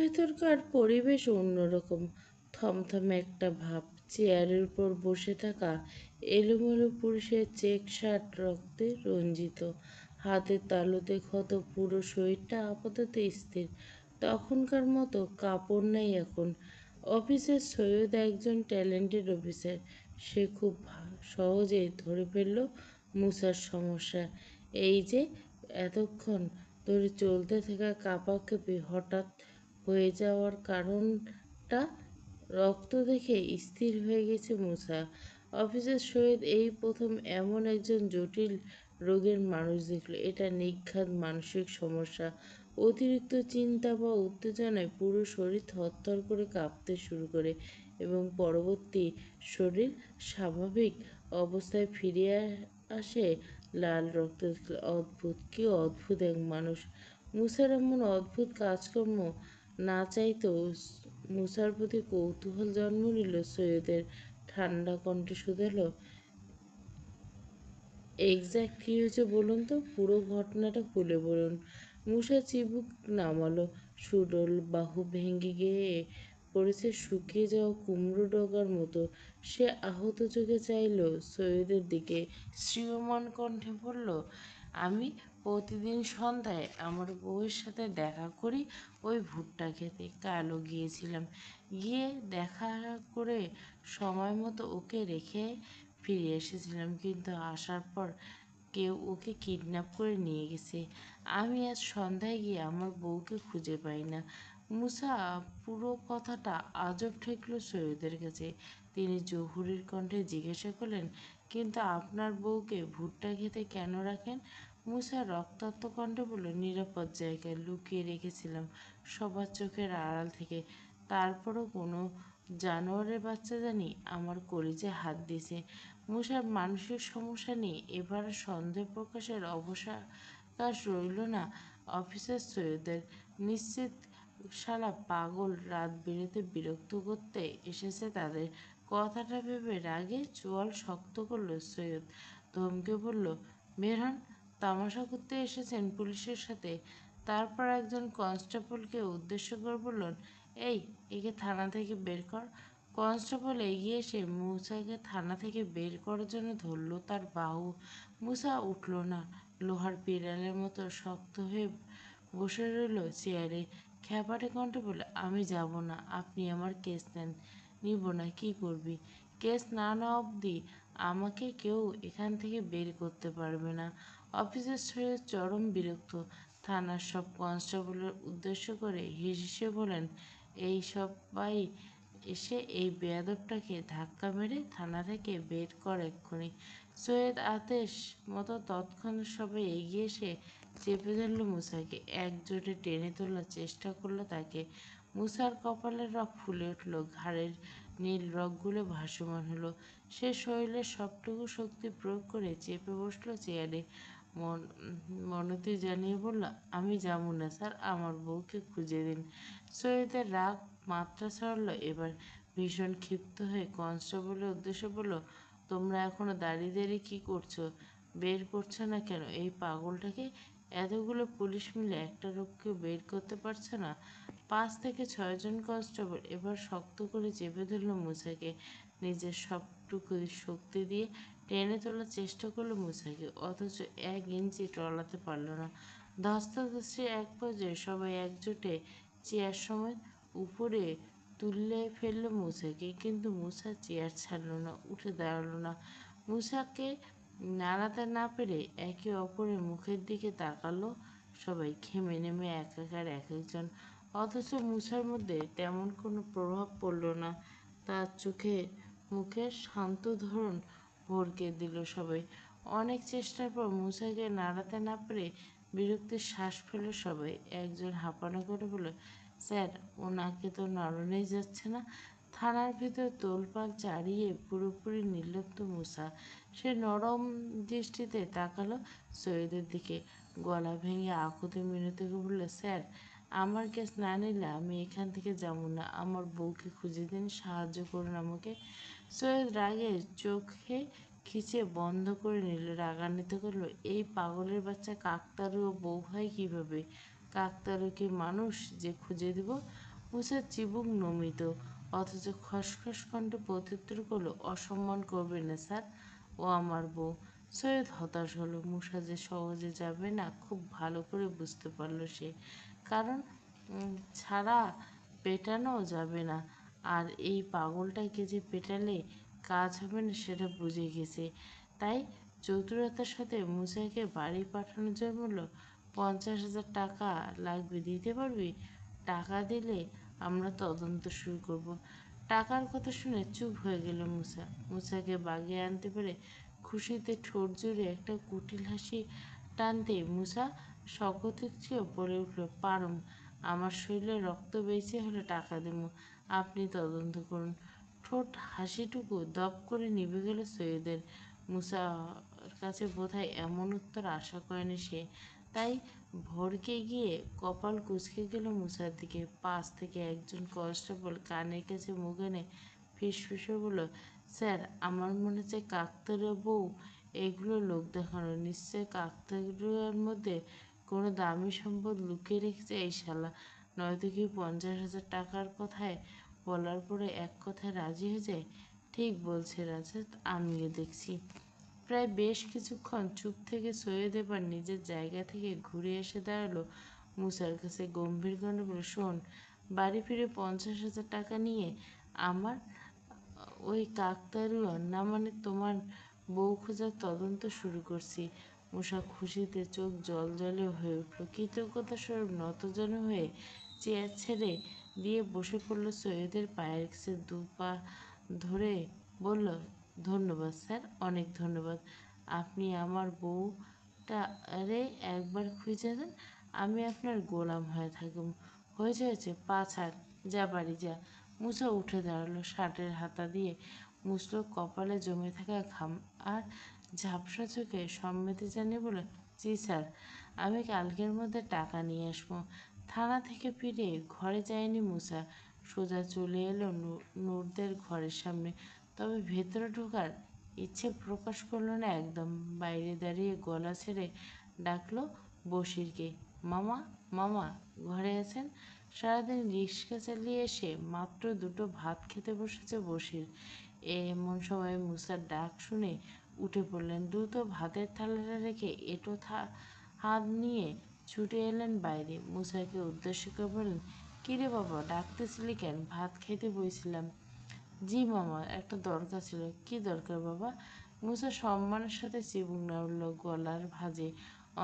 ভেতরকার পরিবেশ অন্যরকম, থমথমে একটা ভাব। চেয়ারের উপর বসে থাকা এলোমেলো পুরুষের চেক শার্ট রক্তে রঞ্জিত, হাতের তালুতে ক্ষত, পুরো শরীরটা আপাতত স্থির। তখনকার মতো কাপড় নেই এখন। অফিসের সৈয়দ একজন ট্যালেন্টেড অফিসার। সে খুব সহজেই ধরে ফেলল মুসার সমস্যা। এই যে এতক্ষণ ধরে চলতে থাকা কাঁপাকাঁপি হঠাৎ হয়ে যাওয়ার কারণটা, রক্ত দেখে স্থির হয়ে গেছে মুসা। অফিসের সহিত এই প্রথম এমন একজন জটিল রোগের মানুষ দেখল। এটা নিঘাত মানসিক সমস্যা। অতিরিক্ত চিন্তা বা উত্তেজনায় পুরো শরীর থরথর করে কাঁপতে শুরু করে এবং পরবর্তী শরীর স্বাভাবিক অবস্থায় ফিরে আসে। লাল রক্ত দেখলে অদ্ভুত, কি অদ্ভুত এক মানুষ! মুসার এমন অদ্ভুত কাজকর্ম না চাইতেও মুসার প্রতি কৌতূহল জন্ম নিল। সৈয়দের ঠান্ডা কণ্ঠে শুধালো, এক্স্যাক্ট কী হয়েছে বলুন তো, পুরো ঘটনাটা খুলে বলুন। মুসা চিবুক নামালো। সুডল বাহু ভেঙে গিয়ে পড়েছে শুকিয়ে যাওয়া কুমড়ো ডগার মতো। সে আহত চোখে চাইল সৈয়দের দিকে, শ্রিয়মান কণ্ঠে বলল, আমি প্রতিদিন সন্ধ্যায় আমার বউয়ের সাথে দেখা করি ওই ভুট্টা খেতে। কালও গিয়েছিলাম, গিয়ে দেখা করে সময় মতো ওকে রেখে ফিরে এসেছিলাম, কিন্তু আসার পর কেউ ওকে কিডন্যাপ করে নিয়ে গেছে। আমি আজ সন্ধ্যায় গিয়ে আমার বউকে খুঁজে পাই না। মুসা পুরো কথাটা আজব ঠেকল সৈয়দের কাছে। তিনি জহুরির কণ্ঠে জিজ্ঞাসা করলেন, কিন্তু আপনার বউকে ভুট্টা খেতে কেন রাখেন? মুসা রক্তাক্ত কণ্ঠে বলল, নিরাপদ জায়গায় লুকিয়ে রেখেছিলাম, সবার চোখের আড়াল থেকে। তারপরও কোনো জানোয়ারের বাচ্চা জানি আমার কলিজায় হাত দিয়েছে। মুসার মানসিক সমস্যা নিয়ে এবার সন্দেহ প্রকাশের অবকাশ রইল না অফিসের সৈয়দের। নিশ্চিত শালা পাগল রাত বিরেতে বিরক্ত করতে এসেছে তাদের। কথাটা ভেবে রাগে চোয়াল শক্ত করল সৈয়দ। ধমকে বলল, বের হন, তামাশা করতে এসেছেন পুলিশের সাথে? তারপর একজন কনস্টেবলকে উদ্দেশ্য করে বললেন, এই, একে থানা থেকে বের কর। কনস্টেবল এগিয়ে এসে মুসাকে থানা থেকে বের করার জন্য ধরল তার বাহু। মুসা উঠল না, লোহার পিরালের মতো শক্ত হয়ে বসে রইল চেয়ারে। খ্যাপাটে কণ্ঠে বলে, আমি যাব না, আপনি আমার কেস নেন। নিব না, কি করবি? কেস না নেওয়া অবধি আমাকে কেউ এখান থেকে বের করতে পারবে না। অফিসের সৈয়দ চরম বিরক্ত। থানার সব কনস্টেবলের উদ্দেশ্য করে হেসে বলেন, এই সবাই এসে এই বেয়াদবটাকে ধাক্কা মেরে থানা থেকে বের কর এক্ষুনি। সৈয়দ আদেশ মতো তৎক্ষণাৎ সবাই এগিয়ে এসে চেপে ধরল মুসাকে, একজোটে টেনে তোলার চেষ্টা করলো তাকে। মুসার কপালের রগ ফুলে উঠল, ঘাড়ের নীল রগগুলো ভাসমান হলো। সে শরীরের সবটুকু শক্তি প্রয়োগ করে চেপে বসলো চেয়ারে। মনতি জানিয়ে বলল, আমি যাবো না স্যার, আমার বউকে খুঁজে দিন। সৈয়দের রাগ মাত্রা ছাড়ল এবার। ভীষণ ক্ষিপ্ত হয়ে কনস্টেবলের উদ্দেশ্যে বলল, তোমরা এখনো দাঁড়িয়ে দাঁড়িয়ে কী করছো? বের করছো না কেন এই পাগলটাকে? এতগুলো পুলিশ মিলে একটা লোককে বের করতে পারছে না? 5 থেকে 6 জন কনস্টেবল এবার শক্ত করে চেপে ধরল মুসাকে। নিজের সবটুকু শক্তি দিয়ে টেনে তোলার চেষ্টা করলো মুসাকে, অথচ 1 ইঞ্চি টলাতে পারল না। ধস্তাধস্তি এক পর্যায়ে সবাই একজোটে চেয়ার সমেত উপরে তুলে ফেলল মুসাকে, কিন্তু মুসা চেয়ার ছাড়ল না, উঠে দাঁড়ালো না। মুসাকে নাড়াতে না পেরে একে অপরের মুখের দিকে তাকালো সবাই, ঘেমে নেমে একাকার এক একজন। অথচ মুসার মধ্যে তেমন কোনো প্রভাব পড়ল না। তার চোখে মুখে শান্ত ধরন ভরকে দিল সবাই। অনেক চেষ্টার পর মুসাকে নাড়াতে না পেরে বিরক্তির শ্বাস ফেলল সবাই। একজন হাঁপানো করে বলল, স্যার, ওনাকে তো নাড়ানোই যাচ্ছে না। থানার ভিতর তোলপাড় চাড়িয়ে পুরোপুরি নির্লিপ্ত মুসা। সে নরম দৃষ্টিতে তাকালো সৈয়দের দিকে, গলা ভেঙে আকুতি মিনতি করে বলল, স্যার, আমার কেস না নিলে আমি এখান থেকে যাব না। আমার বউকে খুঁজে দিন, সাহায্য করুন আমাকে। সৈয়দ রাগে চোখে খিচে বন্ধ করে নিল, রাগান্বিত করলো, এই পাগলের বাচ্চা কাকতারুও বউ হয় কিভাবে? কাকতারু কি মানুষ যে খুঁজে দিব? মুসার চিবুক নমিত, অথচ খসখস কণ্ঠে প্রত্যুত্তর করলো, অসম্মান করবে না স্যার, ও আমার বউ। সৈয়দ হতাশ হলো। মুসা যে সহজে যাবে না খুব ভালো করে বুঝতে পারল সে। কারণ ছাড়া পেটানো যাবে না, আর এই পাগলটাকে যে পেটালে কাজ হবে না সেটা বুঝে গেছে। তাই চতুরতার সাথে মুসাকে বাড়ি পাঠানোর জন্য বলল, 50,000 টাকা লাগবে, দিতে পারবি? টাকা দিলে আমরা তদন্ত শুরু করব। টাকার কথা শুনে চুপ হয়ে গেল মুসা। মুসাকে বাগিয়ে আনতে পেরে খুশিতে ঠোঁট জুড়ে একটা কুটিল হাসি টানতে মুসা স্বগতিক চেয়েও বলে উঠল, পারুম, আমার শরীরে রক্ত বেঁচে হলে টাকা দেবো, আপনি তদন্ত করুন। ঠোঁট হাসিটুকু দপ করে নিভে গেল সৈয়দের। মুসার কাছে বোধহয় এমন উত্তর আশা করেনি সে। তাই ভড়কে গিয়ে কপাল কুঁচকে গেল মুসার দিকে। পাশ থেকে একজন কনস্টেবল কানের কাছে মুখ এনে ফিসফিসে বলল, স্যার, আমার মনে হচ্ছে কাকতাড়ুয়া বউ এগুলো লোক দেখানো। নিশ্চয় কাকতাড়ুয়ার মধ্যে কোনো দামি সম্পদ লুকিয়ে রেখেছে এই শালা, নয়তো কি 50,000 টাকার কথায় বলার পরে এক কথায় রাজি হয়ে যায়। ঠিক বলছে রাজাত, আমিও দেখছি। প্রায় বেশ কিছুক্ষণ চুপ থেকে সৈয়দ এবার নিজের জায়গা থেকে ঘুরে এসে দাঁড়ালো মুসার কাছে। গম্ভীর কণ্ঠে বলল, শোন, বাড়ি ফিরে 50,000 টাকা নিয়ে আমার ওই কাকতাড়ুয়া না মানে তোমার বউ খোঁজার তদন্ত শুরু করছি। মুসা খুশিতে চোখ জলজলে হয়ে উঠল। কৃতজ্ঞতা স্বরূপ নতজানু হয়ে চেয়ার ছেড়ে দিয়ে বসে পড়ল সৈয়দের পায়ের কাছে, দু পা ধরে বলল, ধন্যবাদ স্যার, অনেক ধন্যবাদ। আপনি আমার বউটা আরে একবার খুঁজে দেন, আমি আপনার গোলাম হয়ে থাকব। হয়েছে হয়েছে, পা ছাড়, যা বাড়ি যা। মুসা উঠে দাঁড়ালো, শার্টের হাতা দিয়ে মুছল কপালে জমে থাকা ঘাম, আর ঝাপসা চোখে সম্মতি জানিয়ে বলে, জি স্যার, আমি কালকের মধ্যে টাকা নিয়ে আসবো। থানা থেকে ফিরে ঘরে যায়নি মুসা, সোজা চলে এলো নূরদের ঘরের সামনে। তবে ভেতরে ঢোকার ইচ্ছে প্রকাশ করলো না একদম। বাইরে দাঁড়িয়ে গলা ছেড়ে ডাকলো বশিরকে, মামা, মামা, ঘরে আছেন? সারাদিন রিক্সা চালিয়ে এসে মাত্র দুটো ভাত খেতে বসেছে বশির। এমন সময় মুসার ডাক শুনে উঠে পড়লেন। দ্রুত ভাতের থালাটা রেখে এঁটো হাত নিয়ে ছুটে এলেন বাইরে। মুসাকে উদ্দেশ্য করে বললেন, কিরে বাবা, ডাকতেছিলি কেন? ভাত খেতে বইছিলাম। জি মামা, একটা দরকার ছিল। কি দরকার বাবা? মুসা সম্মানের সাথে চিবুক নাড়ল গলার ভাঁজে।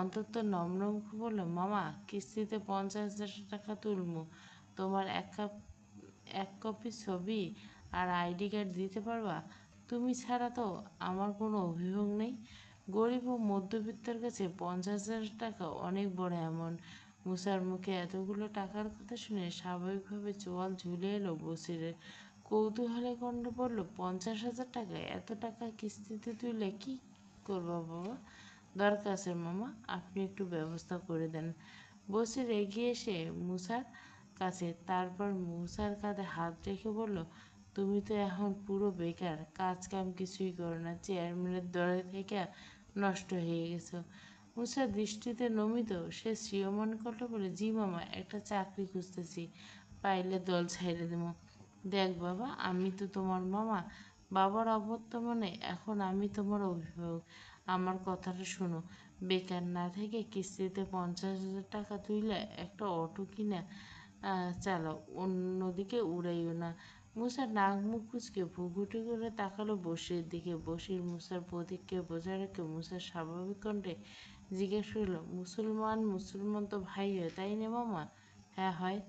অন্তত নম্র মুখে বলল, মামা, কিস্তিতে 50,000 টাকা তুলমু। তোমার এক কপি ছবি আর আইডি কার্ড দিতে পারবা? তুমি ছাড়া তো আমার কোনো অভিভাবক নেই। গরিব ও মধ্যবিত্তের কাছে 50,000 টাকা অনেক বড় অ্যামাউন্ট। মুসার মুখে এতগুলো টাকার কথা শুনে স্বাভাবিকভাবে চোয়াল ঝুলে এলো বসিরের। কৌতূহলে কণ্ঠ বলল, 50,000 টাকা? এত টাকা কিস্তিতে তুলে কি করবা বাবা? দরকার আছে মামা, আপনি একটু ব্যবস্থা করে দেন। বসির এগিয়ে এসে মুসার কাছে, তারপর মুসার কাঁধে হাত রেখে বলল, তুমি তো এখন পুরো বেকার, কাজ কাম কিছুই করো না, চেয়ারম্যানের দরে থেকে নষ্ট হয়ে গেছো। মুসার দৃষ্টিতে নমিত, সে শ্রিয়মান কণ্ঠে বলে, জি মামা, একটা চাকরি খুঁজতেছি, পাইলে দল ছাইড়ে দেবো। দেখ বাবা, আমি তো তোমার মামা, বাবার অবর্তমানে এখন আমি তোমার অভিভাবক। আমার কথাটা শোনো, বেকার না থেকে কিস্তিতে 50,000 টাকা তুইলে একটা অটো কিনা চালাও, অন্যদিকে উড়াইও না। মুসার নাক মুখ কুচকে ভুগুটি করে তাকালো বসির দিকে। বসির মুসার প্রতিক্রিয়া বোঝা রেখে মুসার স্বাভাবিক কণ্ঠে জিজ্ঞেস করলো, মুসলমান তো ভাই হয়, তাই না মামা? হ্যাঁ হয়।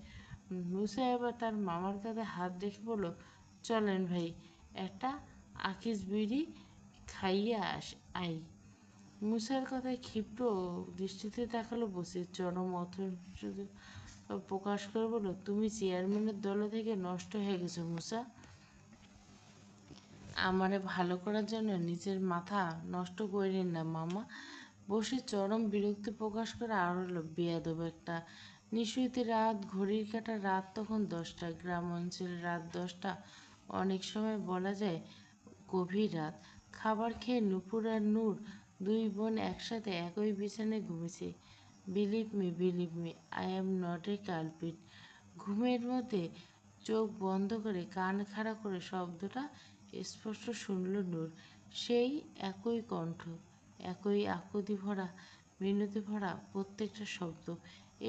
মুসা এবার তার মামার কাঁধে হাত রেখে বলল, চলেন ভাই, একটা আকিস বিড়ি খাইয়া আই। মুসার কথায় ক্ষিপ্র দৃষ্টিতে তাকালো বসির। চরম অসহ্য প্রকাশ করে বলল, তুমি চেয়ারম্যানের দলে থেকে নষ্ট হয়ে গেছো মুসা। আমারে ভালো করার জন্য নিজের মাথা নষ্ট করিলেন না মামা। বসে চরম বিরক্তি প্রকাশ করে আর হলো, বেয়াদব একটা। নিশুতি রাত, ঘড়ির কাঁটা রাত তখন 10টা। গ্রাম অঞ্চলে রাত 10টা অনেক সময় বলা যায় গভীর রাত। খাবার খেয়ে নুপুর আর নূর দুই বোন একসাথে একই বিছানায় ঘুমিয়েছে। Believe me, I am not a culprit. ঘুমের মধ্যে চোখ বন্ধ করে কান খাড়া করে শব্দটা স্পষ্ট শুনল নূর। সেই একই কণ্ঠ, একই আকুতি ভরা, মিনতি ভরা প্রত্যেকটা শব্দ।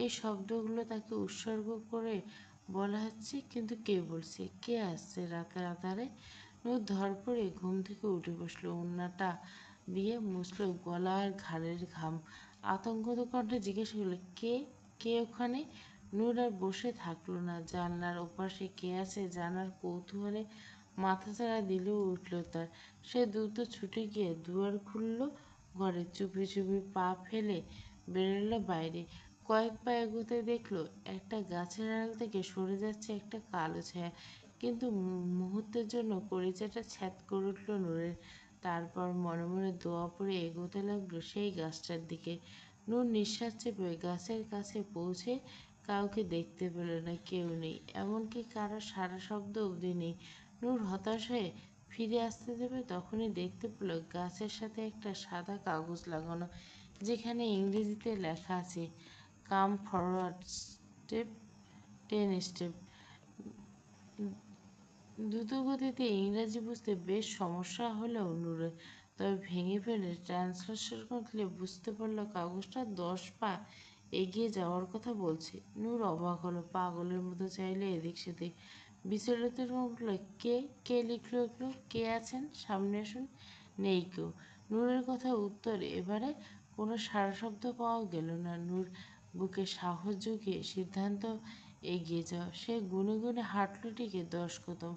এই শব্দগুলো তাকে উৎসর্গ করে বলা হচ্ছে, কিন্তু কে বলছে? কে আসছে রাতের আধারে? নূর ধরপড়ে ঘুম থেকে উঠে বসলো, ওড়নাটা দিয়ে মুছল গলা আর ঘাড়ের ঘাম। আতঙ্কিত কণ্ঠে জিজ্ঞেস করলো, কে? কে ওখানে? নূর আর বসে থাকলো না। জানলার ওপাশে কে আছে জানার কৌতূহলে মাথাচাড়া দিলেও উঠল তার। সে দ্রুত ছুটে গিয়ে দুয়ার খুলল ঘরে, চুপি চুপি পা ফেলে বেরোলো বাইরে। কয়েক পা এগোতে দেখলো একটা গাছের আড়াল থেকে সরে যাচ্ছে একটা কালো ছায়া। কিন্তু মুহূর্তের জন্য কলিজাটা ছ্যাদ করে উঠল নূরের। তারপর মনে মনে দোয়া পড়ে এগোতে লাগলো সেই গাছটার দিকে। নূর নিঃশ্বাস চেপে গাছের কাছে পৌঁছে কাউকে দেখতে পেল না, কেউ নেই, এমনকি কারো সারা শব্দ অবধি নেই। নূর হতাশ হয়ে ফিরে আসতে যাবে তখনই দেখতে পেল গাছের সাথে একটা সাদা কাগজ লাগানো, যেখানে ইংরেজিতে লেখা আছে, কাম ফরওয়ার্ড স্টেপ 10 স্টেপ। দ্রুতগতিতে ইংরাজি বুঝতে বেশ সমস্যা হলেও নূরের, তবে ভেঙে ফেলে ট্রান্সলেশন করলে বুঝতে পারল কাগজটা 10 পা এগিয়ে যাওয়ার কথা বলছে। নূর অবাক হলো, পাগলের মতো চাইলে এদিক সেদিক। বিচলিত মুখলো, কে? কে লিখলো এগুলো? কে আছেন? সামনে আসুন। নেই কেউ। নূরের কথা উত্তর এবারে কোনো সারা শব্দ পাওয়া গেল না। নূর বুকে সাহস জুগিয়ে সিদ্ধান্ত এগিয়ে যাও। সে গুনে গুনে হাঁটল ঠিক 10 কদম।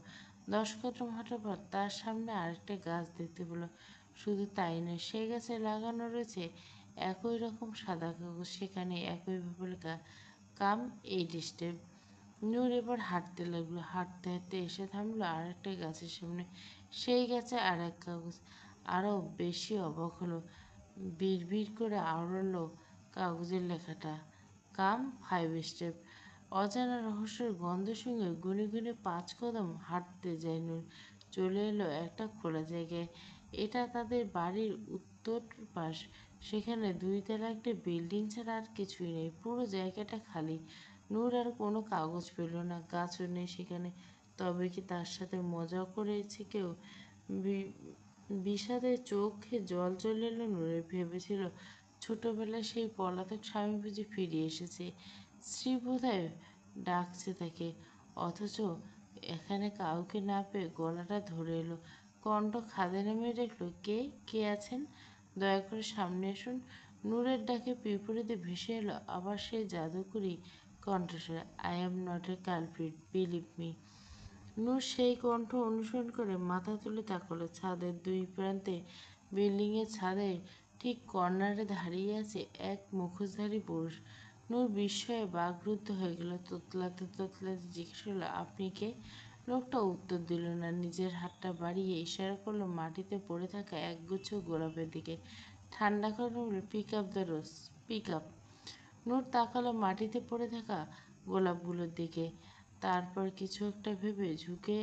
10 কদম হাঁটার পর তার সামনে আরেকটা গাছ দেখতে পেল। শুধু তাই নয়, সেই গাছে লাগানো রয়েছে একই রকম সাদা কাগজ, সেখানে একইভাবে লেখা, কাম 8 স্টেপ। নূর এবার হাঁটতে লাগলো। হাঁটতে হাঁটতে এসে থামলো আর একটা গাছের সামনে। সেই গাছে আর এক কাগজ। আরও বেশি অবাক হলো, বিড়বিড় করে আওড়ালো কাগজের লেখাটা, কাম 5 স্টেপ। অজানা রহস্যের গন্ধ সঙ্গে গুনে গুনে 5 কদম হাঁটতে যায় নূর। চলে এলো একটা খোলা জায়গায়। এটা তাদের বাড়ির উত্তর পাশ। সেখানে 2 তলা একটা বিল্ডিং ছাড়া আর কিছুই নেই। পুরো জায়গাটা খালি। নূর আর কোনো কাগজ পেল না, গাছও নেই সেখানে। তবে কি তার সাথে মজা করেছে কেউ? বিষাদে চোখে জল চলে এলো নূরের। ভেবেছিল ছোটবেলায় সেই পলাতক স্বামী বুঝি ফিরে এসেছে, স্ত্রী বোধহয় ডাকছে তাকে। অথচ এখানে কাউকে না পেয়ে গলাটা ধরে এলো, কণ্ঠ খাদে নামিয়ে দেখলো, কে? কে আছেন? দয়া করে সামনে আসুন। নূরের ডাকে বিপরীতে ভেসে এলো আবার সেই জাদুকরি কণ্ঠস্বর, I am not a culprit, believe me. Noor সেই কণ্ঠ অনুসরণ করে মাথা তুলে তাকালো। ছাদের 2 প্রান্তে বিল্ডিংয়ের ছাদের ঠিক কর্নারে দাঁড়িয়ে আছে এক মুখোশধারী পুরুষ। নূর বিস্ময়ে বাকরুদ্ধ হয়ে গেল। তোতলাতে তোতলাতে জিজ্ঞেস করলো, আপনি কে? লোকটা উত্তর দিল না। নিজের হাতটা বাড়িয়ে ইশারা করলো মাটিতে পড়ে থাকা একগুচ্ছ গোলাপের দিকে। ঠান্ডা করে বলল, pick up the rose, pick up. Noor তাকালো মাটিতে পড়ে থাকা গোলাপগুলোর দিকে। তারপর কিছু একটা ভেবে ঝুঁকে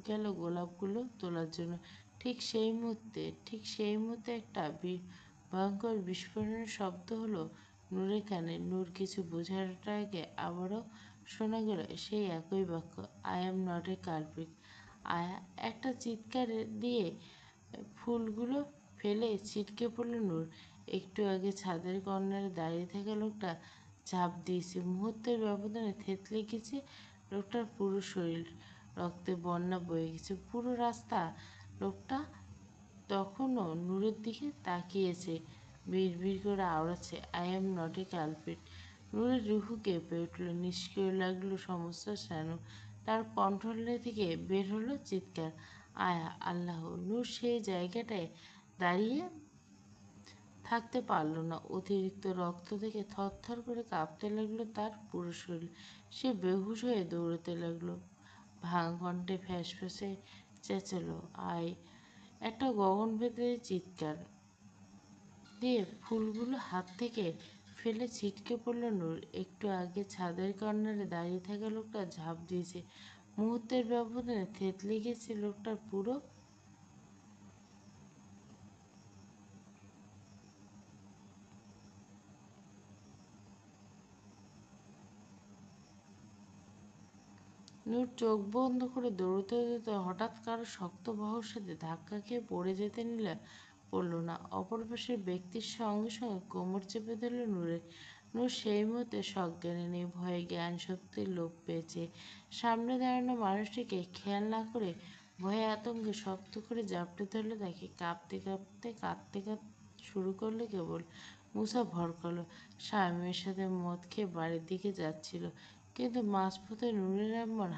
গেল গোলাপগুলো তোলার জন্য। ঠিক সেই মুহূর্তে একটা ভয়ঙ্কর বিস্ফোরণের শব্দ হলো নূরের কানে। নূর কিছু বোঝার আগে আবারও শোনা গেল সেই একই বাক্য, I am not a culprit. একটা চিৎকার দিয়ে ফুলগুলো ফেলে ছিটকে পড়ল নূর। একটু আগে ছাদের কর্নারে দাঁড়িয়ে থাকা লোকটা ঝাঁপ দিয়েছে। মুহূর্তের ব্যবধানে থেতলে গেছে লোকটার পুরো শরীর। রক্তে বন্যা বয়ে গেছে পুরো রাস্তা। লোকটা তখনও নূরের দিকে তাকিয়েছে, বিড়বিড় করে আওড়াচ্ছে, I am not a culprit. নূরের রুহু কেঁপে উঠল, নিষ্ক্রিয় লাগলো সমস্ত স্নায়ু। তার কণ্ঠলে থেকে বের হলো চিৎকার, আয়া আল্লাহ! নূর সেই জায়গাটায় দাঁড়িয়ে থাকতে পারল না। অতিরিক্ত রক্ত থেকে থরথর করে কাঁপতে লাগলো তার পুরো শরীর। সে বেহুশ হয়ে দৌড়তে লাগলো। ভাঙা কণ্ঠে ফ্যাঁসে চেঁচালো, আয়! একটা গগনভেদী চিৎকার দিয়ে ফুলগুলো হাত থেকে ফেলে ছিটকে পড়ল নূর। একটু আগে ছাদের কর্নারে দাঁড়িয়ে থাকা লোকটা ঝাঁপ দিয়েছে। মুহূর্তের ব্যবধানে থেতলে গেছে লোকটার পুরো নূর চোখ বন্ধ করে দৌড়তে দৌড়তে হঠাৎ কারো শক্ত বাহুর সাথে ধাক্কা খেয়ে পড়ে যেতে নিলে পড়ল না। অপর পাশের ব্যক্তির সঙ্গে সঙ্গে কোমর চেপে ধরল নূরের। নূর সেই মুহূর্তে সজ্ঞানে নেই, ভয়ে জ্ঞান শক্তির লোপ পেয়েছে। সামনে দাঁড়ানো মানুষটিকে খেয়াল না করে ভয়ে আতঙ্কে শক্ত করে জাপটে ধরল তাকে। কাঁপতে কাঁপতে কাঁদতে কাঁদতে শুরু করলো কেবল। মুসা ভড়কালো। স্বামীর সাথে মদ খেয়ে বাড়ির দিকে যাচ্ছিল, কিন্তু মাঝপথে নূরের এমন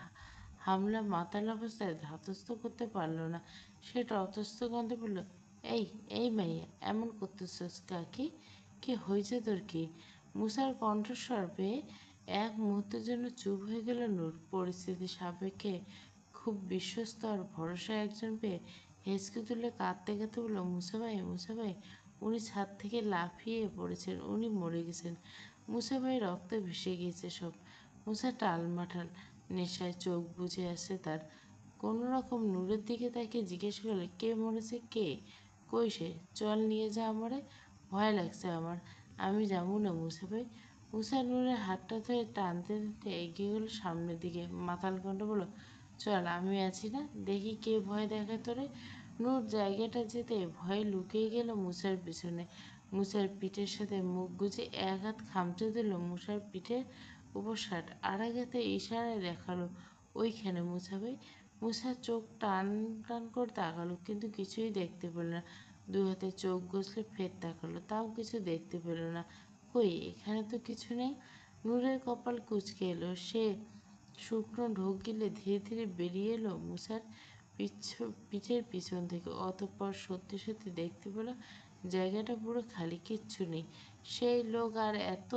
হামলা মাতাল অবস্থায় ধাতস্থ করতে পারল না। সে ততস্থ গন্ধে বলল, এই এই মাইয়া, এমন করতেছস কাকি? কি হয়েছে তোর কি? মুসার কণ্ঠস্বর পেয়ে এক মুহূর্তের জন্য চুপ হয়ে গেল নূর। পরিস্থিতি সাপেক্ষে খুব বিশ্বস্ত আর ভরসা একজন পেয়ে হেঁচকে তুলে কাঁদতে কাঁদতে বলল, মুসা ভাই, উনি ছাদ থেকে লাফিয়ে পড়েছেন, উনি মরে গেছেন। মুসা ভাই রক্তে ভেসে গিয়েছে সব। মুসা টালমাটাল নেশায় চোখ বুজে আসে তার। কোনো রকম নূরের দিকে তাকিয়ে জিজ্ঞেস করলে, কে মরেছে? কে? কই সে? চল নিয়ে যা আমারে, ভয় লাগছে আমার। আমি যাবো না মুসা ভাই। মুসা নূরের হাতটা ধরে টানতে টানতে এগিয়ে গেল সামনের দিকে। মাতাল কণ্ঠ বলল, চল, আমি আছি না, দেখি কে ভয় দেখায় তোরে। নূর জায়গাটা যেতে ভয়ে লুকিয়ে গেল মুসার পিছনে। মুসার পিঠের সাথে মুখ গুজে এক হাত খামচে দিল মুসার পিঠের উপর শার্ট, আর এক হাতে ইশারায় দেখালো, ওইখানে মুসা ভাই। মুসা চোখ টান টান করে তাকালো, কিন্তু কিছুই দেখতে পেল না। দু হাতে চোখ ঘষলে ফের তাকালো, তাও কিছু দেখতে পেল না। কই, এখানে তো কিছু নেই। নূরের কপাল কুঁচকে এলো। সে শুকনো ঢোক গিলে ধীরে ধীরে বেরিয়ে এলো মুসার পিঠের পিছন থেকে। অতঃপর সত্যি সত্যি দেখতে পেল জায়গাটা পুরো খালি, কিচ্ছু নেই। সেই লোক আর এত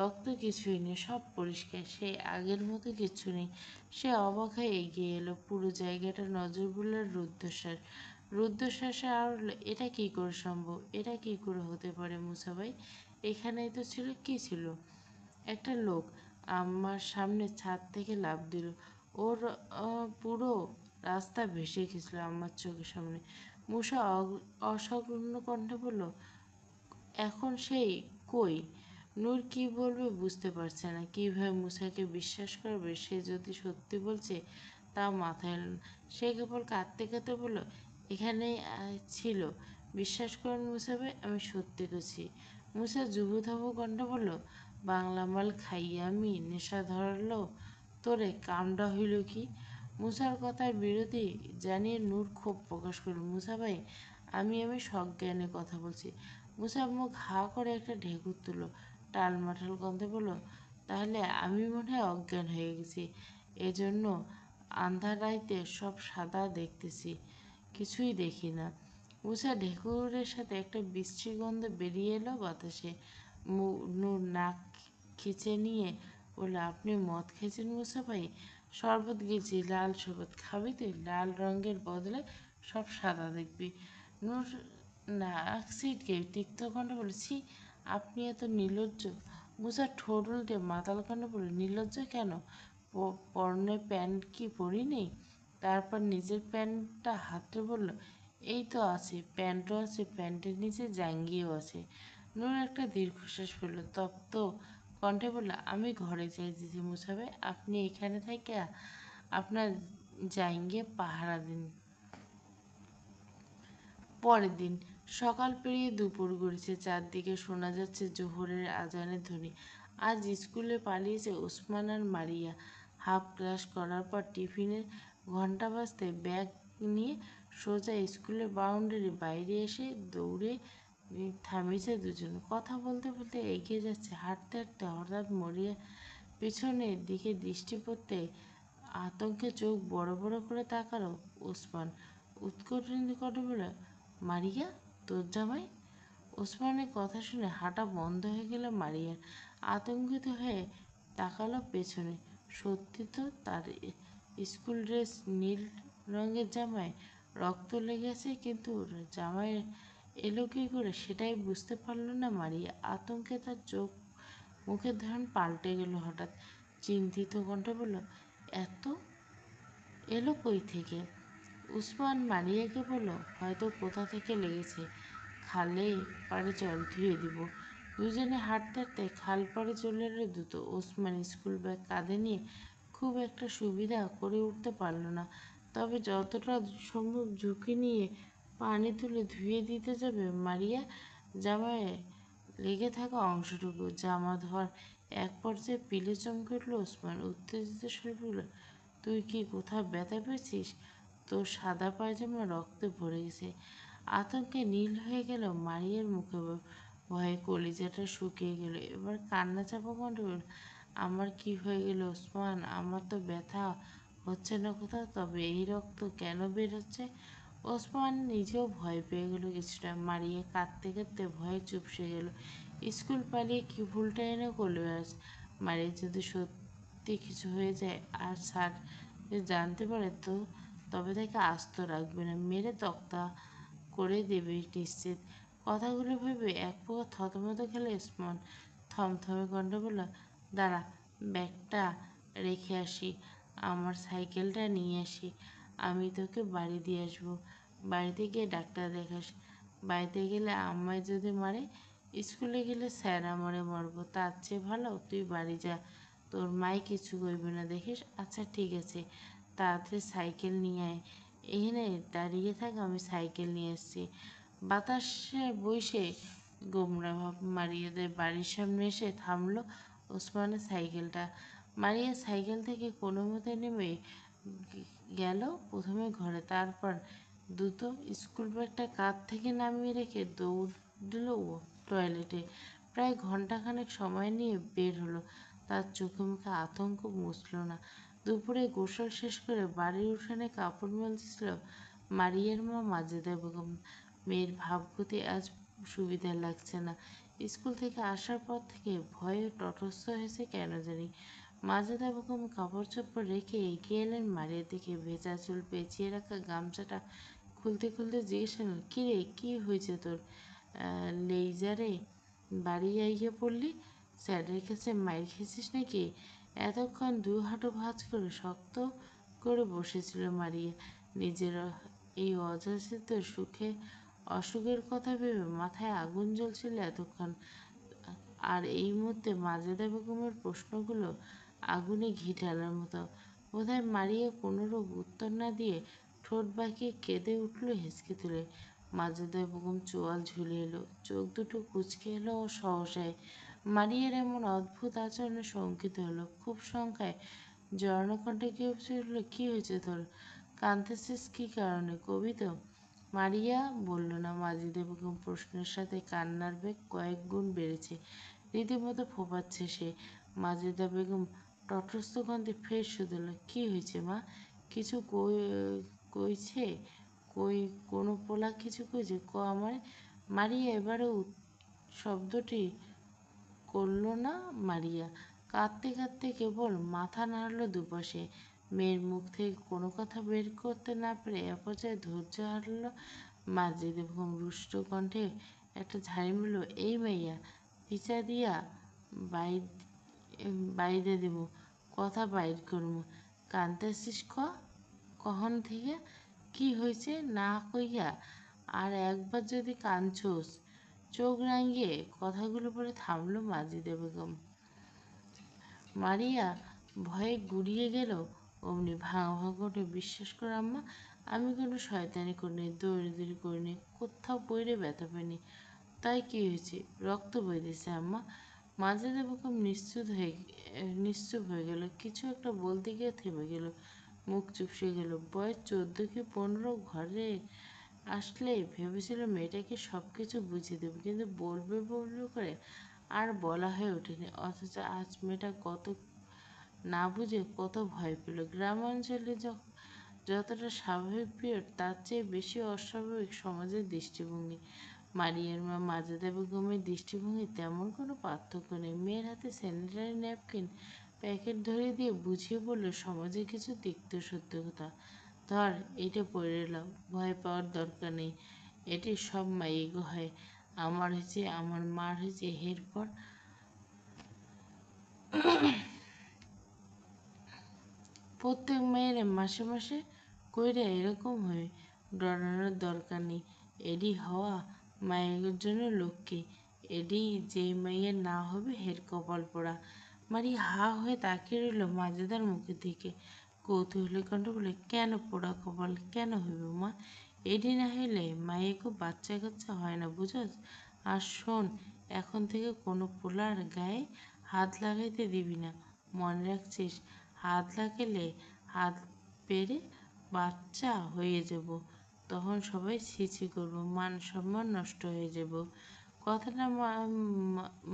রক্ত কিছুই নেই, সব পরিষ্কার, সেই আগের মতো কিচ্ছু নেই। সে অবাক হয়ে এগিয়ে এলো। পুরো জায়গাটা নজর বুলার রুদ্ধশ্বাস। রুদ্ধশ্বাসে আর এটা কি করে সম্ভব? এটা কি করে হতে পারে মুসা ভাই? এখানেই তো ছিল। কি ছিল? একটা লোক আমার সামনে ছাদ থেকে লাফ দিল। ওর পুরো রাস্তা ভেসে গেছিল আমার চোখের সামনে। মুসা অসংলগ্ন কণ্ঠে বলল, এখন সেই কই? নূর কি বলবে বুঝতে পারছে না। কিভাবে মুসাকে বিশ্বাস করবে? সে যদি সত্যি বলছে তাও মাথায় এল না। সে কেবল কাঁদতে কাঁদতে বলল, এখানেই ছিল, বিশ্বাস করেন মুসা ভাই, আমি সত্যি করছি। মুসা যুবধাবু কণ্ঠে বলল, বাংলা মাল খাইয়া আমি নেশা ধরলো তোরে, কামটা হইল কি? মুসার কথার বিরোধী জানিয়ে নূর ক্ষোভ প্রকাশ করল, মুসা ভাই, আমি সজ্ঞানে কথা বলছি। মুসা মুখ হা করে একটা ঢেকুর তুলল, টালমাটাল গন্ধে বলল, তাহলে আমি মনে হয় অজ্ঞান হয়ে গেছি, এজন্য আন্ধার রাইতে সব সাদা দেখতেছি, কিছুই দেখি না। মুসা ঢেকুরের সাথে একটা বিশ্রী গন্ধ বেরিয়ে এলো বাতাসে। নূর নাক খিচে নিয়ে বলল, আপনি মদ খেয়েছেন মুসা ভাই? শরবত গেছি, লাল শরবত খাবি তুই? লাল রঙের বদলে সব সাদা দেখবি। নূর নাক ছিটকে তিক্ত কণ্ঠে বলেছি, আপনি এত নির্লজ্জ? মুসা ঠোঁট উল্টে মাতাল কণ্ঠে বলে, নির্লজ্জ কেন? পরনে প্যান্ট কি পরিনি? তারপর নিজের প্যান্টটা হাতে বলল, এই তো আছে, প্যান্টও আছে, প্যান্টের নিচে জাঙ্গিও আছে। নূর একটা দীর্ঘশ্বাস ফেলল, তপ্ত কণ্ঠে বলল, আমি ঘরে যাইতেছি মুসা ভাই, আপনি এখানে থেকে আপনার জাঙ্গিয়ে পাহারা দিন। পরের দিন সকাল পেরিয়ে দুপুর গড়িয়েছে, চারদিকে শোনা যাচ্ছে জোহরের আজানের ধ্বনি। আজ স্কুলে পালিয়েছে ওসমান আর মারিয়া। হাফ ক্লাস করার পর টিফিনের ঘন্টা বাজতে ব্যাগ নিয়ে সোজা স্কুলের বাউন্ডারি বাইরে এসে দৌড়ে থামিয়েছে দুজন। কথা বলতে বলতে এগিয়ে যাচ্ছে। হাঁটতে হাঁটতে হঠাৎ মরিয়া পিছনের দিকে দৃষ্টি পড়তে আতঙ্কে চোখ বড় বড় করে তাকালো ওসমান। উৎকণ্ঠিত কণ্ঠে বলল, মারিয়া, তোর জামাই? ওসমানের কথা শুনে হাঁটা বন্ধ হয়ে গেল মারিয়ার। আতঙ্কিত হয়ে তাকালো পেছনে। সত্যি তো, তার স্কুল ড্রেস নীল রঙের জামায় রক্ত লেগেছে, কিন্তু জামাই এলো কী করে সেটাই বুঝতে পারল না মারিয়া। আতঙ্কে তার চোখ মুখের ধরন পাল্টে গেল হঠাৎ। চিন্তিত কণ্ঠে বলল, এত এলো কই থেকে? উসমান মারিয়াকে বলল, হয়তো কোথা থেকে লেগেছে, খালে পাড়ে চল, ধুয়ে দিব। দুজনে হাঁটতে হাঁটতে খাল পাড়ে চলে এলো দ্রুত। ওসমান স্কুল ব্যাগ কাঁধে নিয়ে খুব একটা সুবিধা করে উঠতে পারল না। তবে যতটা সম্ভব ঝুঁকি নিয়ে পানি তুলে ধুয়ে দিতে যাবে মারিয়া জামায় লেগে থাকা অংশটুকু। জামা ধোয়ার এক পর্যায়ে পিলে চমকে উঠল ওসমান, উত্তেজিত স্বরে বলল, তুই কি কোথাও ব্যথা পেয়েছিস? তোর সাদা পায়জামা রক্তে ভরে গেছে। আতঙ্কে নীল হয়ে গেল মারিয়ার মুখে, ভয়ে কলিজাটা শুকিয়ে গেল। এবার কান্না চাপা কণ্ঠে বলল, আমার কি হয়ে গেল ওসমান? আমার তো ব্যথা হচ্ছে না কোথাও, তবে এই রক্ত কেন বের হচ্ছে? ওসমান নিজেও ভয় পেয়ে গেল কিছুটা। মারিয়া কাঁদতে কাঁদতে ভয়ে চুপসে গেল। স্কুল পালিয়ে কি ভুলটা এনে করলো আজ? মারিয়া যদি সত্যি কিছু হয়ে যায় আর স্যার যদি জানতে পারে তো তবে তাকে আস্ত রাখবে না, মেরে তক্তা করে দেবে নিশ্চিত। কথাগুলো ভেবে এক প্রকার থতমত খেলে ওসমান। থমথমে কণ্ঠে বলল, দাঁড়া, ব্যাগটা রেখে আসি, আমার সাইকেলটা নিয়ে আসি, আমি তোকে বাড়ি দিয়ে আসবো। বাড়িতে গিয়ে ডাক্তার দেখাস। বাড়িতে গেলে আম্মায় যদি মারে, স্কুলে গেলে স্যার আমারে মারবো, তার চেয়ে ভালো তুই বাড়ি যা, তোর মাই কিছু করবে না দেখিস। আচ্ছা ঠিক আছে, তাড়াতাড়ি সাইকেল নিয়ে আয়, এখানে দাঁড়িয়ে থাক, আমি সাইকেল নিয়ে এসছি। বাতাসে বইসে গোমরা ভাব মারিয়াদের বাড়ির সামনে এসে থামলো ওসমানের সাইকেলটা। মারিয়া সাইকেল থেকে কোনো মতে নেমে গেল প্রথমে ঘরে, তারপর দ্রুত স্কুল ব্যাগটা কাঁধ থেকে নামিয়ে রেখে দৌড় দিল ও টয়লেটে। প্রায় ঘন্টাখানেক সময় নিয়ে বের হলো। তার চোখে মুখে আতঙ্ক মুছল না। দুপুরে গোসল শেষ করে বাড়ির উঠানে কাপড় মেলতেছিল মারিয়ার মা মাজেদা বেগম। মেয়ের ভাবগতি আজ সুবিধা লাগছে না। স্কুল থেকে আসার পর থেকে ভয়ে তটস্থ হয়েছে কেন জানি। মাজেদা বেগম কাপড় চোপড় রেখে এগিয়ে এলেন মারিয়ার দিকে। ভেজা চুল পেঁচিয়ে রাখা গামছাটা খুলতে খুলতে জিজ্ঞেস করলেন, কিরে, কি হয়েছে তোর? লেইজারে বাড়ি আইয়া পড়লি? স্যারের কাছে মাইর খেয়েছিস নাকি? এতক্ষণ দু হাঁটু ভাঁজ করে শক্ত করে বসেছিল মারিয়া। নিজের এই অযাচিত সুখে অসুখের কথা ভেবে মাথায় আগুন জ্বলছিল এতক্ষণ, আর এই মুহূর্তে মাজেদা বেগমের প্রশ্নগুলো আগুনে ঘি ঢালার মতো। বোধহয় মারিয়া কোনোরূপ উত্তর না দিয়ে ঠোঁট বাঁকিয়ে কেঁদে উঠল হেঁচকে তুলে। মাজেদা বেগম চোয়াল ঝুলে এলো, চোখ দুটো কুঁচকে এলো ও সহসায়। মারিয়ার এমন অদ্ভুত আচরণে শঙ্কিত হলো। খুব সংখ্যায় জড়ানো কণ্ঠে কেউ উঠল, কি হয়েছে তোর? কাঁদতেছিস কি কারণে? কবি তো? মারিয়া বলল না। মাজেদা বেগম প্রশ্নের সাথে কান্নার বেগ কয়েক গুণ বেড়েছে। রীতিমতো ফোঁপাচ্ছে সে। মাজেদা বেগম তটস্থ কণ্ঠে ফের শুধল, কি হয়েছে মা? কিছু কইছে? কই কোনো পোলা কিছু কইছে? ক আমায়। মারিয়া এবারে শব্দটি করল না। মারিয়া কাঁদতে কাঁদতে কেবল মাথা নাড়ল দুপাশে। মেয়ের মুখ থেকে কোনো কথা বের করতে না পেরে একপর্যায়ে ধৈর্য হারল। মাজেদা বেগম রুষ্ট কণ্ঠে একটা ঝাড়ি মারল, এই মাইয়া, পিচা দিয়া বাইরে দেব, কথা বাইর করমু। কাঁদতেছিস কখন থেকে? কি হয়েছে না কইয়া আর একবার যদি কাঁদছোস? চোখ রাঙিয়ে কথাগুলো বলে থামল মাজেদা বেগম। মারিয়া ভয়ে গুড়িয়ে গেল। অমনি ভাঙা ভাঙা করে, বিশ্বাস করো আম্মা, আমি কোনো শয়তানি করিনি, দৌড়াদৌড়ি করিনি, কোথাও পড়ে ব্যথা পাইনি। তাই কি হয়েছে? রক্ত বইতেছে আম্মা। মাজেদা বেগম নিশ্চুপ হয়ে গেল। কিছু একটা বলতে গিয়ে থেমে গেল, মুখ চুপসে গেল। বয়স 14 কি 15। ঘরে আসলে ভেবেছিল মেয়েটাকে সব কিছু বুঝিয়ে দেবে, কিন্তু বলবে বলবে করে আর বলা হয়ে ওঠেনি। অথচ আজ মেয়েটা কত না বুঝে কত ভয় পেল। গ্রামাঞ্চলে যতটা স্বাভাবিক পিরিয়ড, তার চেয়ে বেশি অস্বাভাবিক সমাজের দৃষ্টিভঙ্গি। মারিয়ার মা মাজেদা বেগমের দৃষ্টিভঙ্গি তেমন কোনো পার্থক্য নেই। মেয়ের হাতে স্যানিটারি ন্যাপকিন প্যাকেট ধরিয়ে দিয়ে বুঝিয়ে বলল, সমাজে কিছু তিক্ত সত্য কথা। ধর, এটা পড়ে এলাম, ভয় পাওয়ার দরকার নেই, এটি সব মাইগো হয়। আমার হয়েছে, আমার মার হয়েছে, এরপর প্রত্যেক মেয়ের মাসে মাসে কইরা এরকম হয়। ডরানোর দরকার নেই, এডি হওয়া মায়ের জন্য লক্ষ্মী। এডি যে মেয়ের না হবে হের কপাল পোড়া। মারি হা হয়ে তাকিয়ে রইল মাজেদার মুখের দিকে। কৌতূহলী কণ্ঠ বলে, কেন পোড়া কপাল, কেন হইব মা? এডি না হইলে মাইয়েকে বাচ্চা কাচ্চা হয় না বুঝস? আর শোন, এখন থেকে কোনো পোলার গায়ে হাত লাগাইতে দিবি না, মনে রাখছিস? হাত লাগাইলে হাত পেরে বাচ্চা হয়ে যাব, তখন সবাই ছিছি করবো, মান সম্মান নষ্ট হয়ে যাব। কথাটা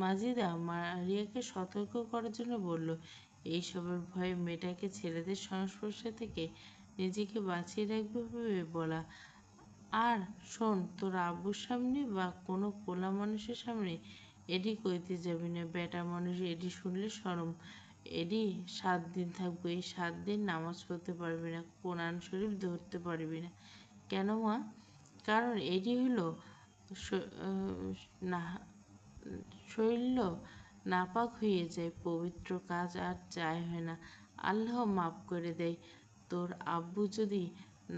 মাজিদা মারিয়াকে সতর্ক করার জন্য বলল। এইসবের ভয়ে মেয়েটাকে ছেলেদের সংস্পর্শে থেকে নিজেকে বাঁচিয়ে রাখবে ভেবে বলা। আর শোন, তোর আব্বুর সামনে বা কোনো পোলা মানুষের সামনে এডি কইতে যাবি না। বেটা মানুষ এডি শুনলে শরম। এডি 7 দিন থাকবো, এই 7 দিন নামাজ পড়তে পারবি না, কোরআন শরীফ ধরতে পারবি না। কেন মা? কারণ এডি হলো না, শরীর নাপাক হয়ে যায়, পবিত্র কাজ আর চাই হয় না, আল্লাহ মাফ করে দেয়। তোর আব্বু যদি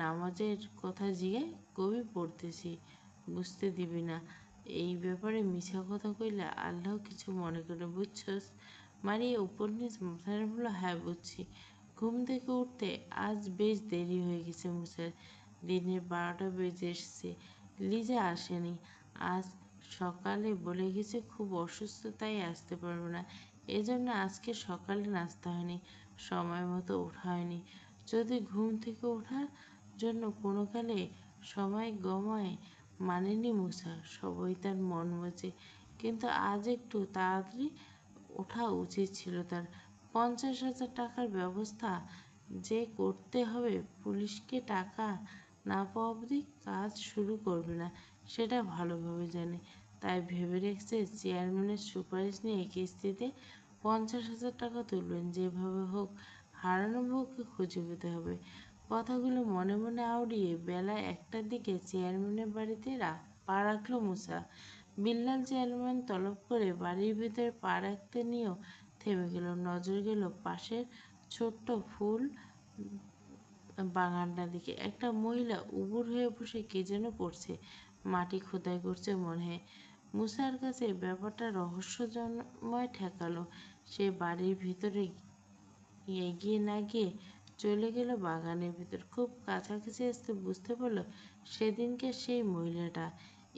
নামাজের কথা জিগায়, কবি পড়তেছি, বুঝতে দিবি না। এই ব্যাপারে মিছা কথা কইলে আল্লাহ কিছু মনে করে, বুঝছস? মারিয়া উপর নিচ মাথায় বলল, হ্যাঁ বুঝছি। ঘুম থেকে উঠতে আজ বেশ দেরি হয়ে গেছে মুসার। দিনের 12টা বেজে এসছে। লিজা আসেনি আজ। সকালে বলে গেছে খুব অসুস্থ, তাই আসতে পারবো না। এজন্য আজকে সকালে নাস্তা হয়নি, সময় মতো ওঠা হয়নি। যদি ঘুম থেকে ওঠার জন্য কোনো কালে সময় গমায় মানেনি মুসা, সবই তার মন বোঝে। কিন্তু আজ একটু তাড়াতাড়ি ওঠা উচিত ছিল তার। 50,000 টাকার ব্যবস্থা যে করতে হবে, পুলিশকে টাকা না পাওয়া অবধি কাজ শুরু করবে না, সেটা ভালোভাবে জানে। তাই ভেবে রেখেছে চেয়ারম্যানের সুপারিশ নিয়ে কিস্তিতে 50,000 টাকা তুলবেন। যেভাবে হোক হারানো বউকে খুঁজে পেতে হবে। কথাগুলো মনে মনে আওড়িয়ে বেলা 1টার দিকে চেয়ারম্যানের বাড়িতে পা রাখল মুসা। বিল্লাল চেয়ারম্যান তলব করে বাড়ির ভিতরে পা রাখতে নিয়েও থেমে গেল। নজর গেল পাশের ছোট্ট ফুল বাগানটার দিকে। একটা মহিলা উবুর হয়ে বসে কে যেন করছে, মাটি খোদাই করছে মনে হয়। মুসার কাছে ব্যাপারটা রহস্যময় ঠেকালো। সে বাড়ির ভিতরে এগিয়ে না গিয়ে চলে গেল বাগানের ভিতর। খুব কাছাকাছি আসতে বুঝতে পারল সেদিনকে সেই মহিলাটা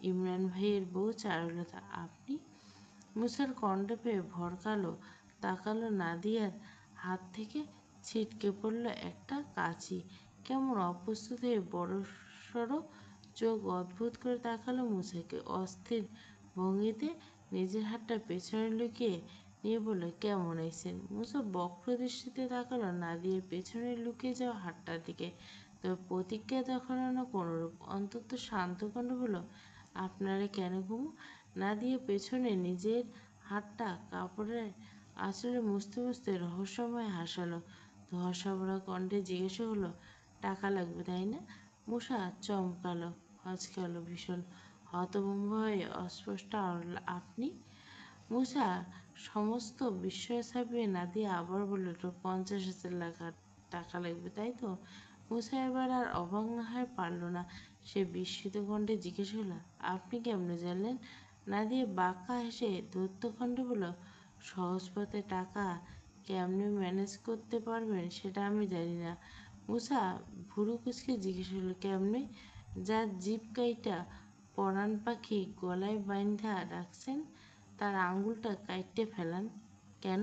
ইমরান ভাইয়ের বউ চারুলতা। আপনি? মুসার কণ্ঠ পেয়ে ভরকালো তাকালো। নাদিয়ার হাত থেকে ছিটকে পড়ল একটা কাঁচি। কেমন অপ্রস্তুত হয়ে বড়সড় চোখ অদ্ভুত করে তাকালো মুসাকে। অস্থির ভঙ্গিতে নিজের হাতটা পেছনে লুকিয়ে নিয়ে বলল, কেমন আইছেন? মুসা বক্র দৃষ্টিতে তাকালো নাদিয়ার পেছনে লুকিয়ে যাওয়া হাতটার দিকে। তবে প্রতিক্রিয়া দেখালো না কোনোরূপ। অন্তত শান্ত কণ্ঠ বলল, আপনারা কেন ঘুমো? নাদিয়া পেছনে নিজের হাতটা কাপড়ের আঁচলে মুছতে মুছতে রহস্যময় হাসালো। ধোঁয়াশাভরা কণ্ঠে জিজ্ঞাসা হলো, টাকা লাগবে তাই না? মুসা চমকালো, হচকালো ভীষণ, হতভম্ব হয়ে অস্পষ্ট আওড়াল, আপনি? মুসা সমস্ত বিস্ময় ছাপিয়ে নাদিয়া আবার বলল, 50,000 টাকা লাগবে তাই তো? মুসা এবার আর অবাক না হয়ে পারল না। সে বিস্মিত কণ্ঠে জিজ্ঞেস করল, আপনি কেমনে জানলেন? নাদিয়া বাঁকা হেসে ধূর্ত কণ্ঠে বলল, সহজ পথে টাকা কেমনে ম্যানেজ করতে পারবেন সেটা আমি জানি না। মুসা ভুরু কুচকে জিজ্ঞেস করল, কেমনে? যার জিভ কাইটা পরাণ পাখি গলায় বাইন্ধা রাখছেন, তার আঙুলটা কাইটে ফেলান। কেন?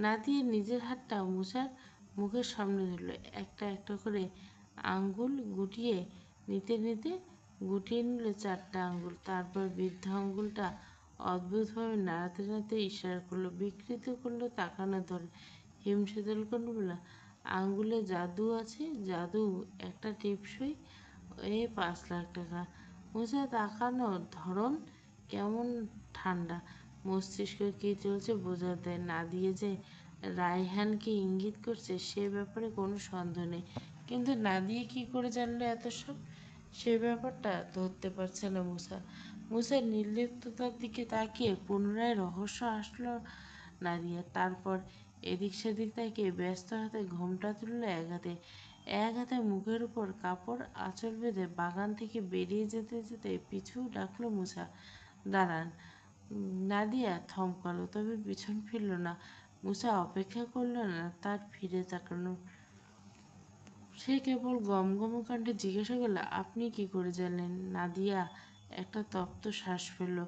নাদিয়া নিজের হাতটা মুসার মুখের সামনে ধরল। একটা একটা করে আঙ্গুল গুটিয়ে নিতে নিতে গুটিয়ে নিল 4টা আঙ্গুল। তারপর বৃদ্ধ আঙ্গুলটা অদ্ভুতভাবে নাড়াতে নাড়াতে ইশারা করলো, বিকৃত করলো তাকানো ধরে। হিমশীতল কণ্ঠ বলল, আঙ্গুলে জাদু আছে, জাদু। একটা টিপসই, 5 লাখ টাকা। মুসা তাকানোর ধরন কেমন ঠান্ডা। মস্তিষ্কে কী চলছে বোঝা দেয়। নাদিয়া যে রায়হানকে ইঙ্গিত করছে সে ব্যাপারে কোনো সন্দেহ নেই, কিন্তু নাদিয়া কী করে জানলো এত সব, সে ব্যাপারটা ধরতে পারছে না মুসা। মুসার নির্লিপ্ততার দিকে তাকিয়ে পুনরায় রহস্য আসলো নাদিয়া। তারপর এদিক সেদিক তাকিয়ে ব্যস্ত হাতে ঘোমটা তুলল এক হাতে। এক হাতে মুখের উপর কাপড় আঁচল বেঁধে বাগান থেকে বেরিয়ে যেতে যেতে পিছু ডাকলো মুসা, দাঁড়ান। নাদিয়া থমকালো, তবে পিছন ফিরল না। মুসা অপেক্ষা করল না তার ফিরে তাকানো। সে কেবল গমগম কাণ্ডে জিজ্ঞাসা করল, আপনি কি করে জানলেন? নাদিয়া একটা তপ্ত শ্বাস ফেলল,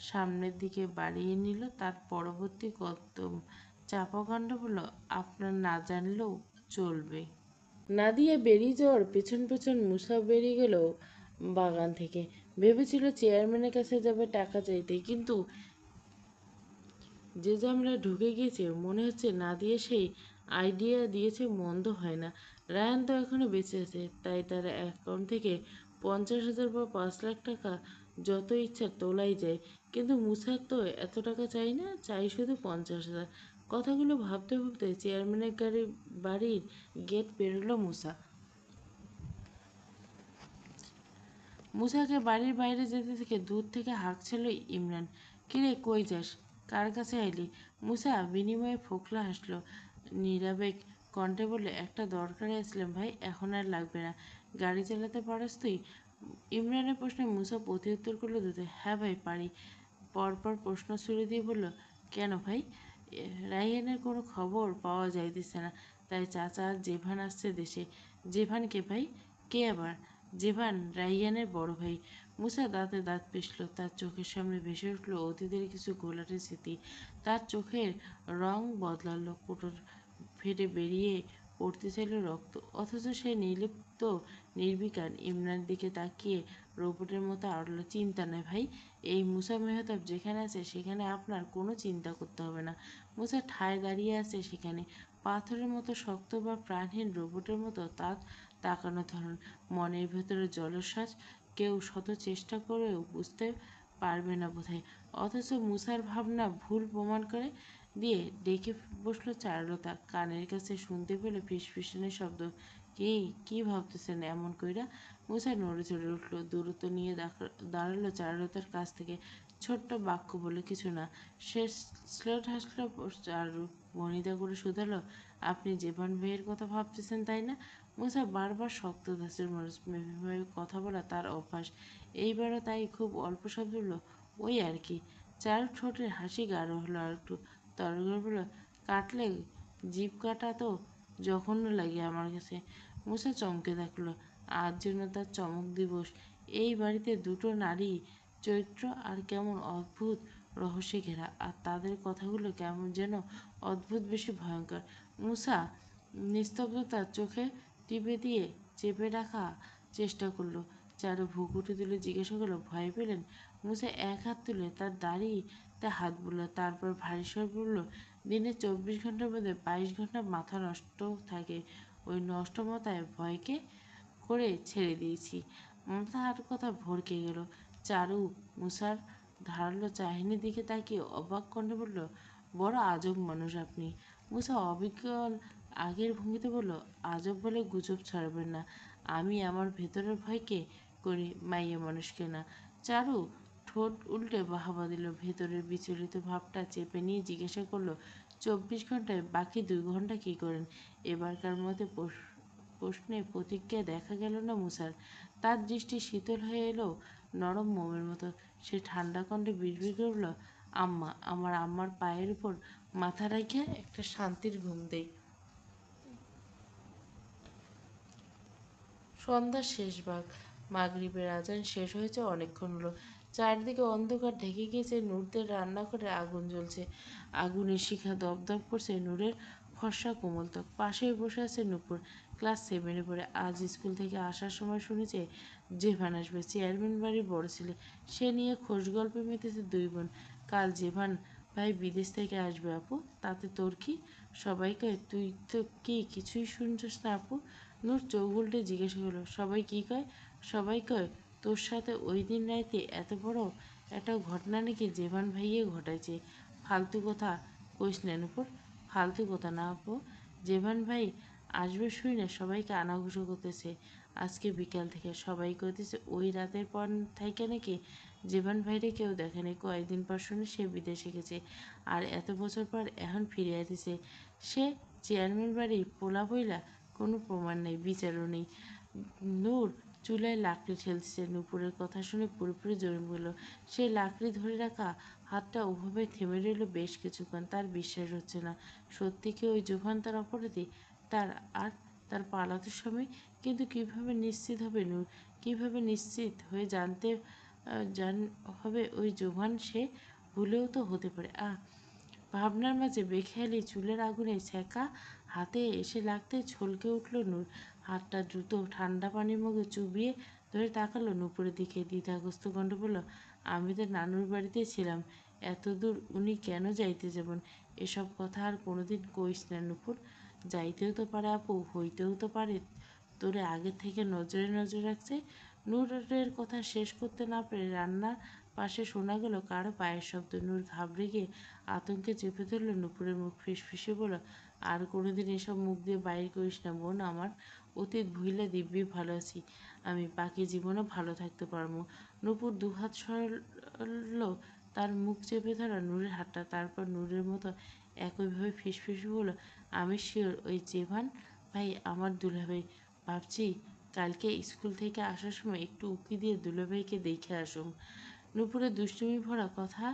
সামনের দিকে বাড়িয়ে নিল তার পরবর্তী কদম। চাপা কাণ্ড বলল, আপনার না জানলেও চলবে। নাদিয়া বেরিয়ে যাওয়ার পেছন পেছন মুসা বেরিয়ে গেল বাগান থেকে। ভেবেছিল চেয়ারম্যানের কাছে যাবে টাকা চাইতে, কিন্তু যে ঝামেলায় ঢুকে গিয়েছে মনে হচ্ছে নাদিয়া সেই আইডিয়া দিয়েছে মন্দ হয় না। রায়ান তো এখনো বেঁচে আছে, তাই তার অ্যাকাউন্ট থেকে 50,000 বা 5 লাখ টাকা যত ইচ্ছা তোলাই যায়। কিন্তু মুসার তো এত টাকা চাই না, চাই শুধু 50,000। কথাগুলো ভাবতে ভাবতে চেয়ারম্যানের বাড়ির গেট পেরোলো মুসা। মুসাকে বাড়ির বাইরে যেতে থেকে দূর থেকে হাঁকছিল ইমরান। কিরে, কই যাস? কার কাছে আইলি? মুসা বিনিময়ে ফোকলা হাসলো, নিরাবেগ কণ্ঠে বললে, একটা দরকারে আসলাম ভাই, এখন আর লাগবে না। গাড়ি চালাতে পারস তুই? ইমরানের প্রশ্নে মুসা প্রত্যুত্তর করলো দ্রুত, হ্যাঁ ভাই পারি। পরপর প্রশ্ন ছুড়ে দিয়ে বলল, কেন ভাই? রাইয়ানের কোনো খবর পাওয়া যাইতেছে না, তাই চাচা জেভান আসছে দেশে। জেভান কে ভাই? কে আবার? জেভান রাইয়ানের বড় ভাই। মুসা দাঁতে দাঁত পিষল, তার চোখের সামনে ভেসে উঠল অতীতের কিছু ঘোলাটে স্মৃতি। তার চোখের রং বদলালো, কোটর ফেটে বেরিয়ে পড়তে চাইল রক্ত, অথচ সে নির্লিপ্ত নির্বিকার। ইমরানের দিকে তাকিয়ে রোবটের মতো আড়ল, চিন্তা নেই ভাই, এই মুসা মেহতাব যেখানে আছে সেখানে আপনার কোনো চিন্তা করতে হবে না। মুসা ঠায় দাঁড়িয়ে আছে সেখানে, পাথরের মতো শক্ত বা প্রাণহীন, রোবটের মতো তার তাকানো ধরন, মনের ভেতরে জলশ্বাস। কেউ শত চেষ্টা করেও বুঝতে পারবে না বোধহয়। অথচ মুসার ভাবনা ভুল প্রমাণ করে দিয়ে ডেকে বসলো চারুলতা, কানের কাছে শুনতে পেলে ফিসফিসানি শব্দ। কি ভাবতেছেন এমন কইরা? মুসা নড়ে চড়ে উঠল, দূরত্ব নিয়ে দাঁড়ালো চারুলতার কাছ থেকে। ছোট্ট বাক্য বলে কিছু না। সে স্লেট হাসলো চারু, ভনিতা করে শুধালো, আপনি জেভান ভাইয়ের কথা ভাবতেছেন তাই না? মুসা বারবার শক্ত ধাঁচের মানুষ, মেভাবে কথা বলা তার অভ্যাস। এইবারও তাই খুব অল্প শব্দ বলল, ওই আর কি। চারু ঠোঁটের হাসি গাঢ় হলো আর একটু, তরগর বলল, কাটলে জিভ কাটা তো জঘন্য লাগে আমার কাছে। মুসা চমকে থাকলো, আজ জন্য তার চমক দিবস। এই বাড়িতে দুটো নারী চরিত্র আর কেমন অদ্ভুত রহস্যে ঘেরা, আর তাদের কথাগুলো কেমন যেন অদ্ভুত বেশি ভয়ঙ্কর। মুসা নিস্তব্ধতার চোখে টিপে দিয়ে চেপে রাখা চেষ্টা করলো। চারু ভ্রুকুটি তুলে জিজ্ঞাসা করলো, ভয় পেলেন? মুসা এক হাত তুলে তার দাড়িতে হাত বুলল, তারপর ভারী স্বর বলল, দিনে 24 ঘন্টার মধ্যে 22 ঘন্টা মাথা নষ্ট থাকে। ওই নষ্ট মাথায় ভয়কে করে ছেড়ে দিয়েছি। মাথার কথা ভরকে গেল। চারু মুসার ধারালো চাহিনীর দিকে তাকিয়ে অবাক কণ্ঠে বলল, বড় আজব মানুষ আপনি। মুসা অবিকল আগের ভঙ্গিতে বলল, আজব বলে গুজব ছড়াবেন না। আমি আমার ভেতরের ভয়কে করি, মাইয়া মানুষকে না। চারু ঠোঁট উল্টে বাহাবা দিল, ভেতরের বিচলিত ভাবটা চেপে নিয়ে জিজ্ঞাসা করলো, 24 ঘন্টায় বাকি 2 ঘন্টা কী করেন? এবারকার মতে প্রশ্নে প্রতিক্রিয়া দেখা গেল না মুসার। তার দৃষ্টি শীতল হয়ে এলো নরম মোমের মতো। সে ঠান্ডা কণ্ঠে বিড়বিড় করে বলল, আম্মা, আমার আম্মার পায়ের উপর মাথা রাখিয়া একটা শান্তির ঘুম দেই। সন্ধ্যার শেষ ভাগ, মাগরিবের আজান শেষ হয়েছে অনেকক্ষণ হলো। চারদিকে অন্ধকার ঢেকে গিয়েছে, নূরদের রান্নাঘরে আগুন জ্বলছে। আগুনের শিখা দপদপ করছে নূরের ফর্সা কোমল ত্বক। পাশেই বসে আছে নূপুর, ক্লাস 7-এ পড়ে। আজ স্কুল থেকে আসার সময় শুনেছে জেভান আসবে, চেয়ারম্যান বাড়ির বড় ছেলে। সে নিয়ে খোশ গল্পে মেতেছে দুই বোন। কাল জেভান ভাই বিদেশ থেকে আসবে আপু, তাতে তোর কি? সবাই কয়, তুই তো কি কিছুই শুনছিস না আপু? নূর চোখ উল্টে জিজ্ঞাসা করলো, সবাই কি কয়? সবাই কয় তোর সাথে ওই দিন রাইতে এত বড় একটা ঘটনা নাকি জেভান ভাইয়ে ঘটাইছে। ফালতু কথা কইস না নূপুর, ফালতু কথা না আপু। জেভান ভাই আসবে শুই না সবাইকে আনাঘুষো করতেছে আজকে বিকাল থেকে। সবাই কইতেছে ওই রাতের পর থাইকে নাকি জেভান ভাইরে কেউ দেখেনি। কয়েকদিন পর শুনে সে বিদেশে গেছে, আর এত বছর পর এখন ফিরে আইতেছে। সে চেয়ারম্যান বাড়ির পোলা বইলা, কোনো প্রমাণ নেই, বিচারও নেই। নূর চুলায় লাকড়ি ঠেলছে। নূপুরের কথা শুনে পুরোপুরি জমে গেল। সে লাকড়ি ধরে রাখা হাতটা ওভাবে থেমে রইল বেশ কিছুক্ষণ। তার বিশ্বাস হচ্ছে না সত্যি কি ওই জোভান তার অপরাধী, তার আর তার পালাতে সময়। কিন্তু কিভাবে নিশ্চিত হবে নূর? কিভাবে নিশ্চিত হয়ে জান হবে ওই জোভান সে ভুলেও তো হতে পারে। ভাবনার মাঝে বেখেয়ালি চুলের আগুনে ছ্যাঁকা হাতে এসে লাগতে ছলকে উঠল নূর। হাতটা দ্রুত ঠান্ডা পানির মধ্যে চুবিয়ে ধরে তাকালো নূপুরের দিকে। দ্বিধাগ্রস্ত কণ্ঠে বলল, আমি তো নানুর বাড়িতে ছিলাম, এত দূর উনি কেন যাইতে যাবেন? এসব কথা আর কোনোদিন কইস না নূপুর। যাইতেও তো পারে আপু, হইতেও তো পারে তোরে আগে থেকে নজরে নজরে রাখছে। নূরের কথা শেষ করতে না পেরে রান্নার পাশে শোনা গেল কারো পায়ের শব্দ। নূর ঘাবড়ে গিয়ে আতঙ্কে চেপে ধরল নূপুরের মুখ। ফিসফিসে বলল, আর কোনোদিন এসব মুখ দিয়ে বাইর করিস না বোন। আমার অতীত ভুইলা দিব্যি ভালো আছি আমি, বাকি জীবনও ভালো থাকতে পারবো। নূপুর দুহাত সরল তার মুখ চেপে ধরা নূরের হাতটা। তারপর নূরের মতো একইভাবে ফিসফিসে বলল, আমি শিওর ওই জেভান ভাই আমার দুলাভাই। ভাবছি কালকে স্কুল থেকে আসার সময় একটু উঁকি দিয়ে দুলাভাইকে দেখে আসুম। নূপুরের দুষ্টুমি ভরা কথা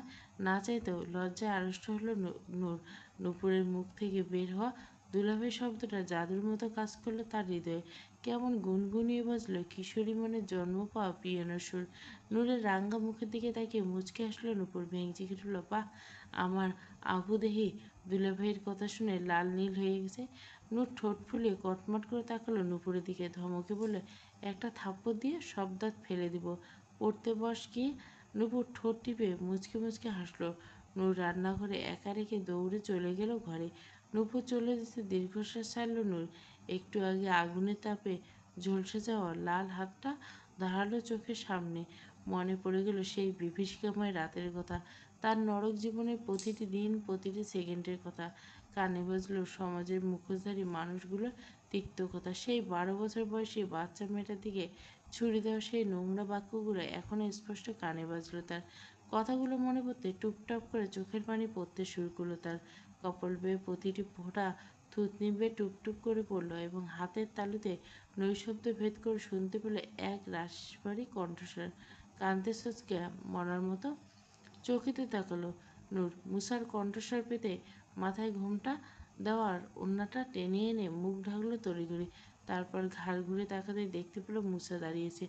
না চাইতেও লজ্জায় আড়ষ্ট হলো নূর। নূপুরের মুখ থেকে বের হওয়া দুলাভাই শব্দটা জাদুর মতো কাজ করলো তার হৃদয়ে। কেমন গুনগুনিয়ে বাজলো কিশোরী মনে জন্ম পাওয়া পিয়ানোর সুর। নূরের রাঙা মুখের দিকে তাকিয়ে মুচকে আসলো নূপুর। ভেঙচি উঠল, বাহ, আমার আবু দেহি দুলাভাইয়ের কথা শুনে লাল নীল হয়ে গেছে। নূর ঠোঁট ফুলিয়ে কটমট করে তাকালো নূপুরের দিকে। ধমকে বলল, একটা থাপ্পড় দিয়ে সব দাঁত ফেলে দিব, পড়তে বস গিয়ে। নূপুর ঠোঁট টিপে মুচকে মুচকে হাসলো। নূর রান্নাঘরে একা রেখে দৌড়ে চলে গেল ঘরে। নূপুর চলে যেতে দীর্ঘশ্বাস ছাড়ল নূর। একটু আগে আগুনের তাপে ঝলসে যাওয়া লাল হাতটা দাঁড়ালো চোখের সামনে। মনে পড়ে গেল সেই বিভীষিকাময় রাতের কথা, তার নরক জীবনের প্রতিটি দিন, প্রতিটি সেকেন্ডের কথা। কানে বাজলো সমাজের মুখোশধারী মানুষগুলোর তিক্ত কথা। সেই 12 বছর বয়সী বাচ্চা মেয়েটার দিকে ছুরি দেওয়া সেই নোংরা বাক্যগুলো এখনও স্পষ্ট কানে বাজলো তার। কথাগুলো মনে পড়তে টুপটাপ করে চোখের পানি পড়তে শুরু করলো তার। কপাল বেয়ে প্রতিটি ফোঁটা থুতনি বেয়ে টুপটুপ করে পড়লো এবং হাতের তালুতে নৈশব্দ ভেদ করে শুনতে পেল এক রাশভারী কণ্ঠস্বর। কান্তে সচকে মরার মতো চকিতে তাকালো নূর। মুসার কণ্ঠস্বর পেতে মাথায় ঘোমটা দেওয়ার ওড়নাটা টেনে এনে মুখ ঢাকলো তড়িঘড়ি। তারপর ঘাড় ঘুরে তাকাতে দেখতে পেল মুসা দাঁড়িয়েছে।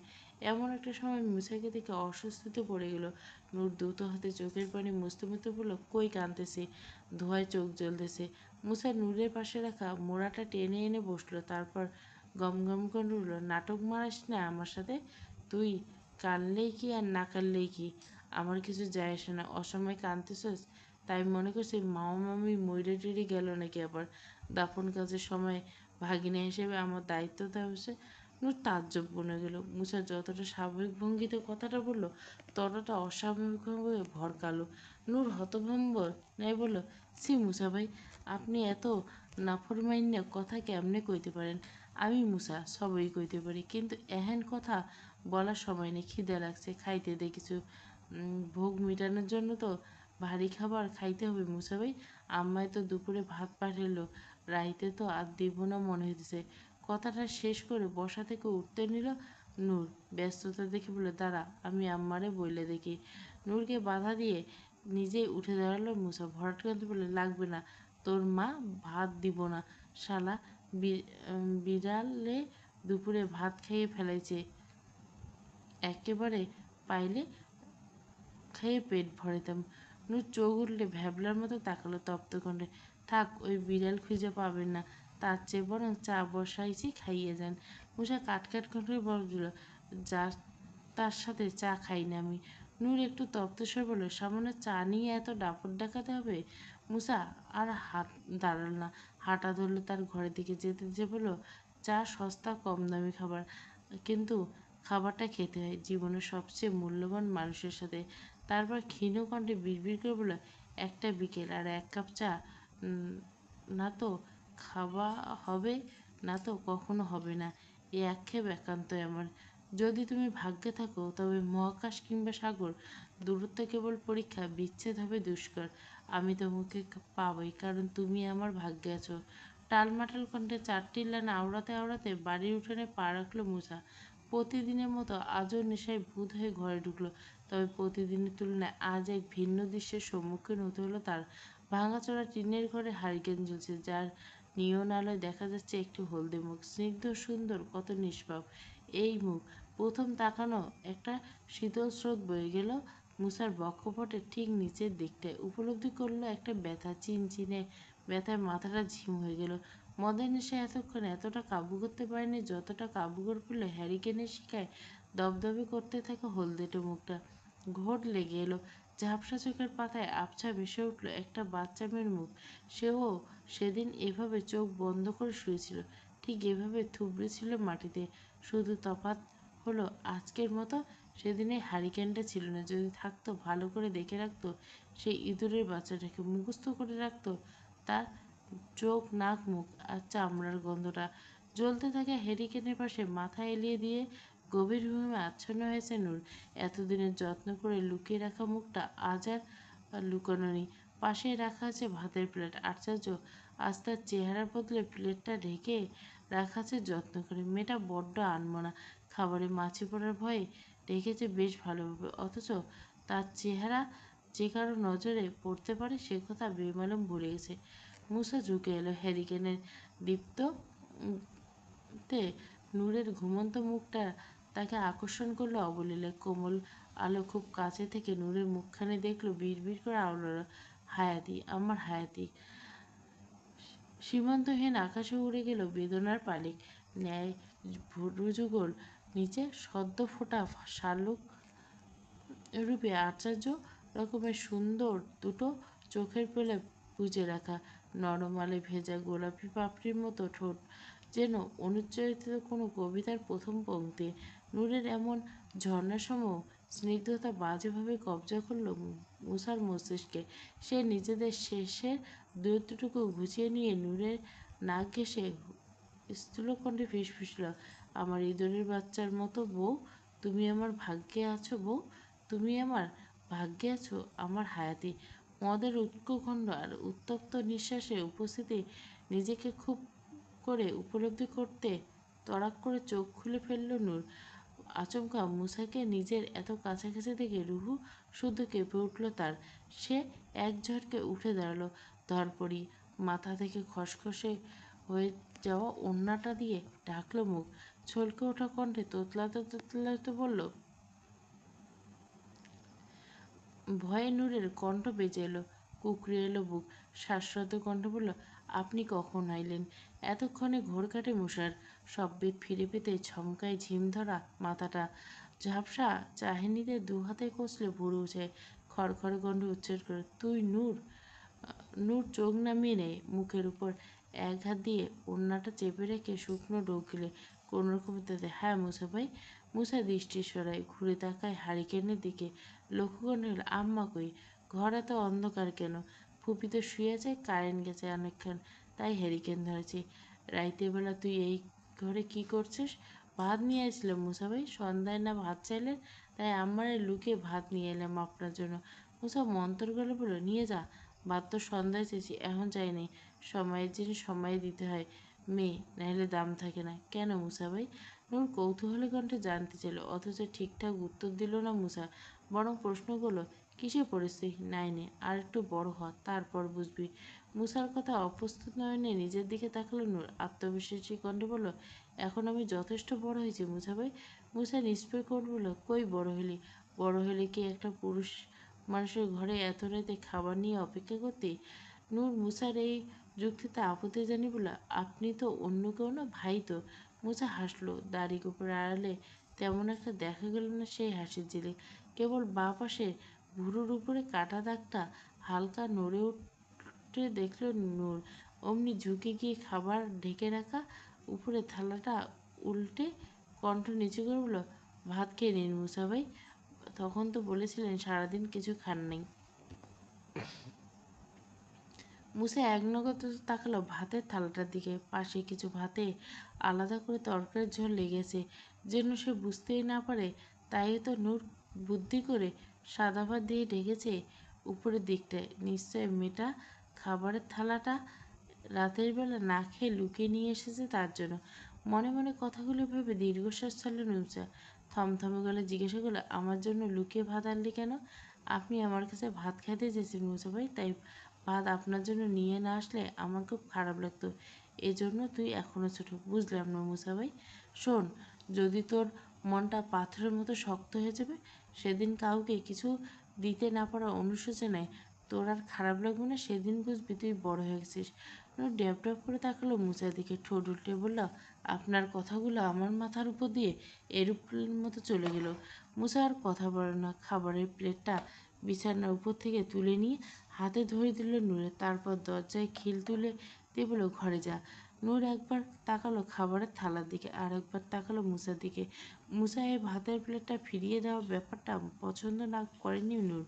এমন একটা সময় মুসাকে দেখে অস্বস্তিতে পড়ে গেল। নূর দ্রুত হাতে চোখের পানি মুছতে মুছতে বলল, কই কাঁদতেছে? ধোঁয়ায় চোখ জ্বলতেছে। মুসা নূরের পাশে রাখা মোড়াটা টেনে এনে বসলো। তারপর গম গম করে উঠল, নাটক মারাস না আমার সাথে। তুই কানলেই কি আর না কানলেই কি, আমার কিছু যায় আসে না। অসময়ে কাঁদতেছস তাই মনে করছি মামা মামি মইরে টেরে গেল নাকি আবার। দাফন কাজের সময় ভাগিনা হিসেবে আমার দায়িত্ব দেওয়া হয়েছে। নূর তাজ্জব বনে গেল। মুসা যতটা স্বাভাবিক ভঙ্গিতে কথাটা বলল ততটা অস্বাভাবিকভাবে ভরকালো। নূর হতভম্ব ন্যায় বলল, সি মুসা ভাই, আপনি এত নাফরমাইন্যা কথা কেমনে কইতে পারেন? আমি মুসা সবই কইতে পারি, কিন্তু এহেন কথা বলার সময় নেই। খিদে লাগছে, খাইতে দে কিছু। ভোগ মিটানোর জন্য তো ভারী খাবার খাইতে হবে মুসা ভাই। আম্মায় তো দুপুরে ভাত পাঠাইলো, রাইতে তো আর দিব না মনে হইতেছে। কথাটা শেষ করে বসা থেকে উঠতে নিল নূর। ব্যস্ততা দেখে বলে, দাঁড়া আমি আম্মারে বইলে দেখি। নূরকে বাধা দিয়ে নিজেই উঠে দাঁড়ালো মুসা। ভরাট কাঁদতে বলে, লাগবে না, তোর মা ভাত দিব না। শালা বিড়ালে দুপুরে ভাত খাইয়ে ফেলাইছে, একেবারে পাইলে খেয়ে পেট ভরাইতাম। নূর চোখ উঠলে ভ্যাবলার মতো তাকালো তপ্ত কণ্ঠে, থাক, ওই বিড়াল খুঁজে পাবেন না, তার চেয়ে বরং চা বসাইছি খাইয়ে যান। মুসা কাটকাট কণ্ঠে বলল, যা, তার সাথে চা খাই না আমি। নূর একটু তপ্ত স্বর বলল, সামান্য চা নিয়ে এত দাপট দেখাতে হবে? মুসা আর হাত দাঁড়াল না, হাঁটা ধরলো তার ঘরের দিকে। যেতে যে বলল, চা সস্তা কম দামি খাবার, কিন্তু খাবারটা খেতে হয় জীবনের সবচেয়ে মূল্যবান মানুষের সাথে। তারপর ক্ষীণ কণ্ঠে বিড়বিড় করে বলল, একটা বিকেল আর এক কাপ চা না তো খাওয়া হবে, না তো কখনো হবে না। এই আক্ষেপ একান্তই আমার। যদি তুমি ভাগ্যে থাকো তবে মহাকাশ কিংবা সাগর, দূরত্ব কেবল পরীক্ষা, বিচ্ছেদ হবে দুষ্কর। আমি তোমাকে পাবই, কারণ তুমি আমার ভাগ্যে আছো। টালমাটাল কণ্ঠে চারটি লাইন আওড়াতে আওড়াতে বাড়ির উঠোনে পা রাখল মুসা। প্রতিদিনের মতো আজও নেশায় ভূত হয়ে ঘরে ঢুকলো। তবে প্রতিদিনের তুলনায় আজ এক ভিন্ন দৃশ্যের সম্মুখীন হতে হলো তার। ভাঙাচোরা টিনের ঘরে হারিকেন জ্বলছে, যার নিয়ন আলোয় দেখা যাচ্ছে একটি হলদে মুখ, স্নিগ্ধ সুন্দর, কত নিষ্পাপ এই মুখ। প্রথম তাকানো একটা শীতল স্রোত বয়ে গেল মুসার বক্ষপটের ঠিক নিচের দিকটায়। উপলব্ধি করলো একটা ব্যথা, চিনচিনে ব্যথায় মাথাটা ঝিম হয়ে গেল। মদের নেশায় এতক্ষণ এতটা কাবু করতে পারেনি যতটা কাবু করে ফেলল হ্যারিকেনের শিখায় দপদপে করতে থাকা হলদেটে মুখটা। ঘোর লেগে এলো। ঝাপসা চোখের পাতায় আবছা ভেসে উঠল একটা বাচ্চা মেয়ের মুখ। সেও সেদিন এভাবে চোখ বন্ধ করে শুয়েছিল, ঠিক এভাবে থুবড়ে ছিল মাটিতে। শুধু তফাৎ হলো আজকের মতো সেদিনে হারিকেনটা ছিল না। যদি থাকতো, ভালো করে দেখে রাখতো সেই ইঁদুরের বাচ্চাটাকে, মুখস্থ করে রাখতো তার চোখ, নাক, মুখ আর চামড়ার গন্ধটা। জ্বলতে থাকা হ্যারিকেনের পাশে মাথা এলিয়ে দিয়ে গভীর ঘুমে আচ্ছন্ন হয়েছে নূর। এতদিনের যত্ন করে লুকিয়ে রাখা মুখটা আজ আর লুকানো নেই। পাশেই রাখা আছে ভাতের প্লেট। আশ্চর্য, আজ তার চেহারার বদলে প্লেটটা ঢেকে রাখা আছে যত্ন করে। মেয়েটা বড্ড আনমনা, খাবারে মাছি পড়ার ভয়ে রেখেছে বেশ ভালোভাবে, অথচ তার চেহারা যে কারো নজরে পড়তে পারে সে কথা বেমালুম ভুলে গেছে। মুসা ঝুঁকে এলো হ্যারিকেনের দীপ্ত তে নূরের ঘুমন্ত মুখটা তাকে আকর্ষণ করলো অবলীলায়। কোমল আলো খুব কাছে থেকে নূরের মুখখানি দেখলো, বিড়বিড় করে আওড়ালো, হায়াতি, আমার হায়াতি। সীমান্তহীন আকাশে উড়ে গেল বেদনার পালিক ন্যায়। ভুরুযুগল নিচে সদ্য ফোটা শালুক রূপে আশ্চর্য রকমের সুন্দর দুটো চোখের পেলে বুজে রাখা, নরম আলে ভেজা গোলাপি পাপড়ির মতো ঠোঁট, যেন অনুচ্চারিত কোনো কবিতার প্রথম পংক্তি। নূরের এমন ঝর্ণাসম স্নিগ্ধতা বাজেভাবে কবজা করল মুসার মস্তিষ্কে। সে নিজেদের শেষের দূরত্বটুকু ঘুচিয়ে নিয়ে নূরের নাক ঘেঁষে স্থূল কণ্ঠে ফিসফিসল, আমার ইঁদুরের বাচ্চার মতো বউ, তুমি আমার ভাগ্যে আছো বউ, তুমি আমার ভাগ্যে আছো আমার হায়াতি। মদের উৎকণ্ঠ আর উত্তপ্ত নিঃশ্বাসে উপস্থিতি নিজেকে খুব করে উপলব্ধি করতে তড়াক করে চোখ খুলে ফেলল নূর। আচমকা মুসাকে নিজের এত কাছাকাছি দেখে রুহু শুদ্ধ কেঁপে উঠল তার। সে এক ঝটকে উঠে দাঁড়ালো, ধরপড়ি মাথা থেকে খসখসে হয়ে যাওয়া ওড়নাটা দিয়ে ঢাকলো মুখ। ছলকে ওঠা কণ্ঠে তোতলাতে তোতলাতে বলল, ভয়ে নূরের কণ্ঠ বেজে এলো, কুকড়ে এলো বুক। শ্বাসরত কণ্ঠ বলল, আপনি কখন আইলেন? এতক্ষণে ঘোর কাটে মশার। সববিধ ফিরে পেতে ছমকায় ঝিমধরা মাথাটা। ঝাপসা চাহিনিতে দুহাতে কষলে ভুরু উঠে, খড়খড় কণ্ঠে উচ্চারণ করে, তুই নূর? নূর চোখ নামিয়ে নেয় মুখের উপর, এক হাত দিয়ে ওড়নাটা চেপে রেখে শুকনো ঢোক গিলে কোনোরকমে তাতে, হ্যাঁ মুসা ভাই। মুসা দৃষ্টি সরায়, ঘুরে তাকায় হারিকেনের দিকে। লক্ষ্য করে হল, আম্মা কই? ঘর এত অন্ধকার কেন? ফুপি তো শুয়ে আছে, কারেন্ট গেছে অনেকক্ষণ, তাই হ্যারিকেন ধরেছি। রাইতের বেলা তুই এই ঘরে কি করছিস? ভাত নিয়ে আসছিলাম মুসা ভাই, সন্ধ্যায় না ভাত চাইলেন, তাই আম্মারে লুকিয়ে ভাত নিয়ে এলাম আপনার জন্য। মুসা মন্তর গলে বলল, নিয়ে যা, ভাত তো সন্ধ্যায় চেয়েছি, এখন চাই নেই। সময়ের জিনিস সময়ে দিতে হয় মেয়ে, নাহলে দাম থাকে না। কেন মুসা ভাই? নূর কৌতূহলী কণ্ঠে জানতে চাইল, অথচ ঠিকঠাক উত্তর দিল না মুসা, বরং প্রশ্ন করল, কিসে পড়েছিস? নাইনে, আর একটু বড় হ, তারপর বুঝবি। মুসার কথা অপ্রস্তুত নয়নে নিজের দিকে তাকালো নূর, আত্মবিশ্বাসী কণ্ঠে বলল, এখন আমি যথেষ্ট বড় হয়েছি মুসা ভাই। মুসা নিষ্প্রয় করে বলল, কই বড় হলি? বড় হলে কি একটা পুরুষ মানুষের ঘরে এত রাতে খাবার নিয়ে অপেক্ষা করতে? নূর মুসার এই যুক্তিতে আপত্তি জানিয়ে বলল, আপনি তো অন্য কেউ না, ভাই তো। মুসা হাসলো, দাড়ি গোপের আড়ালে তেমন একটা দেখা গেল না সেই হাসির ঝিলিক। কেবল বাঁ পাশের ভুরুর উপরে কাটা দাগটা হালকা নড়ে উঠতে দেখল নূর। অমনি ঝুঁকে গিয়ে খাবার ঢেকে রাখা উপরে থালাটা উল্টে কণ্ঠ নিচু করে বলল, ভাত খেয়ে নিন মুসা ভাই, তখন তো বলেছিলেন সারাদিন কিছু খান নাই। মুসা এক নজর তাকালো ভাতের থালাটার দিকে। পাশে কিছু ভাতে আলাদা করে তরকারির ঝোল লেগেছে, যেন সে বুঝতেই না পারে। তাই তো নূর বুদ্ধি করে সাদা ভাত দিয়ে ঢেকেছে উপরের দিকটায়। নিশ্চয় মেয়েটা খাবারের থালাটা রাতের বেলা না খেয়ে লুকিয়ে নিয়ে এসেছে তার জন্য। মনে মনে কথাগুলো ভেবে দীর্ঘশ্বাস ছাড়লেন মুসা। থমথমে গলে জিজ্ঞাসা করলো, আমার জন্য লুকিয়ে ভাত আনলি কেন? আপনি আমার কাছে ভাত খাইতে চেয়েছেন মুসা ভাই, তাই ভাত আপনার জন্য নিয়ে না আসলে আমার খুব খারাপ লাগতো। এজন্য তুই এখনো ছোট। বুঝলাম না মুসা ভাই। শোন, যদি তোর মনটা পাথরের মতো শক্ত হয়ে যাবে, সেদিন কাউকে কিছু দিতে না পারার অনুশোচনায় তোর আর খারাপ লাগবে না, সেদিন বুঝবি তুই বড় হয়ে গেছিস। ড্যাব ড্যাব করে তাকালো মুসার দিকে, ঠোঁট উল্টে বলল, আপনার কথাগুলো আমার মাথার উপর দিয়ে এরোপ্লেনের মতো চলে গেল। মুসা আর কথা বলে না, খাবারের প্লেটটা বিছানার উপর থেকে তুলে নিয়ে হাতে ধরে দিল নূরে। তারপর দরজায় খিল তুলে দিয়ে বলল, ঘরে যা। নূর একবার তাকালো খাবারের থালার দিকে, আর একবার তাকালো মুসার দিকে। মুসা এই ভাতের প্লেটটা ফিরিয়ে দেওয়ার ব্যাপারটা পছন্দ না করেনি নূর।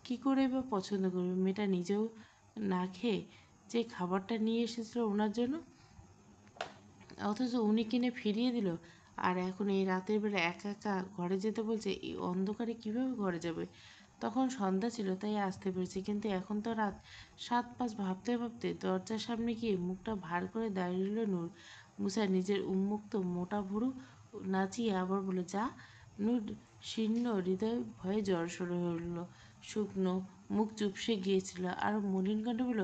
কী করে বা পছন্দ করবে? মেয়েটা নিজেও না খেয়ে যে খাবারটা নিয়ে এসেছিল ওনার জন্য, অথচ উনি কিনে ফিরিয়ে দিল। আর এখন এই রাতের বেলা একা একা ঘরে যেতে বলছে। এই অন্ধকারে কিভাবে ঘরে যাবে? তখন সন্ধ্যা ছিল তাই আসতে পেরেছি, কিন্তু এখন তো রাত 7-5। ভাবতে ভাবতে দরজার সামনে গিয়ে মুখটা ভার করে দাঁড়িয়ে রইল নূর। মুসা নিজের উন্মুক্ত মোটা ভুরু নাচিয়ে আবার বলে, যা। নূর শীর্ণ হৃদয় ভয়ে জড়সড় হয়ে উঠল। শুকনো মুখ চুপসে গিয়েছিল, আর মলিন কণ্ঠে বলল,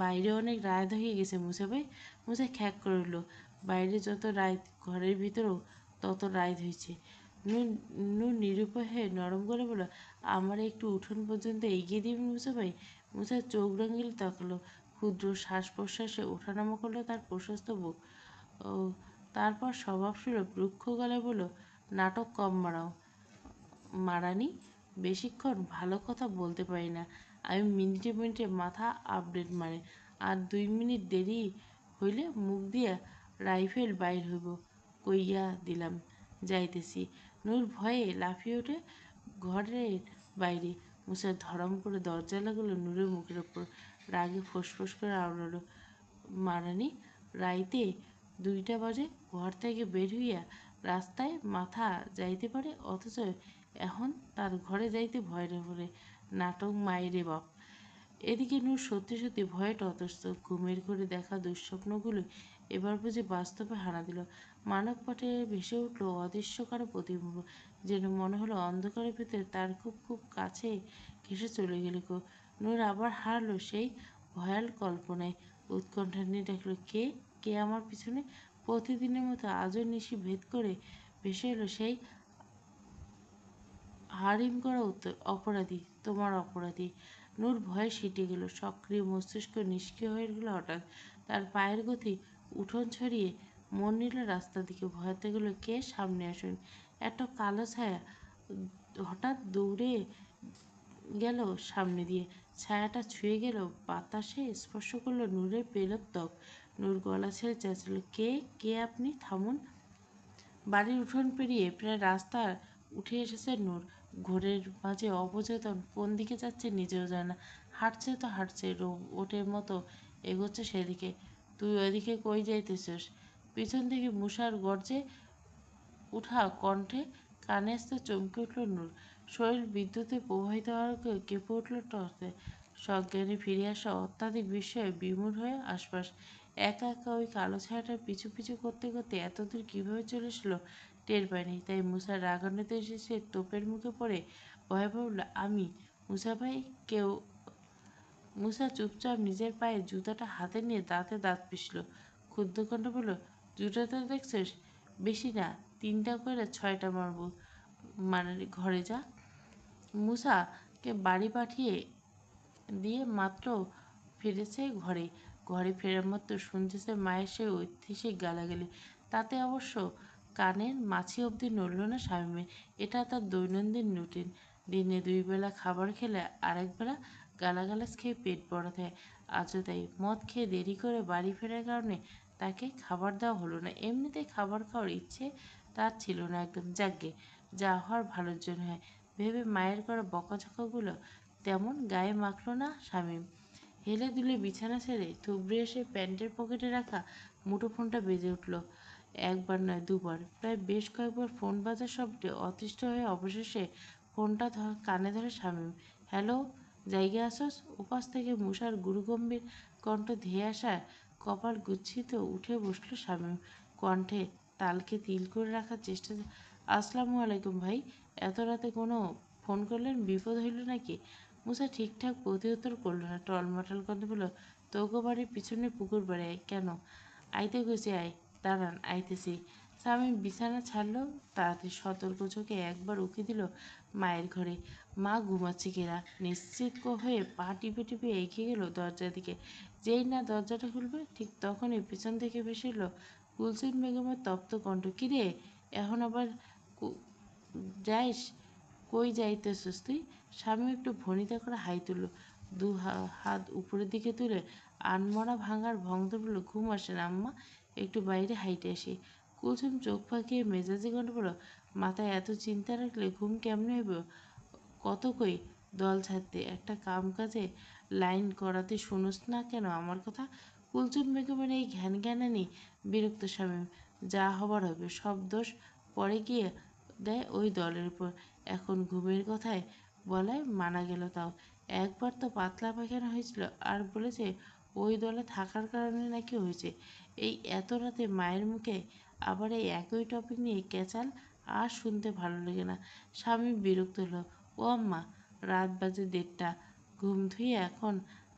বাইরে অনেক রাত হয়ে গেছে মুসা ভাই। মুসা খ্যাক করে উঠল, বাইরে যত রাত ঘরের ভিতরেও তত রাত হয়েছে। নূর নূর নিরুপায় হয়ে নরম করে বলল, আমার একটু উঠোন পর্যন্ত এগিয়ে দিবেন মুসা ভাই? মুসা চোখ রাঙিয়ে তাকালো। ক্ষুদ্র শ্বাস প্রশ্বাসে ওঠানামা করলো তার প্রশস্ত বুক। ও তারপর স্বভাবসুলভ রুক্ষ গলায় বলল, নাটক কম মারাও মারানি। বেশিক্ষণ ভালো কথা বলতে পারি না। আমি মিনিটে মিনিটে মাথা আপডেট মারে, আর 2 মিনিট দেরি হইলে মুখ দিয়া রাইফেল বাইর হইব। কইয়া দিলাম যাইতেছি। নূর ভয়ে লাফিয়ে ওঠে ঘরের বাইরে। মুসা ধরম করে দরজা লাগালো নূরের মুখের ওপর। রাগে ফোঁস করে আওড়ালো, মারানি, রাইতে 2টা বাজে ঘর থেকে বের হইয়া রাস্তায় মাথা যাইতে পারে, অথচ এখন তার ঘরে যাইতে ভয় করে। নাটক মাইরে বাপ। এদিকে নূর সত্যি সত্যি ভয়ে ততস্থ। ঘুমের ঘরে দেখা দুঃস্বপ্নগুলো এবার বুঝে বাস্তবে হানা দিল। মানব পটে ভেসে উঠল অদৃশ্য কারো প্রতিবিম্ব, যেন মনে হলো অন্ধকারের ভিতরে তার খুব খুব কাছে ঘেসে চলে গেল কেউ। নূর আবার হারলো সেই ভয়াল কল্পনায়। উৎকণ্ঠা নিয়ে ডাকলো, কে? কে আমার পিছনে? প্রতিদিনের মতো আজও নিশি ভেদ করে ভেসে এলো সেই হারিম করা অপরাধী, তোমার অপরাধী। নূর ভয়ে সিটে গেল, সক্রিয় মস্তিষ্ক নিষ্ক্রিয় হয়ে গেল হঠাৎ। তার পায়ের গতি উঠোন ছড়িয়ে মন নিল রাস্তার দিকে। ভয়তে গেল, কে? সামনে আসুন। একটা কালো ছায়া হঠাৎ দৌড়ে গেল সামনে দিয়ে। ছায়াটা ছুঁয়ে গেল বাতাসে, স্পর্শ করলো নূরের পেলব ত্বক। নূর গলা ছেড়ে চেঁচাল, কে? কে আপনি? থামুন। বাড়ির উঠোন পেরিয়ে প্রায় রাস্তা উঠে এসেছে নূর। ঘোরের মাঝে অবচেতন কোন দিকে যাচ্ছে নিজেও জানে না। হাঁটছে তো হাঁটছে, রোবটের মতো এগোচ্ছে সেদিকে। তুই ওইদিকে কই যাইতেছিস? পিছন থেকে মুষার গর্জে উঠা কণ্ঠে কানে আসতে চমকে উঠল নূর। শরীর বিদ্যুতে প্রবাহিত হওয়ার কেঁপে উঠল টসে। সজ্ঞানে ফিরে আসা অত্যাধিক বিস্ময়ে বিমূঢ় হয়ে আশপাশ। একা একা ওই কালো ছায়াটার পিছু পিছু করতে করতে এতদূর কীভাবে চলে এসলো টের পায়নি। তাই মুসার রাগান্বিত এসে তোপের মুখে পড়ে ভয়ে ভাবল, আমি? মুসা ভাই, কেউ? মুসা চুপচাপ নিজের পায়ে জুতাটা হাতে নিয়ে দাঁতে দাঁত পিষল। ক্ষুব্ধ কণ্ঠে বলল, জুতাটা দেখছিস? বেশি না, 3টা করে 6টা মারব। মানে ঘরে যা। মুসাকে বাড়ি পাঠিয়ে দিয়ে মাত্র ফিরেছে ঘরে। ঘরে ফেরার মাত্র শুনতেছে মায়ের সেই ঐতিহাসিক গালাগালি। তাতে অবশ্য কানের মাছি অবধি নড়ল না শামীমের। এটা তার দৈনন্দিন রুটিন। দিনে 2 বেলা খাবার খেলে আরেক বেলা গালাগালাজ খেয়ে পেট ভরাতে হয়। আজও তাই। মদ খেয়ে দেরি করে বাড়ি ফেরার কারণে তাকে খাবার দেওয়া হলো না। এমনিতেই খাবার খাওয়ার ইচ্ছে তার ছিল না একদম। যাকগে, যা হওয়ার ভালোর জন্য হয় ভেবে মায়ের করা বকাঝকাগুলো তেমন গায়ে মাখল না শামীম। হেলে দুলে বিছানা ছেড়ে থুবড়ে এসে প্যান্টের পকেটে রাখা মুঠোফোনটা বেজে উঠল। একবার নয়, দুবার, প্রায় বেশ কয়েকবার ফোন বাজার শব্দে অতিষ্ঠ হয়ে অবশেষে ফোনটা কানে ধরে শামীম। হ্যালো, জায়গা আসস? ওপাশ থেকে মুষার গুরুগম্ভীর কণ্ঠ ধেয়ে আসায় কপাল গুচ্ছিত উঠে বসল শামীম। কণ্ঠে তালকে তিল করে রাখার চেষ্টা। আসসালামু আলাইকুম ভাই, এত রাতে কোনো ফোন করলেন, বিপদ হইল নাকি? মুসা ঠিকঠাক প্রতিউত্তর করল না, টলমটল কথা বলল, তোগো বাড়ির পিছনে পুকুর বাড়ি। কেন? আইতে গেছি, আয়। দাঁড়ান, আইতেছি। স্বামী বিছানা ছাড়লো তাড়াতাড়ি, সতর্ক চোখে একবার উকি দিল মায়ের ঘরে। মা ঘুমাচ্ছে কিনা নিশ্চিত হয়ে পা টিপে টিপে এগিয়ে গেল দরজার দিকে। যেই না দরজাটা খুলবে ঠিক তখনই পিছন থেকে ভেসে এলো কুলসুম বেগমের তপ্ত কণ্ঠ। কিরে, এখন আবার যাইস? কই যাইতেছিস তুই? স্বামী একটু ভনিতা করে হাই তুলল, দু হাত উপরের দিকে তুলে আনমরা ভাঙার ভঙ্গ বলল, ঘুম আসে না আম্মা, একটু বাইরে হাইটে আসি। কুলসুম চোখ ফাঁকিয়ে মেজাজি কণ্ঠ বলল, মাথায় এত চিন্তা রাখলে ঘুম কেমনে হইব? কত কই দল ছাড়তে, একটা কাম কাজে লাইন করাতে শুনোস না কেন আমার কথা? কুলসুম বেগমের এই ঘ্যান জ্ঞানানি বিরক্ত স্বামী। যা হবার হবে, সব দোষ পরে গিয়ে দেয় ওই দলের উপর। এখন ঘুমের কথায় বলায় মানা গেল, তাও একবার তো পাতলা পায়খানা হয়েছিল, আর বলেছে ওই দলে থাকার কারণে নাকি হয়েছে। এই এত রাতে মায়ের মুখে আবার এই একই টপিক নিয়ে ক্যাচাল আর শুনতে ভালো লাগে না। স্বামী বিরক্ত হলো, ও আম্মা, রাত বাজে 1:30, ঘুম ধুয়ে এখন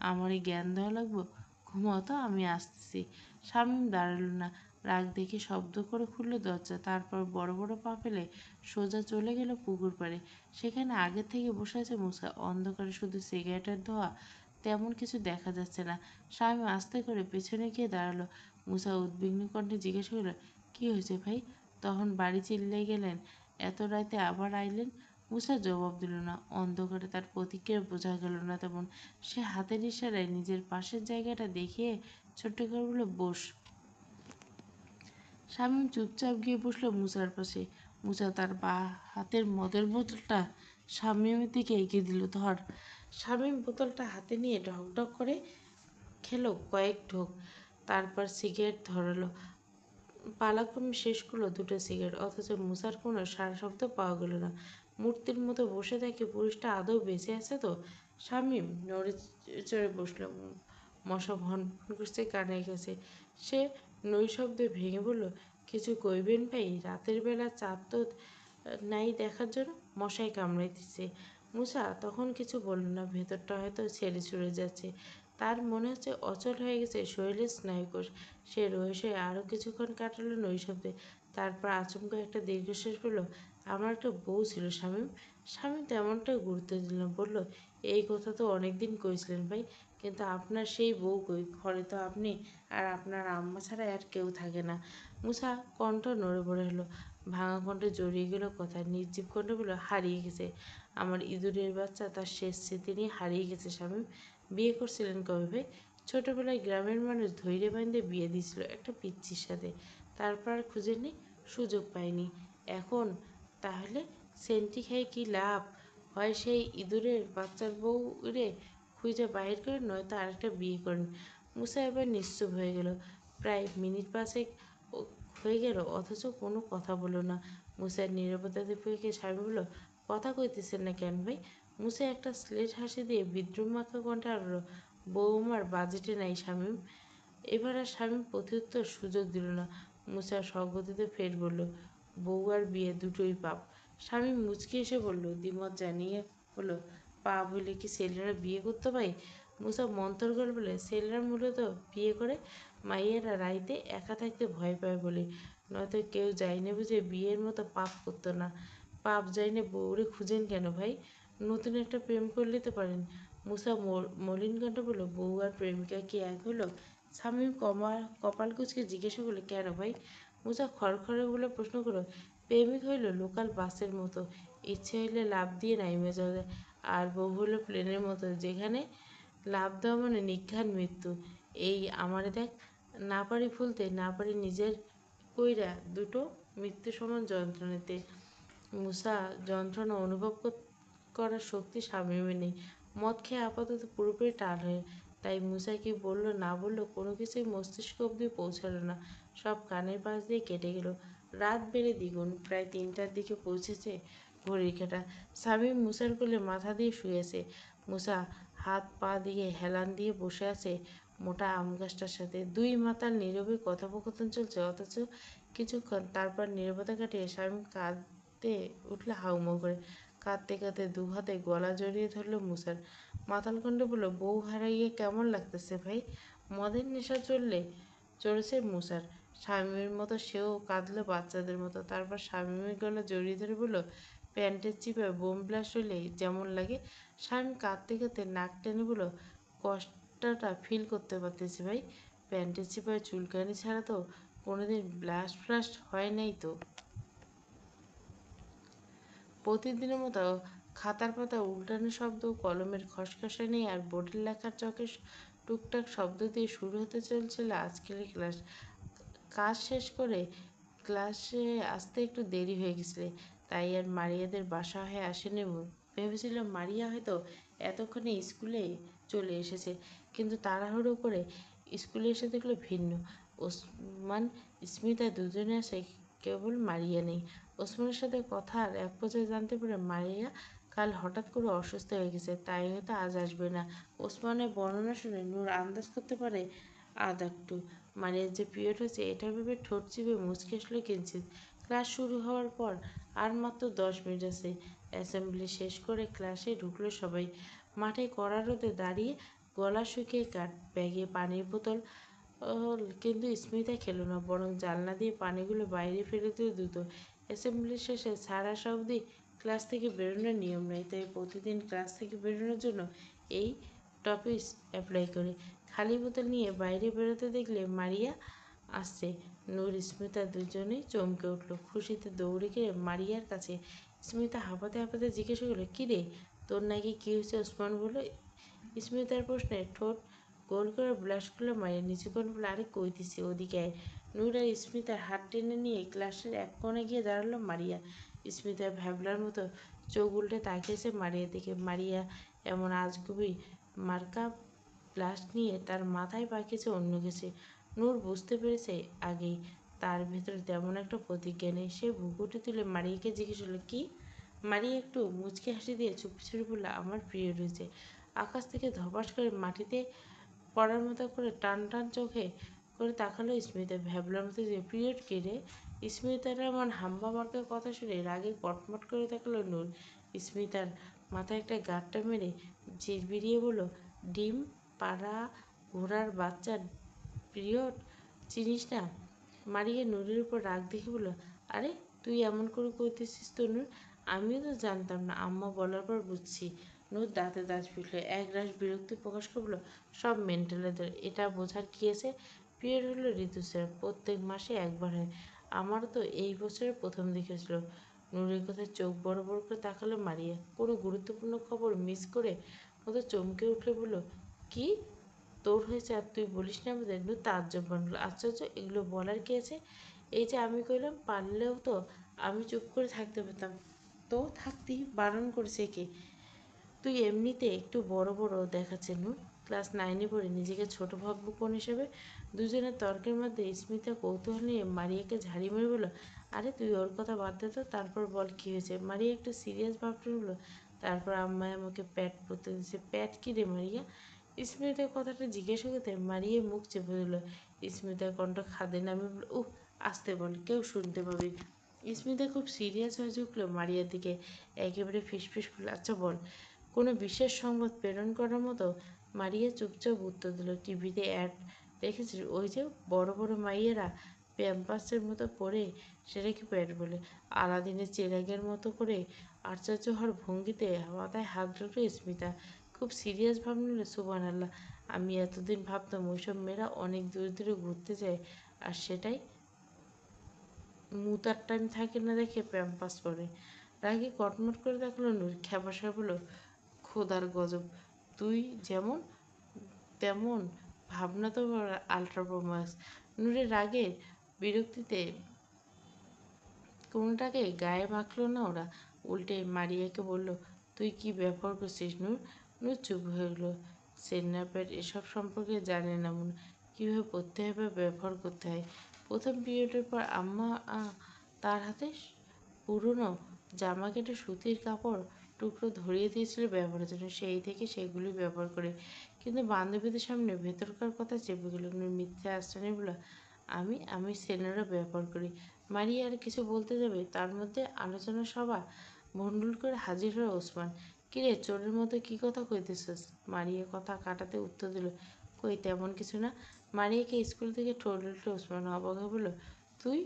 আমারই জ্ঞান দেওয়া লাগবো? ঘুমাও তো, আমি আসতেছি। শামীম দাঁড়ালো না, রাগ দেখে শব্দ করে খুলল দরজা, তারপর বড় বড় পা ফেলে সোজা চলে গেল পুকুর পাড়ে। সেখানে আগের থেকে বসে আছে মুসা, অন্ধকারে শুধু সিগারেটের ধোঁয়া, তেমন কিছু দেখা যাচ্ছে না। শামীম আস্তে করে পেছনে গিয়ে দাঁড়ালো। মুসা উদ্বিগ্ন কণ্ঠে জিজ্ঞেস করল, কি হয়েছে ভাই? তখন বাড়ি চিল্লাই গেলেন, এত রাতে আবার আইলেন? মুসা জবাব দিল না, অন্ধকারে তার প্রতিক্রিয়া বোঝা গেল না তেমন। সে হাতের ইশারায় নিজের পাশের জায়গাটা দেখিয়ে ছোট্ট করে বলল, বস। শামীম চুপচাপ গিয়ে বসল মুসার পাশে। মুসা তার হাতের মদের বোতলটা শামীমের দিকে এগিয়ে দিল, ধর। শামীম বোতলটা হাতে নিয়ে ঢক ঢক করে খেলো কয়েক ঢোক, তারপর সিগারেট ধরালো। পালাক্রমে শেষ করলো 2টো সিগারেট, অথচ মুসার কোনো সারা শব্দ পাওয়া গেল না। মূর্তির মতো বসে থাকে পুরুষটা আদৌ বেঁচে আছে তো? শামীম নড়ে চড়ে বসলো, মশা ভন ভন করছে কানের কাছে। সে নৈশব্দে ভেঙে বলল, কিছু কইবেন ভাই? রাতের বেলা চাঁদ তো নাই দেখার জন্য, মশায় কামড়াইতেছে। মুসা তখন কিছু বলল না, ভেতরটা হয়তো ছেড়ে ছুড়ে যাচ্ছে। তার মনে হচ্ছে অচল হয়ে গেছে শরীরের স্নায়ুকোষ। সে রহস্যে আরও কিছুক্ষণ কাটালো নৈশব্দে, তারপর আচমকা একটা দীর্ঘশ্বাস পেল। আমার একটা বউ ছিল শামীম। শামীম তেমনটা গুরুত্ব দিল না, বলল, এই কথা তো অনেকদিন কইছিলেন ভাই, কিন্তু আপনার সেই বউ কই? ঘরে তো আপনি আর আপনার আম্মা ছাড়া আর কেউ থাকে না। মুসা কণ্ঠ নড়ে পড়ে হলো, ভাঙা কণ্ঠে জড়িয়ে গেল কথা, নির্জীব কণ্ঠে বলল, হারিয়ে গেছে। আমার ইঁদুরের বাচ্চা তার শেষ স্মৃতি নিয়ে হারিয়ে গেছে শামীম। বিয়ে করছিলেন কবে ভাই? ছোটবেলায় গ্রামের মানুষ ধৈর্য বাঁধে বিয়ে দিয়েছিল একটা পিচ্চির সাথে, তারপর আর খুঁজেনি, সুযোগ পাইনি। এখন তাহলে সেন্টি খাই কি লাভ? হয় সেই ইঁদুরের বাচ্চার বউ রে খুঁজে বাহির করেন, নয়তো আরেকটা বিয়ে করেন। মুসা এবার নিশ্চুপ হয়ে গেল। প্রায় মিনিট 5 হয়ে গেল, অথচ কোনো কথা বলল না। মুসার নীরবতা দেখে স্বামী বলল, কথা কইতেছেন না কেন ভাই? মুসা একটা স্লেট হাসি দিয়ে বিদ্রুপ মাখা কণ্ঠে আরো, বৌমার বাজেটে নাই শামীম। এবার আর স্বামী প্রত্যুত্তর সুযোগ দিল না। মুসা স্বগতিতে ফের বলল, বউ আর বিয়ে দুটোই পাপ। স্বামী মুচকি এসে বলল, দ্বিমত জানিয়ে বলল, পাপ হইলে কি ছেলেরা বিয়ে করতে পারে? মুসা মন্তর করে বলে, ছেলেরা মূলত বিয়ে করে মাইয়েরা রাইতে একা থাকতে ভয় পায় বলে, নয়তো কেউ যায়নি বুঝে বিয়ের মতো পাপ করতো না। পাপ যায়নি বউরে খুঁজেন কেন ভাই? নতুন একটা প্রেম করলে তো পারেন। মুসা মলিন কণ্ঠে বলল, বউ আর প্রেমিকা কি এক হলো? শামীম কপাল কুঁচকে জিজ্ঞাসা করলো, কেন ভাই? মুসা খড়খড়ে বলে প্রশ্ন করলো, প্রেমিক হইল লোকাল বাসের মতো, ইচ্ছে হইলে লাফ দিয়ে নাইমে যাওয়া যায়। আর বউ হলো প্লেনের মতো, যেখানে লাফ দেওয়া মানে নিঘাত মৃত্যু। এই আমারে দেখ, না পারি ভুলতে, না পারি নিজের কইরা, দুটো মৃত্যু সমান যন্ত্রণাতে। মুসা যন্ত্রণা অনুভব করার শক্তি শামীমের নেই। মদ খেয়ে আপাতত পুরোপুরি টাল হয়ে, তাই মুসা কি বলল না বলল কোনো কিছুই মস্তিষ্ক অবধি পৌঁছালো না, সব কানের পাশ দিয়ে কেটে গেল। রাত বেড়ে দ্বিগুণ, প্রায় 3টার দিকে পৌঁছেছে ঘড়ির কাঁটা। শামীম মুসার কোলে মাথা দিয়ে শুয়েছে। মুসা হাত পা দিয়ে হেলান দিয়ে বসে আছে মোটা আম গাছটার সাথে। দুই মাতাল নীরবে কথোপকথন চলছে, অথচ কিছুক্ষণ তারপর নীরবতা কাটিয়ে শামীম কাঁদতে উঠলে হাউমাউ করে। কাঁদতে কাঁদতে দু হাতে গলা জড়িয়ে ধরল মুসার। মাতাল কণ্ঠে বলল, বউ হারাইয়ে কেমন লাগতেছে ভাই? মদের নেশা চড়েছে মুসার। শামীমের মতো সেও কাঁদলো বাচ্চাদের মতো। তারপর শামীমের গলা জড়িয়ে ধরে বলল, প্যান্টের চিপায় বোম ব্লাস্ট হলে যেমন লাগে। শামীম কাঁদতে কাঁদতে নাক টেনে বলল, কষ্টটা ফিল করতে পারতেছি ভাই। প্যান্টের চিপায় চুলকানি ছাড়া তো কোনোদিন ব্লাস্ট ফ্লাস্ট হয় নাই তো। প্রতিদিনের মতো খাতার পাতা উল্টানো শব্দ, কলমের খসখসানি আর বোর্ডের লেখার চকের টুকটাক শব্দ দিয়ে শুরু হতে চলছিল আজকের ক্লাস। কাজ শেষ করে ক্লাসে আসতে একটু দেরি হয়ে গেছিল, তাই আর মারিয়াদের বাসা হয়ে আসেনি। ভেবেছিলাম মারিয়া হয়তো এতক্ষণে স্কুলে চলে এসেছে, কিন্তু তাড়াহুড়ো করে স্কুলে এসে দেখলো ভিন্ন। ওসমান স্মিতা দুজনে আসে, কেবল মারিয়া নেই। ওসমানের সাথে কথার এক পর্যায়ে জানতে পারে মারিয়া কাল হঠাৎ করে অসুস্থ হয়ে গেছে, তাই হয়তো আজ আসবে না। ওসমানের বর্ণনা শুনে নূর আন্দাজ করতে পারে আধ একটু মারিয়ার যে পিরিয়ড হয়েছে এটা ভেবে ঠোঁট চিপে মুচকে আসলো কিঞ্চিত। ক্লাস শুরু হওয়ার পর আর মাত্র 10 মিনিট আছে। অ্যাসেম্বলি শেষ করে ক্লাসে ঢুকলো সবাই। মাঠে কড়া রোদে দাঁড়িয়ে গলা শুকিয়ে কাঠ, ব্যাগে পানির বোতল। কিন্তু স্মিতা খেলো না, বরং জানলা দিয়ে পানিগুলো বাইরে ফেলে দিল দ্রুত। অ্যাসেম্বলি শেষে স্যার আসা অবধি ক্লাস থেকে বেরোনোর নিয়ম নেই, তাই প্রতিদিন ক্লাস থেকে বেরোনোর জন্য এই টপিস অ্যাপ্লাই করে। খালি বোতল নিয়ে বাইরে বেরোতে দেখলে মারিয়া আসছে, নূর স্মিতা দুজনেই চমকে উঠল। খুশিতে দৌড়ে গিয়ে মারিয়ার কাছে। স্মিতা হাঁপাতে হাঁপাতে জিজ্ঞেস করলো, কী রে, তোর নাকি কী হয়েছে? ওসমান বলল। স্মিতার প্রশ্নে ঠোঁট গোল করে ব্লাশ করলো মারিয়া। নিচুক্ষণ বলে, আরে কইতেছি ওদিকে আয়। নূর আর স্মিতার হাত টেনে নিয়ে ক্লাসের এক কোণে গিয়ে দাঁড়ালো মারিয়া। স্মিতা ভ্যাবলার মতো চোখ উল্টে তাকিয়েছে মারিয়ার দিকে। মারিয়া এমন আজগুবি মার্কা ব্লাশ নিয়ে তার মাথায় পাকিয়েছে অন্য কিছু। নূর বুঝতে পেরেছে আগেই, তার ভেতরে তেমন একটা প্রতিজ্ঞা নেই। সে ভ্রুকুটি তুলে মারিয়াকে জিজ্ঞেস করলো, কি? মারিয়া একটু মুচকি হাসি দিয়ে চুপি চুপি বলল, আমার পিরিয়ড হয়েছে। আকাশ থেকে ধপাস করে মাটিতে পড়ার মতো করে টান টান চোখে করে তাকালো স্মিতা। ভ্যাবলার মতো যে পিরিয়ড কেড়ে। স্মিতার এমন হাম্বা মার্কার কথা শুনে রাগে কটমট করে তাকালো নূর। স্মিতার মাথায় একটা গাঁটটা মেরে বেরিয়ে বলল, ডিম পাড়া ঘোড়ার বাচ্চার পিরিয়ড চিনিস না? মারিয়া নূরের উপর রাগ দেখে বলল, আরে তুই এমন করে কইতেছিস তো নূর, আমিও তো জানতাম না, আম্মা বলার পর বুঝছি। নূর দাঁতে দাঁত ফিরল, একরাশ বিরক্তি প্রকাশ করল। সব মেন্টালেদের এটা বোঝার কি আছে? পিরিয়ড হলো ঋতুস্রাব, প্রত্যেক মাসে একবার হয়। আমারও তো এই বছরের প্রথম দেখেছিল। নূরের কথায় চোখ বড় বড় করে তাকালো মারিয়া। কোনো গুরুত্বপূর্ণ খবর মিস করে মতো চমকে উঠলে বলল, কি তোর হয়েছে আর তুই বলিস না আমাদের? নূর তাজ্জব বানালো, আশ্চর্য, এগুলো বলার কি আছে? এই যে আমি কইলাম, পারলেও তো আমি চুপ করে থাকতে পারতাম, তো থাকতি, বারণ করেছে কে? তুই এমনিতে একটু বড় বড় দেখাচ্ছে নূর। ক্লাস 9-এ পড়ে নিজেকে ছোট ভাববো কোন হিসেবে? দুজনের তর্কের মধ্যে স্মিতা কৌতূহল নিয়ে মারিয়াকে ঝাড়ি মেরে বলল, আরে তুই ওর কথা বাদ দে তো, তারপর বল কী হয়েছে। মারিয়া একটু সিরিয়াস ভাবতে বলল, তারপর আম্মাই আমাকে প্যাট পরতে দিয়েছে। প্যাট কী রে মারিয়া? স্মিতার কথাটা জিজ্ঞাসা করতে মারিয়া মুখ চেপে দিল। স্মিতার কণ্ঠ খাদে নামে বলল, উহ, আসতে বল, কেউ শুনতে পাবে। স্মিতা খুব সিরিয়াস হয়ে ঝুঁকলো মারিয়ার দিকে, একেবারে ফিসফিস করলো, আচ্ছা বল, কোনো বিশেষ সংবাদ প্রেরণ করার মতো? মারিয়া চুপচাপ উত্তর দিল, টিভিতে অ্যাড দেখেছিস, ওই যে বড় বড় মাইয়েরা প্যাম্পাসের মতো পরে, সেটাকে প্যাট বলে। আলাদিনের চেরাগের মতো করে আশ্চর্য হওয়ার ভঙ্গিতে মাথায় হাত রাখল স্মিতা। খুব সিরিয়াস ভাব নিল। সুবহানাল্লাহ, আমি এতদিন ভাবতাম ওইসব মেয়েরা অনেক দূরে দূরে ঘুরতে যায়, আর সেটাই মুতার টাইম থাকে না দেখে প্যাম্পাস পরে। রাগে কটমট করে দেখলো নূর, খ্যাপাসা বলল, খোদার গজব, তুই যেমন তেমন ভাবনা তো আলট্রা প্রোম্যাক্স। নূরের রাগের বিরক্তিতে কোনোটাকে গায়ে মাখল না ওরা, উল্টে মারিয়াকে বলল, তুই কি ব্যবহার করছিস নূর? নূর চুপ হয়ে গেল। সেন্নাপেট এসব সম্পর্কে জানে না মনে, কীভাবে পড়তে হয় বা ব্যবহার করতে হয়। প্রথম পিরিয়ডের পর আম্মা তার হাতে পুরনো জামা কেটে সুতির কাপড় টুকরো ধরিয়ে দিয়েছিল ব্যবহারের জন্য, সেই থেকে সেগুলি ব্যবহার করে। কিন্তু বান্ধবীদের সামনে ভেতরকার কথা চেপে গেল। মিথ্যা আশ্রয় বলল, আমি সেলেনারও ব্যাপার করি। মারিয়া আর কিছু বলতে যাবে, তার মধ্যে আলোচনা সভা ভণ্ডুল করে হাজির হলো ওসমান। কিরে, চোরের মতো কি কথা কইতেছিস? মারিয়া কথা কাটাতে উত্তর দিল, কই তেমন কিছু না। মারিয়াকে স্কুল থেকে ঠোঁট উঠলো ওসমান অবাক হয়ে বলল, তুই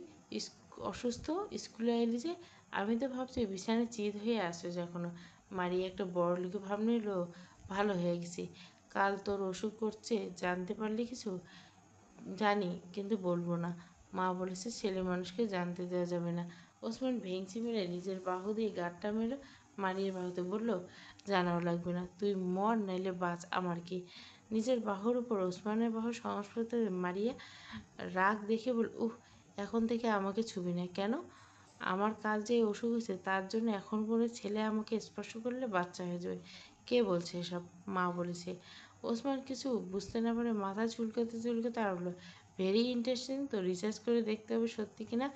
অসুস্থ, স্কুলে এলি যে? আমি তো ভাবছি বিছানায় চিত হয়ে আসছিস এখনো। মারিয়া একটা বড় লোকে ভাব নিল, ভালো হয়ে গেছি। কাল তোর অসুখ করছে জানতে পারলি কিছু? জানি, কিন্তু বলবো না। মা বলেছে ছেলে মানুষকে জানতে দেওয়া যাবে না। ওসমান ভেঙচি মেরে নিজের বাহু দিয়ে গাঁটটা মেরে মারিয়ার বাহুতে বলল, জানাও লাগবে না, তুই মর নাইলে বাঁচ, আমার কি। নিজের বাহুর উপর ওসমানের বাহু সংস্পর্শ মারিয়া রাগ দেখে বল, এখন থেকে আমাকে ছুবি না। কেন? আমার কাল যে অসুখ হয়েছে তার জন্য এখন করে ছেলে আমাকে স্পর্শ করলে বাচ্চা হয়ে যাবে? কে বলছে এসব? মা বলেছে। ওসমান কিছু বুঝতে না পারে মাথা চুলকাতে চুলকাতে আরলো, ভেরি ইন্টারেস্টিং তো, রিসার্চ করে দেখতে হবে সত্যি কিনা।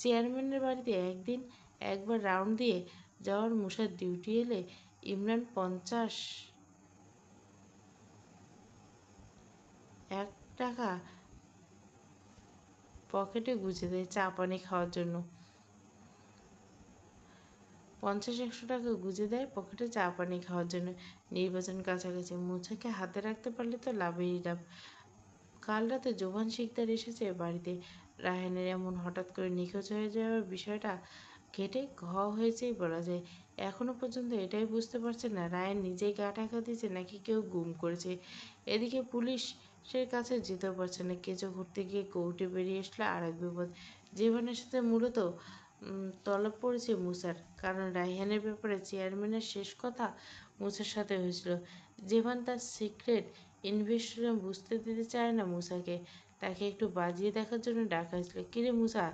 চেয়ারম্যানের বাড়িতে একদিন একবার রাউন্ড দিয়ে যাওয়ার মশার ডিউটি এলে ইমরান 1 টাকা পকেটে গুঁজে দেয় চা পানি খাওয়ার জন্য। 50-100 টাকা গুঁজে দেয় পকেটে চা পানি খাওয়ার জন্য। নির্বাচন কাছাকাছি, মুছাকে হাতে রাখতে পারলে তো লাভেরই লাভ। কাল রাতে জোভান শিকদার এসেছে বাড়িতে। রায়হানের এমন হঠাৎ করে নিখোঁজ হয়ে যাওয়ার বিষয়টা ঘেটে হয়েছেই বলা যায়। এখনো পর্যন্ত এটাই বুঝতে পারছে না রায়হান নিজেই গা ঢাকা দিয়েছে নাকি কেউ গুম করেছে। এদিকে পুলিশের কাছে যেতেও পারছে না। কেঁচো ঘুরতে গিয়ে কোর্টে বেরিয়ে আসলে আর এক বিপদ। জীবনের সাথে মূলত তলব পড়েছে মুসার, কারণ রায়হানের ব্যাপারে চেয়ারম্যানের শেষ কথা মুসার সাথে হয়েছিল। যেভান তার সিক্রেট ইনভেস্টমেন্ট বুঝতে দিতে চায় না মুসাকে। তাকে একটু বাজিয়ে দেখার জন্য ডাকা হয়েছিল। কিরে মুসা,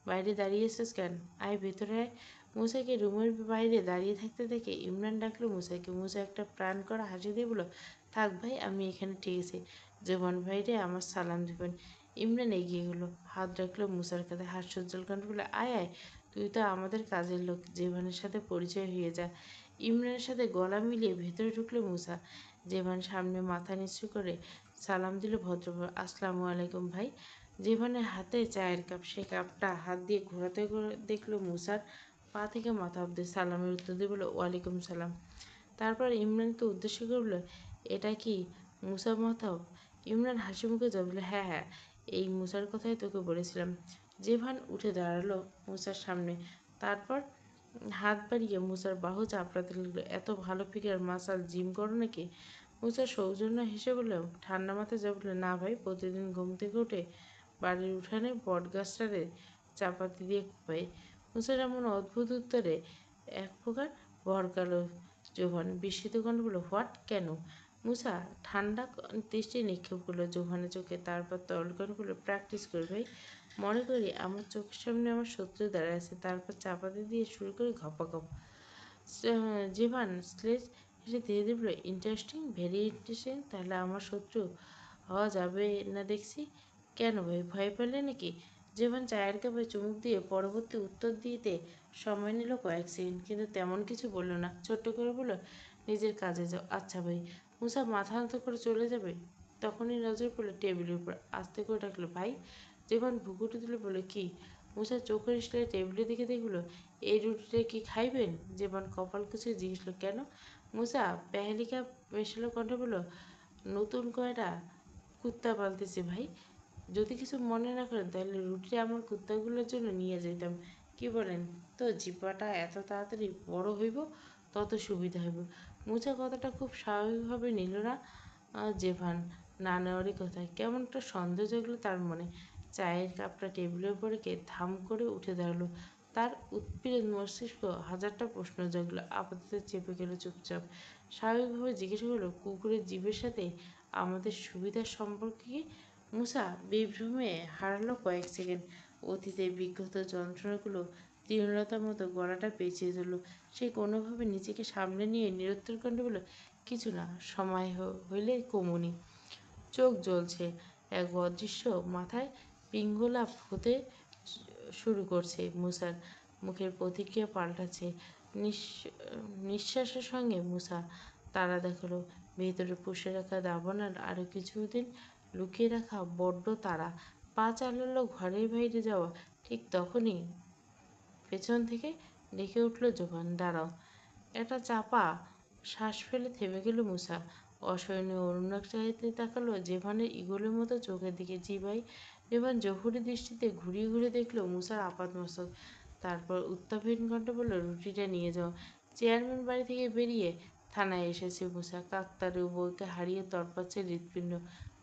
বাইরে দাঁড়িয়ে আছিস কেন? আয় ভেতরে আয়। মুসাকে রুমের বাইরে দাঁড়িয়ে থাকতে দেখে ইমরান ডাকলো মুসাকে। মুসা একটা প্রাণ করা হাসি দিয়ে বলল, থাক ভাই, আমি এখানে ঠিক আছি। জোবান ভাইরে আমার সালাম দেবেন। ইমরান এগিয়ে গেলো, হাত রাখলো মুসার কাঁধে, হাস্যোজ্জ্বল কণ্ঠে বলল, আয় আয়, তুই তো আমাদের কাজের লোক, জেভানের সাথে পরিচয় হয়ে যা। ইমরানের সাথে গলা মিলিয়ে ভেতরে ঢুকলো মুসা। জেভান সামনে মাথা নিচু করে সালাম দিল ভদ্রভাবে, আসসালামু আলাইকুম ভাই। জেভানের হাতে চায়ের কাপ, সে কাপটা হাত দিয়ে ঘোরাতে দেখলো মুসার পা থেকে মাথা অব্দি। সালামের উত্তর দিয়ে বলল, ওয়ালাইকুম সালাম। তারপর ইমরানকে উদ্দেশ্য করে বলল, এটা কি মুসা মাহতাব? ইমরান হাসি মুখে জবাব দিল, হ্যাঁ হ্যাঁ, এই মুসার কথাই তোকে বলেছিলাম। জেভান উঠে দাঁড়ালো মুসার সামনে, তারপর হাত বাড়িয়ে মুসার বাহু চাপড়াতে লাগলো। এত ভালো ফিগার, মাসাল, জিম করো নাকি? মুসা সৌজন্য হেসে বলল, ঠান্ডা মাথায় জবাব দিল, না ভাই, প্রতিদিন ঘুম থেকে উঠে বাড়ির উঠানে বটগাছটারে চাপাতি দিয়ে কোপাই। মুসার এমন অদ্ভুত উত্তরে এক প্রকার ভরকালো জোহান। বিস্মিত কণ্ঠে বলল, হোয়াট, কেন? মুসা ঠান্ডা দৃষ্টি নিক্ষেপ করলো জোহানের চোখে, তারপর তরল কণ্ঠে বলল, প্র্যাকটিস করি ভাই। মনে করি আমার চোখের সামনে আমার শত্রু দাঁড়ায় আছে, তারপর চাপাতি দিয়ে শুরু করি ঘপাঘপ। জীবান স্লেজ হেসে ধীরে ধীরে বলল, ইন্টারেস্টিং, ভেরি ইন্টারেস্টিং। তাহলে আমার শত্রু হওয়া যাবে না দেখছি। কেন ভাই, ভয় পেলে নাকি? জীবন চায়ের কাপে চুমুক দিয়ে পরবর্তী উত্তর দিতে সময় নিল কয়েক সেকেন্ড, কিন্তু তেমন কিছু বলল না। ছোট্ট করে বলল, নিজের কাজে যাও। আচ্ছা ভাই। মুসা মাথা নত করে চলে যাবে, তখনই নজর পড়লো টেবিলের উপর। আস্তে করে ডাকলো, ভাই। জীবন ভুকুটি দিলে বলে, কি? মুসা চোখের ইশারায় টেবিলের দিকে দেখলো, এই রুটিটা কি খাইবেন? জীবন কপাল কুচকে জিজ্ঞেস করলো, কেন? মুসা পেহালিকা মেশালো কণ্ঠে বলল, নতুন কয়টা কুত্তা পালতেছি ভাই। যদি কিছু মনে না করেন তাহলে রুটিটা আমার কুত্তাগুলোর জন্য নিয়ে যেতাম। কি বলেন? তো জিব্বাটা এত তাড়াতাড়ি বড় হইব তত সুবিধা হইব। মুচা কথাটা খুব স্বাভাবিকভাবে নিল না। জেভান না নেওয়ারই কথা। কেমন একটা সন্দেহ জাগলো তার মনে। চায়ের কাপটা টেবিলের উপর রেখে ধাম করে উঠে দাঁড়ালো। তার উৎপীড়িত মস্তিষ্ক হাজারটা প্রশ্ন জাগলো, আপাতত চেপে গেল চুপচাপ। স্বাভাবিকভাবে জিজ্ঞাসা করলো, কুকুরের জীবের সাথে আমাদের সুবিধার সম্পর্কে কি? মুসা বিভ্রমে হারালো কয়েক সেকেন্ড। অতীতের বিগত যন্ত্রণাগুলো তৃণলতার মতো গলাটা পেঁচিয়ে ধরল। সে কোনোভাবে নিজেকে সামলে নিয়ে নিরুত্তর কণ্ঠে বলল, কিছু না, সময় হইলে কমুনি। চোখ জ্বলছে, এক অদৃশ্য মাথায় পিঙ্গলাপ হতে শুরু করছে। মুসার মুখের প্রতিক্রিয়া পাল্টাচ্ছে। নিঃশ্বাসের সঙ্গে মুসা তারা দেখালো, ভেতরে পুষে রাখা দাবানল আরও কিছুদিন লুকিয়ে রাখা বড্ড তাড়া। পা চালালো ঘরের বাইরে যাওয়া, ঠিক তখনই পেছন থেকে ডেকে উঠল জোবান, দাঁড়াও। একটা চাপা শ্বাস ফেলে থেমে গেল মুসা। অসহনীয় অরুণাক চাহিতে তাকালো জেভানের ইগলের মতো চোখের দিকে। জি ভাই। জেভান জহুরি দৃষ্টিতে ঘুরিয়ে ঘুরিয়ে দেখলো মুসার আপাদমস্তক। তারপর উত্তাপহীন কণ্ঠে বলল, রুটিটা নিয়ে যাও। চেয়ারম্যান বাড়ি থেকে বেরিয়ে থানায় এসেছে মুসা। কাকতারু বউকে হারিয়ে তড়পাচ্ছে হৃৎপিণ্ড।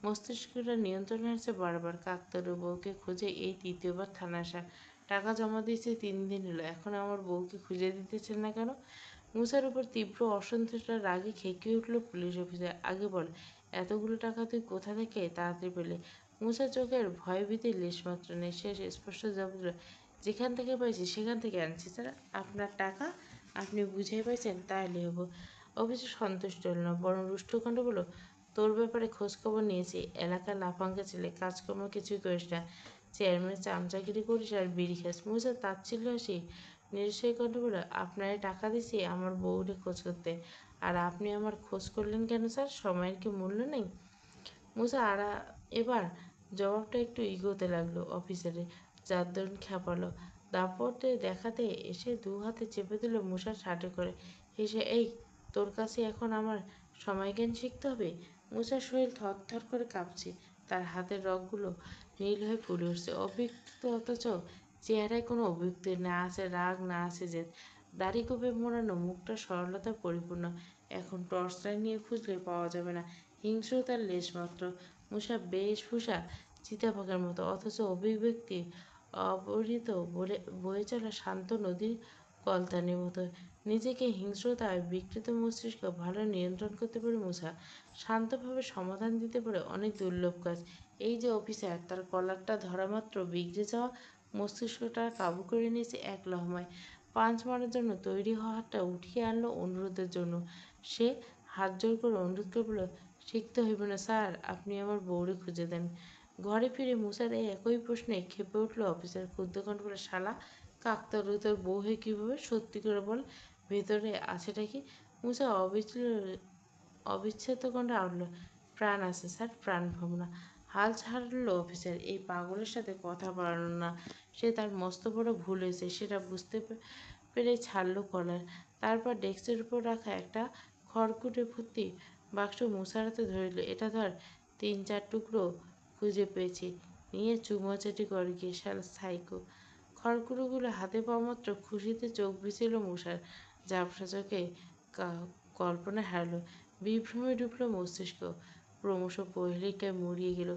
মস্তিষ্কটা নিয়ন্ত্রণ হারছে বারবার। কাকতারু বউকে খুঁজে এই তৃতীয়বার থানা আসা। টাকা জমা দিয়েছে 3 দিন হলো, এখন আমার বউকে খুঁজে দিতেছেন না কেন? মুসার উপর তীব্র অসন্তোষটা রাগে খেকিয়ে উঠল পুলিশ অফিসার। আগে বল, এতগুলো টাকা তুই কোথা থেকে তাড়াতাড়ি পেলে? মুসার চোখের ভয়ভীতির লেশমাত্র নেই। সে স্পষ্ট জবাব দিল, যেখান থেকে পাইছি সেখান থেকে আনছি স্যার। আপনার টাকা আপনি বুঝাই পাইছেন, তাহলে হবো। অফিসার সন্তুষ্ট হল না, বরং রুষ্টকণ্ঠ বলল, তোর ব্যাপারে খোঁজখবর নিয়েছি। এলাকার লাফাঙ্গা ছেলে, কাজকর্ম কিছুই করিস না, চেয়ারম্যানের চামচাগিরি করিস আর বিড়ি খাস। মুসা তাচ্ছিল্য হাসি নিরুৎসাহী কণ্ঠে বলল, আপনারে টাকা দিছি আমার বউরে খোঁজ করতে, আর আপনি আমার খোঁজ করলেন কেন স্যার? সময়ের কি মূল্য নেই? মুসা এবার জবাবটা একটু ইগোতে লাগলো অফিসারের, যার দরুন খেপালো। দাপটে দেখাতে এসে 2 হাতে চেপে দিল মুসার শার্টে করে, হেসে, এই তোর কাছে এখন আমার সময়জ্ঞান শিখতে হবে? মুসার শরীর থরথর করে কাঁপছে, তার হাতের রগগুলো নীল হয়ে ফুলে উঠছে। অভিযুক্ত অথচ চেহারায় কোনো অভিব্যক্তি, না আছে রাগ, না আছে জেদ। দাড়ি কোপে মোড়ানো মুখটা সরলতায় পরিপূর্ণ। এখন টর্চ লাইট নিয়ে খুঁজলে পাওয়া যাবে না হিংস্রতার লেশমাত্র। মুসা বেশভূষা চিতাবাঘের মতো, অথচ অভিব্যক্তি অপরিত বয়ে চলা শান্ত নদীর কলতানির মতো। নিজেকে হিংস্রতায় বিকৃত মস্তিষ্ক ভালো নিয়ন্ত্রণ করতে পারে মুসা। শান্তভাবে সমাধান দিতে পারে অনেক দুর্লভ কাজ। এই যে অফিসার, তার কলারটা ধরা মাত্র বিগড়ে যাওয়া মস্তিষ্কটা কাবু করে নিয়েছে এক লহমায়। পাঞ্চ মারার জন্য তৈরি হওয়া হাতটা উঠিয়ে আনলো অনুরোধের জন্য। সে হাত জোর করে অনুরোধ করে বলল, শিখতে হইব না স্যার, আপনি আমার বউরে খুঁজে দেন। ঘরে ফিরে মুসার এই একই প্রশ্নে ক্ষেপে উঠল অফিসার। ক্ষুব্ধ কণ্ঠ বলে, শালা কাকতাড়ুই তোর বউ হয়ে কীভাবে? সত্যি করে বল, ভেতরে আছেটা কি? মুসা অবিচ্ছেদ্য কণ্ঠে আউড়ল, প্রাণ আছে স্যার, প্রাণ ভাবনা। হাল ছাড়ল অফিসার। এই পাগলের সাথে কথা বাড়ানো না। সে তার মস্ত বড় ভুল হয়েছে সেটা বুঝতে পেরে ছাড়ল কলার। তারপর ডেস্কের উপর রাখা একটা খড়কুটে ভর্তি বাক্স মুসার হাতে ধরিল। এটা ধর, 3-4 টুকরো খুঁজে পেয়েছি, নিয়ে চুমাচাটি কর গিয়ে, শালা সাইকো। খড়কুটোগুলো হাতে পাওয়া মাত্র খুশিতে চোখ ভিজল মুসার। ঝাপসা চোখে কল্পনায় হারল, বিভ্রমে ডুবল মস্তিষ্ক। ক্রমশ প্রহেলিকায় মুড়িয়ে গেল।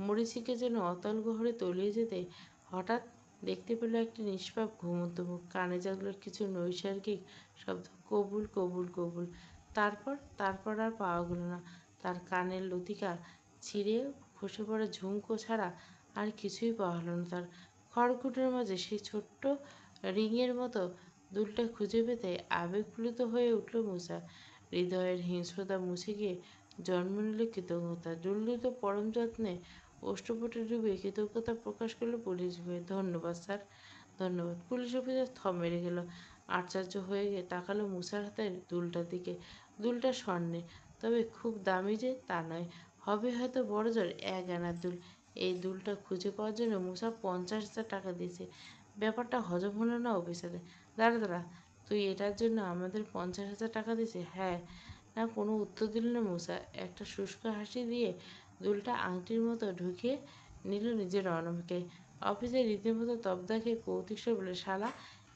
মরীচিকা যেন অতল গহরে তলিয়ে যেতে হঠাৎ দেখতে পেল একটি নিষ্পাপ ঘুমন্ত মুখ। কানে জাগল কিছু নৈসর্গিক শব্দ, কবুল কবুল কবুল। তারপর আর পাওয়া গেল না। তার কানের লতিকা ছিঁড়ে খসে পড়া ঝুমকো ছাড়া আর কিছুই পাওয়া হলো না তার। খড়কুটোর মাঝে সেই ছোট্ট রিংয়ের মতো দুলটা খুঁজে পেতে আবেগপ্লুত হয়ে উঠল মুসা। হৃদয়ের হিংস্রতা মুছে গিয়ে জন্ম নিল কৃতজ্ঞতা। দুলদুত পরম যত্নে ওষ্ঠপুটে ডুবিয়ে কৃতজ্ঞতা প্রকাশ করল পুলিশ ভাই। ধন্যবাদ স্যার, ধন্যবাদ। পুলিশ অফিসার থম মেরে গেল। আশ্চর্য হয়ে তাকালো মুসার হাতের দুলটার দিকে। দুলটা স্বর্ণের, তবে খুব দামি যে তা নয়। হবে হয়তো বড়জোর 1 আনার দুল। এই দুলটা খুঁজে পাওয়ার জন্য মুসা 50,000 টাকা দিয়েছে। ব্যাপারটা হজম হলো না অফিসারের। দাঁড়া দাঁড়া, তুই এটার জন্য আমাদের 50,000 টাকা দিছিস? হ্যাঁ। না, কোনো উত্তর দিল না মুসা। একটা শুষ্ক হাসি দিয়ে দুলটা আংটির মতো ঢুকিয়ে নিল নিজের অনামিকায়। অফিসে রীতিমতো তব্দা খেয়ে কৌতুক সে বলে, শালা,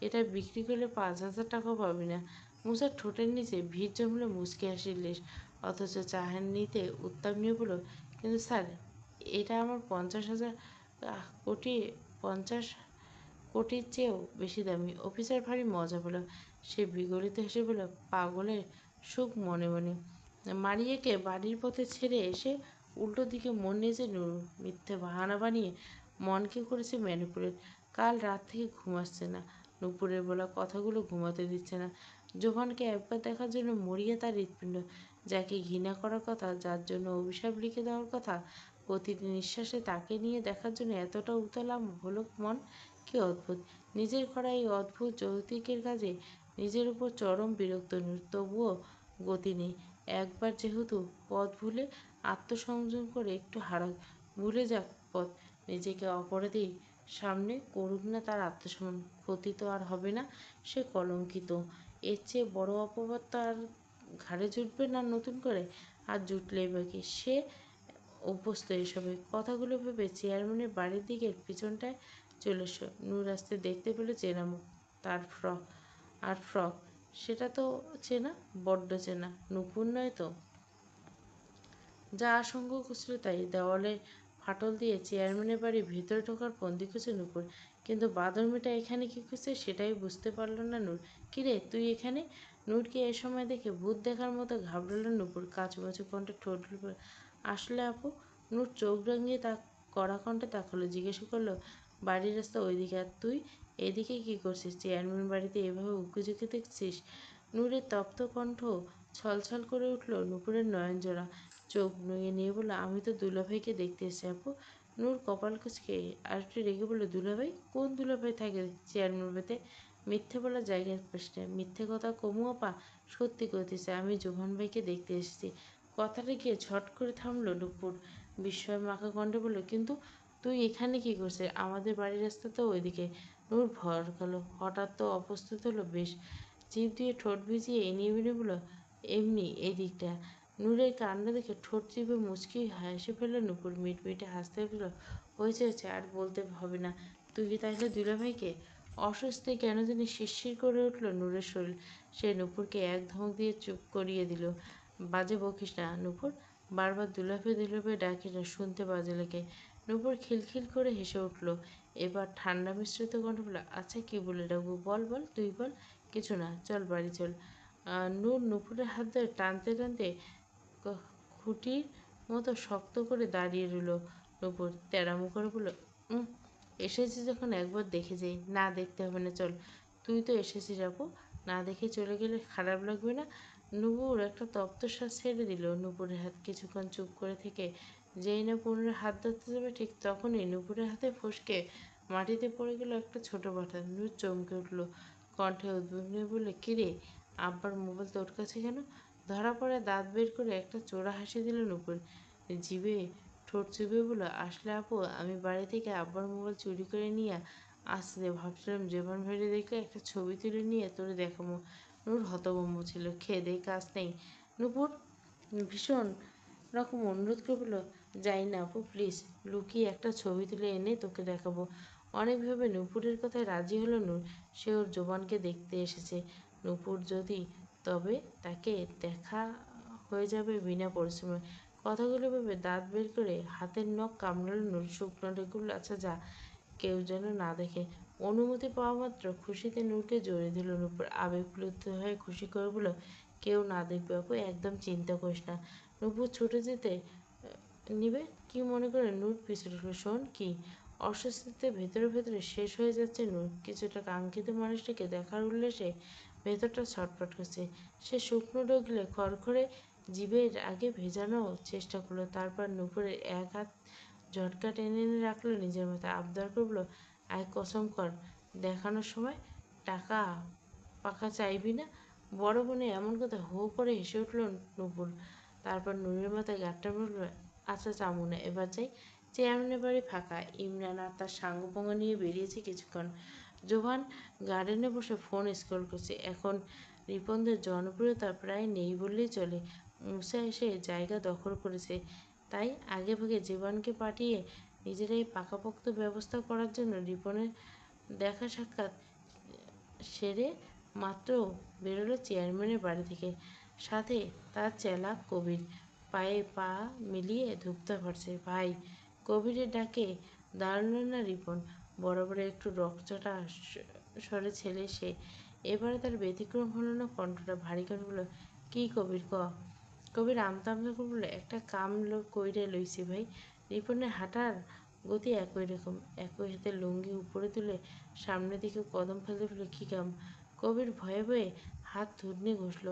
এটা বিক্রি করলে 5,000 টাকাও পাবি না। মুসার ঠোঁটের নিচে ভিড় জমল মুচকি হাসির লেশ, অথচ চাহনিতে উত্তাপ নিয়ে বলল, কিন্তু স্যার, এটা আমার 50,000 কোটি 50 কোটির চেয়েও বেশি দামি। অফিসার ভারী মজা পেল। সে বিগলিত হেসে বলল, পাগলের সুখ মনে মনে। মারিয়াকে বাড়ির পথে ছেড়ে এসে উল্টো দিকে মন নিয়েছে নুরু। মিথ্যে বাহানা বানিয়ে মনকে করেছে ম্যানিপুলেট। কাল রাত থেকে ঘুমাচ্ছে না। নুপুরের বলা কথাগুলো ঘুমাতে দিচ্ছে না। জোহানকে একবার দেখার জন্য মরিয়া তার হৃৎপিণ্ড। যাকে ঘৃণা করার কথা, যার জন্য অভিশাপ লিখে দেওয়ার কথা, প্রতিটি নিঃশ্বাসে তাকে নিয়ে দেখার জন্য এতটা উতলা হলো মন। কি অদ্ভুত! নিজের করা এই অদ্ভুত যৌতুকের কাজে নিজের উপর চরম বিরক্ত নুর। তবুও গতি নেই। একবার যেহেতু পথ ভুলে আত্মসংযম করে একটু হারাক, ভুলে যাক পথ, নিজেকে অপরাধীর সামনে করুক না তার আত্মসম্মান, ক্ষতি তো আর হবে না, সে কলঙ্কিত। এর চেয়ে বড় অপবাদ তো আর ঘাড়ে জুটবে না নতুন করে, আর জুটলেই বাকি। সে অভ্যস্ত এসবে। কথাগুলো ভেবে চেয়ারম্যানের বাড়ির দিকের পিছনটায় চলে এসো। নূর আসতে দেখতে পেল চেনা মুখ, তার ফ্রক আর ফ্রক, সেটা তো চেনা, বড্ড চেনা। নূপুর নয় তো? যা আশঙ্কা করছিল তাই। দেওয়ালে ফাটল দিয়ে চেয়ারম্যানের বাড়ির ভেতরে ঢোকার ফন্দি খুঁজে নূপুর, কিন্তু বাঁদর মেয়েটা এখানে কি খুঁজছে সেটাই বুঝতে পারল না নূর। কিরে তুই এখানে? নূরকে এ সময় দেখে ভূত দেখার মতো ঘাবড়ালো নূপুর, কাঁচুমাচু কণ্ঠে ঠোঁট উল্টে, আসলে আপু? নূর চোখ রাঙিয়ে তা কড়া কণ্ঠে তাকালো, জিজ্ঞেস করলো, বাড়ির রাস্তা ওইদিকে, আর তুই এদিকে কি করছিস? চেয়ারম্যান বাড়িতে এভাবে উঁকিঝুঁকি দেখছিস? নূরের তপ্ত কণ্ঠ ছলছল করে উঠল, নূপুরের নয়নজোড়া চোখ নুয়ে নিয়ে বলল, আমি তো দুলাভাইকে দেখতে এসেছি আপু। নূর কপাল কুঁচকে আর একটু রেগে বলল, দুলাভাই? কোন দুলাভাই থাকে চেয়ারম্যান বাড়িতে? মিথ্যে বলার জায়গায় পাশে মিথ্যে কথা কমু আপা, সত্যি কইতেছে, আমি জোহান ভাইকে দেখতে এসেছি। কথাটা গিয়ে ঝট করে থামলো নূপুর, বিস্ময় মাখা কণ্ঠে বলল, কিন্তু তুই এখানে কি করছিস? আমাদের বাড়ির রাস্তা তো ওইদিকে। নূর ভর গেল, হঠাৎ তো অপ্রস্তুত হলো বেশ, জিভ দিয়ে ঠোঁট ভিজিয়ে এনিয়ে বেরিয়ে বলল, এমনি এই দিকটা। নূরের কান্না দেখে ঠোঁট চিপে মুচকি হেসে ফেলল নূপুর, মিটমিটে হাসতে ফেলল, হয়েছে আর বলতে হবে না। তুই কি তাহলে দুলাভাইকে? অস্বস্তি কেন জানি শিরশির করে উঠল নূরের শরীর। সে নূপুরকে এক ধমক দিয়ে চুপ করিয়ে দিল। বাজে বকিস না নূপুর, বারবার দুলাভাই দুলাভাই ডাকিস না, শুনতে বাজে লাগে। নূপুর খিলখিল করে হেসে উঠল, এবার ঠান্ডা মিশ্রিত কণ্ঠ বলল, আচ্ছা কি বলে ডাকবো? বল বল, তুই বল। কিছু না, চল বাড়ি চল। নূর নূপুরের হাত ধরে টানতে টানতে খুঁটির মতো শক্ত করে দাঁড়িয়ে রইল। নূপুর তেড়ামো করে বলল, এসেছি যখন একবার দেখে যাই। না দেখতে হবে না, চল। তুই তো এসেছিস আপু, না দেখে চলে গেলে খারাপ লাগবে না? নূপুর একটা তপ্ত শ্বাস ছেড়ে দিল নূপুরের হাত। কিছুক্ষণ চুপ করে থেকে যেই না পুনরায় হাত ধরতে যাবে ঠিক তখনই নূপুরের হাতে ফসকে মাটিতে পড়ে গেল একটা ছোট পাথর। নূর চমকে উঠল, কণ্ঠে উদ্বিগ্ন বলে, কিরে, আব্বার মোবাইল তোর কাছে কেন? ধরা পড়ে দাঁত বের করে একটা চোরা হাসি দিল নূপুর, জিভে ঠোঁট চুপে বলল, আসলে আপু আমি বাড়ি থেকে আব্বার মোবাইল চুরি করে নিয়ে আসতে ভাবছিলাম জীবন ভেড়ে দেখলে একটা ছবি তুলে নিয়ে তোরে দেখাবো। নূর হতভম্ব ছিল, খেয়ে দেয়ে কাজ নেই। নূপুর ভীষণ রকম অনুরোধ করে বলল, যাই না আপু প্লিজ, লুকিয়ে একটা ছবি তুলে এনে তোকে দেখাবো। অনেক ভেবে নূপুরের কথায় রাজি হলো নূর। সে ওর জোবানকে দেখতে এসেছে। নূপুর যদি, তবে তাকে দেখা হয়ে যাবে বিনা পরিশ্রমে। কথাগুলো ভেবে দাঁত বের করে হাতের নখ কামড়ালো নূর। শুকনো ঢেকুল, আচ্ছা যা, কেউ যেন না দেখে। অনুমতি পাওয়া মাত্র খুশিতে নূরকে জড়িয়ে দিল নূপুর, আবেগপ্লুত হয়ে খুশি করে বলল, কেউ না দেখবে আপু, একদম চিন্তা করিস না। নূপুর ছুটে যেতে নিবে কি মনে করে নূর পিছু উঠল। শোন কি? অস্বস্তিতে ভেতরে ভেতরে শেষ হয়ে যাচ্ছে নূর। কিছুটা কাঙ্ক্ষিত মানুষটাকে দেখার উল্লাসে ভেতরটা ছটফট করছে। সে শুকনো ঢোকলে খড়খড়ে জিভের আগে ভেজানো চেষ্টা করলো, তারপর নূপুরের এক হাত ঝটকা টেনে এনে রাখলো নিজের মাথায়, আবদার করলো, আয় কসম কর, দেখানোর সময় টাকা পাকা চাইবি না। বড় বোনে এমন কথা হো করে হেসে উঠল নূপুর, তারপর নূরের মাথায় গাঁটটা বলল, আচ্ছা চামু না, এবার যাই। চেয়ারম্যানের বাড়ি ফাঁকা। ইমরান আর তার সাঙ্গপাঙ্গ নিয়ে বেরিয়েছে কিছুক্ষণ। জোভান গার্ডেনে বসে ফোন স্ক্রল করছে। এখন রিপনদের জনপ্রিয়তা প্রায় নেই বললেই চলে। মুসা এসে জায়গা দখল করেছে, তাই আগেভাগে জীবনকে পাঠিয়ে নিজেরাই পাকাপোক্ত ব্যবস্থা করার জন্য রিপনের দেখা সাক্ষাৎ সেরে মাত্র বেরোলো চেয়ারম্যানের বাড়ি থেকে, সাথে তার চেলা কবির। পায়ে পা মিলিয়ে ধুপতে পারছে। ভাই! কবিরের ডাকে দাঁড়ালো না রিপন। বরাবর একটু রকচটা স্বরে ছেলে সে। এবারে তার ব্যতিক্রম হলো না, কণ্ঠটা ভারী করে বলল, কি কবির ক? কবির আমতা আমতা করে বলল, একটা কাম কইরে লইছি ভাই। রিপনের হাঁটার গতি একই রকম, একই হাতে লুঙ্গি উপরে তুলে সামনের দিকে কদম ফেলতে ফেলল, কী কাম? কবির ভয়ে ভয়ে হাত থুতনি ঘষল,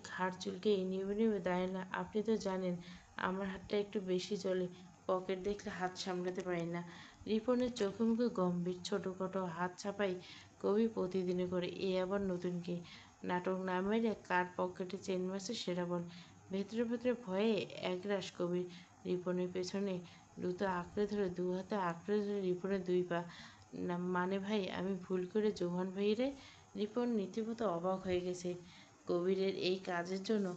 ঘাড় চুলকে নিয়ে নেমে দাঁড়ালো। আপনি তো জানেন আমার হাতটা একটু বেশি চলে, পকেট দেখলে হাত সামলাতে পারি না। রিপনের চোখে মুখে গম্ভীর, ছোটোখাটো হাত ছাপাই কবি প্রতিদিনে করে, এ আবার নতুন কি? নাটক না মেরে কার পকেটে চেন মারছে সেটা বল। ভেতরে ভেতরে ভয়ে একরাশ কবির রিপনের পেছনে দ্রুত আঁকড়ে ধরে, দু হাতে আঁকড়ে ধরে রিপনের দুই পা। না মানে ভাই, আমি ভুল করে জোহান ভাইরে। রিপন রীতিমতো অবাক হয়ে গেছে। কবিরের এই কাজের জন্য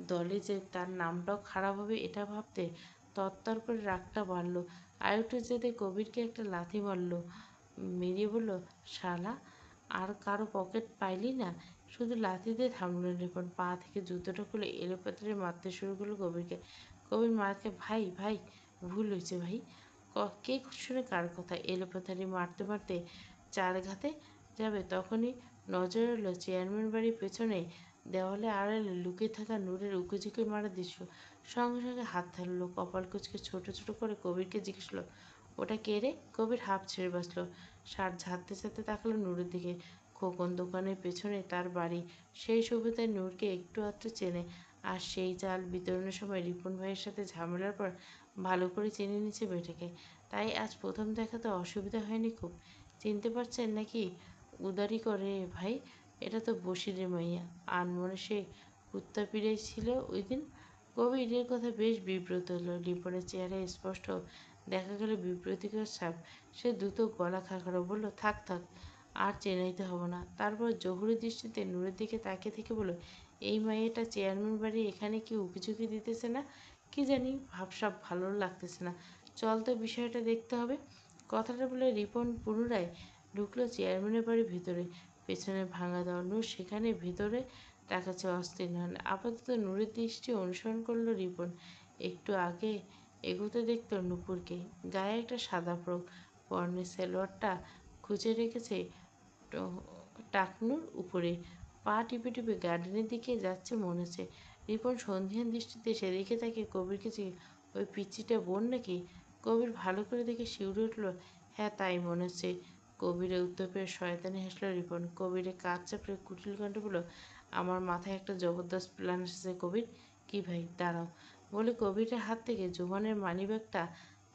দলে যে তার নামটাও খারাপ হবে এটা ভাবতে তরতর করে রাগটা বাড়ল। আরেকটু যেতে কবিরকে একটা লাথি মারল, মেরিয়ে বলল, শালা, আর কারো পকেট পাইলি না? শুধু লাথি দিয়ে থামল রিপন। পা থেকে জুতোটা খুলে এলোপাতাড়ি মারতে শুরু করলো কবিরকে। কবির মারকে, ভাই ভাই, ভুল হয়েছে ভাই। কে শুনে কার কথা? এলোপাতাড়ি মারতে মারতে চার ঘাতে যাবে তখনই নজর এলো চেয়ারম্যান বাড়ির পেছনে দেওয়ালে আড়ালে লুকিয়ে থাকা নূরের উঁকিঝুঁকি মারা দৃশ্য। সঙ্গে সঙ্গে হাত থাকলো, কপাল কুচকে ছোট ছোট করে কবিরকে জিজ্ঞেস করলো, ওটা কে রে? কবির হাঁপ ছেড়ে বাঁচলো। শার্ট ঝাড়তে ঝাড়তে তাকালো নূরের দিকে। খোকন দোকানের পেছনে তার বাড়ি। সেই সুবিধায় নূরকে একটু আধটু চেনে। আর সেই চাল বিতরণের সময় রিপন ভাইয়ের সাথে ঝামেলার পর ভালো করে চিনে নিচ্ছে মেয়েটাকে। তাই আজ প্রথম দেখাতে অসুবিধা হয়নি খুব। চিনতে পারছেন নাকি? উদারি করে ভাই, এটা তো বসিরের মাইয়া। আনমনে সে কুত্তা পিড়াই ছিল ওই দিন। কবির এর কথা বেশ বিব্রত হলো। রিপনের চেহারায় স্পষ্ট দেখা গেল বিব্রতিকর ছাপ। সে দ্রুত গলা খাকালো, বলল, থাক থাক, আর চেনাইতে হবে না। তারপর জহুরি দৃষ্টিতে নূরের দিকে তাকিয়ে থেকে বলল, এই মাইয়াটা চেয়ারম্যান বাড়ি এখানে কি উকিঝুঁকি দিতেছে না? কি জানি, ভাবসাব ভালো লাগতেছে না। চল তো, বিষয়টা দেখতে হবে। কথাটা বলে রিপন পুনরায় ঢুকলো চেয়ারম্যানের বাড়ির ভিতরে। পেছনে ভাঙা দেওয়া নূর সেখানে ভিতরে তাকাচ্ছে অস্থির নয়। আপাতত নূরের দৃষ্টি অনুসরণ করলো রিপন। একটু আগে এগোতে দেখলো নূপুরকে। গায়ে একটা সাদা ফ্রক, পরনে সালোয়ারটা খুঁজে রেখেছে টাকনুর উপরে। পা টিপে টিপে গার্ডেনের দিকে যাচ্ছে মনে হচ্ছে। রিপন সন্ধিহান দৃষ্টিতে সেদিকে তাকে কবিরকে ওই পিচ্চিটা বোন নাকি? কবির ভালো করে দেখে শিউরে উঠল। হ্যাঁ, তাই মনে হচ্ছে। কবিরের উত্তর পেয়ে শয়তানি হাসল রিপন। কবিরের কাজ চাপড়ে কুটিল কণ্ঠে বলল, আমার মাথায় একটা জবরদস্ত প্ল্যান এসেছে কবির। কি ভাই? দাঁড়াও। বলে কবিরের হাত থেকে জোবানের মানিব্যাগটা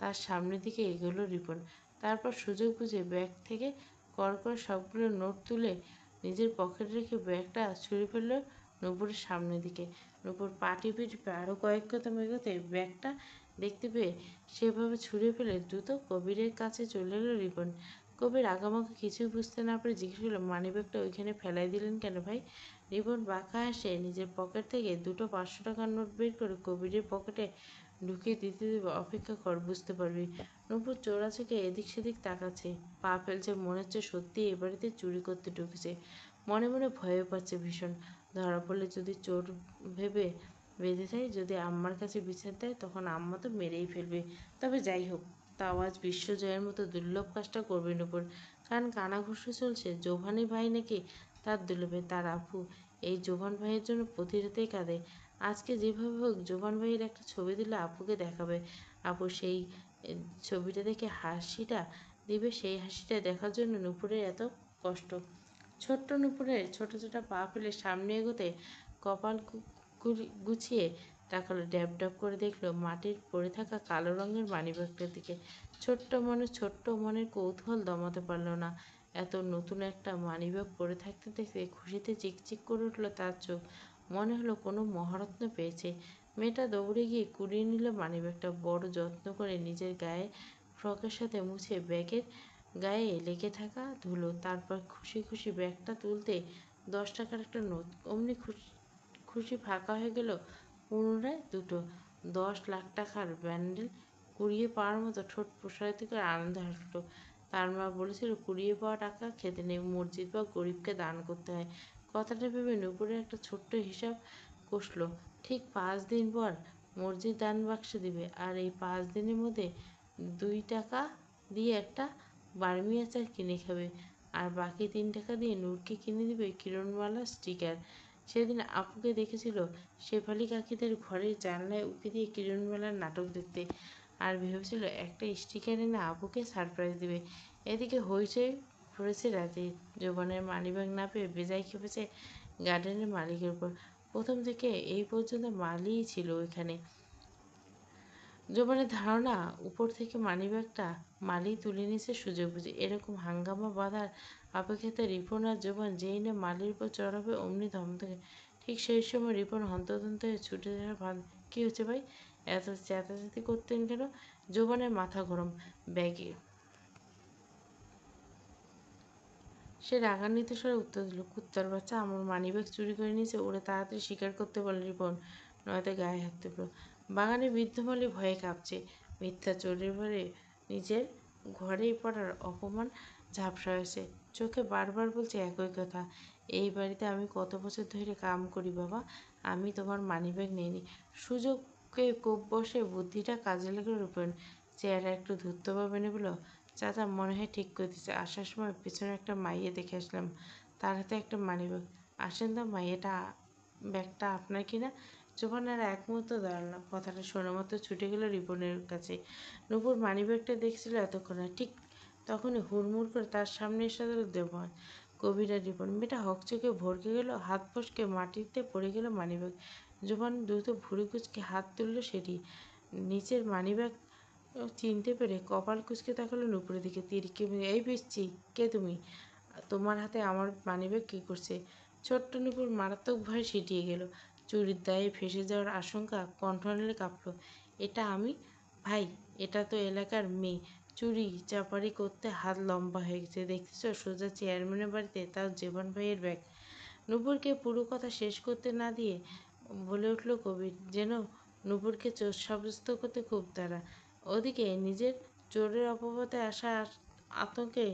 তার সামনের দিকে এগোলো রিপন। তারপর সুযোগ বুঝে ব্যাগ থেকে কড়কড় সবগুলো নোট তুলে নিজের পকেটে রেখে ব্যাগটা ছুঁড়ে ফেলল নূপুরের সামনের দিকে। নূপুর পা টিপে টিপে আরও কয়েক কদম এগোতে ব্যাগটা দেখতে পেয়ে সেভাবে ছুঁড়ে ফেলে দ্রুত কবিরের কাছে চলে এলো রিপন। কবির আগামাগা কিছুই বুঝতে না পেরে জিজ্ঞেস করলো, মানিব্যাগটা ওইখানে ফেলাই দিলেন কেন ভাই? রিপন বাঁকা হাসে নিজের পকেট থেকে দুটো 500 টাকার নোট বের করে কবিরের পকেটে ঢুকিয়ে দিতে দেবে। অপেক্ষা কর, বুঝতে পারবি। নূপুর চোরা চোখে এদিক সেদিক তাকাচ্ছে, পা ফেলছে। মনে হচ্ছে সত্যি এ বাড়িতে চুরি করতে ঢুকেছে। মনে মনে ভয়ও পাচ্ছে ভীষণ। ধরা পড়লে যদি চোর ভেবে বেঁধে দেয়, যদি আম্মার কাছে বিচার দেয়, তখন আম্মা তো মেরেই ফেলবে। তবে যাই হোক, তাও আজ বিশ্বজয়ের মতো দুর্লভ কাজটা করবে নূপুর। কারণ কানাঘুষো চলছে জোভানি ভাই নাকি তার দুলবে, তার আপু এই জোভান ভাইয়ের জন্য প্রতি রাতেই কাঁদে। আজকে যেভাবে হোক জোভান ভাইয়ের একটা ছবি দিলে আপুকে দেখাবে। আপু সেই ছবিটা দেখে হাসিটা দিবে। সেই হাসিটা দেখার জন্য নূপুরের এত কষ্ট। ছোট্ট নূপুরের ছোট ছোট পা ফেলে সামনে এগোতে কপাল গুছিয়ে তাকালো। ড্যাব ড্যাব করে দেখলো মাটির পড়ে থাকা কালো রঙের মানিব্যাগটার দিকে। ছোট্ট মনের কৌতূহল দমাতে পারল না। এত নতুন একটা মানিব্যাগ পড়ে থাকতে দেখতে খুশিতে চিকচিক করে উঠল তার চোখ। মনে হলো কোনো মহারত্ন পেয়েছে। মেয়েটা দৌড়ে গিয়ে কুড়িয়ে নিল মানিব্যাগটা। বড় যত্ন করে নিজের গায়ে ফ্রকের সাথে মুছে ব্যাগের গায়ে লেগে থাকা ধুলো। তারপর খুশি খুশি ব্যাগটা তুলতে 10 টাকার একটা নোট। অমনি খুশি ফাঁকা হয়ে গেল পুনরায় দুটো 10 লাখ টাকার ব্যান্ডেল। কুড়িয়ে পাওয়ার মতো ঠোঁট প্রসারিত করে আনন্দে হাসল। তার মা বলেছিল, কুড়িয়ে পাওয়া টাকা খেতে নেই, মসজিদ বা গরিবকে দান করতে হয়। কথাটা ভেবে নূপুরের একটা ছোট্ট হিসাব কষল। ঠিক 5 দিন পর মসজিদ দান বাক্সে দিবে। আর এই 5 দিনের মধ্যে 2 টাকা দিয়ে একটা বার্মি আচার কিনে খাবে। আর বাকি 3 টাকা দিয়ে নূরকে কিনে দিবে কিরণমালা স্টিকার। সেদিন আপুকে দেখেছিল শেফালি কাকিদের ঘরের জানলায় উঁকি দিয়ে কিরণমালার নাটক দেখতে। আর ভেবেছিল একটা স্টিকার এনে আপুকে সারপ্রাইজ দেবে। এদিকে হইচই পড়েছে রাতে। জোবানের মানিব্যাগ না পেয়ে বেজায় খেপেছে গার্ডেনের মালিকের উপর। প্রথম থেকে এই পর্যন্ত মালিই ছিল ওইখানে। জোবানের ধারণা উপর থেকে মানিব্যাগটা মালি তুলে নিয়েছে সুযোগ বুঝে। এরকম হাঙ্গামা বাঁধার অপেক্ষাতে রিপন আর জোবান যেই না মালির উপর চড়াবে অমনি ধমকে ঠিক সেই সময় রিপন হন্তদন্ত হয়ে ছুটে যাওয়ার ভান। কী হচ্ছে ভাই, এত চেঁচাচেঁতি করতেন কেন? জোবানের মাথা গরম। ব্যাগে সে রাগান্বিত স্বরে উত্তর দিল, কুত্তার বাচ্চা, আমার মানিব্যাগ চুরি করে নিয়েছে। ওরা তাড়াতাড়ি স্বীকার করতে বলে রিপন, নয়তো গায়ে হাত তুলল। বাগানে বৃদ্ধমালি ভয়ে কাঁপছে। মিথ্যা চোরের ভরে নিজের ঘরেই পড়ার অপমান ঝাপসা হয়েছে। চোখে বারবার বলছে একই কথা, এই বাড়িতে আমি কত বছর ধরে কাম করি বাবা, আমি তোমার মানিব্যাগ নিইনি। সুযোগকে কোপ বসে বুদ্ধিটা কাজে লেগে রূপেন চেহারা একটু ধূর্তভাবে এনে বলল, চাচা মনে হয় ঠিক করতেছে, আসার সময় পিছনে একটা মাইয়ে দেখে আসলাম, তার হাতে একটা মানিব্যাগ। আসেন তো, মাইয়েটা ব্যাগটা আপনার কিনা? যখন আর এক মুহূর্ত দাঁড়াল না, কথাটা শোনা মতো ছুটে গেল রিপনের কাছে। নূপুর মানিব্যাগটা দেখছিল এতক্ষণে। ঠিক তখনই হুড়মুড় করে তার সামনে এসে গেল দেবন কবিরা। রিপন মেয়েটা হকচকে ভরকে গেল, হাত ফসকে মাটিতে পড়ে গেল মানিব্যাগ। জোবান দ্রুত ভুড়ি কুচকে হাত তুলল সেটি নিচের মানিব্যাগ চিনতে পেরে কপাল কুঁচকে তাকালো নুপুরের দিকে। তিরিকে এই পিচ্ছি, কে তুমি? তোমার হাতে আমার মানিব্যাগ কী করছে? ছোট্ট নুপুর মারাত্মক ভয়ে সিটিয়ে গেল। চুরির দায়ে ফেঁসে যাওয়ার আশঙ্কা কণ্ঠনালে কাঁপল। এটা আমি? ভাই, এটা তো এলাকার মেয়ে, চুরি চাপারি করতে হাত লম্বা হয়ে গেছে দেখতেছ, সোজা চেয়ারম্যানের বাড়িতে, তাও জীবন ভাইয়ের ব্যাগ। নূপুরকে পুরো কথা শেষ করতে না দিয়ে বলে উঠল কবির, যেন নূপুরকে চোর সাব্যস্ত করতে খুব তাড়া। ওদিকে নিজের চোরের অপবাদে আসা আতঙ্কে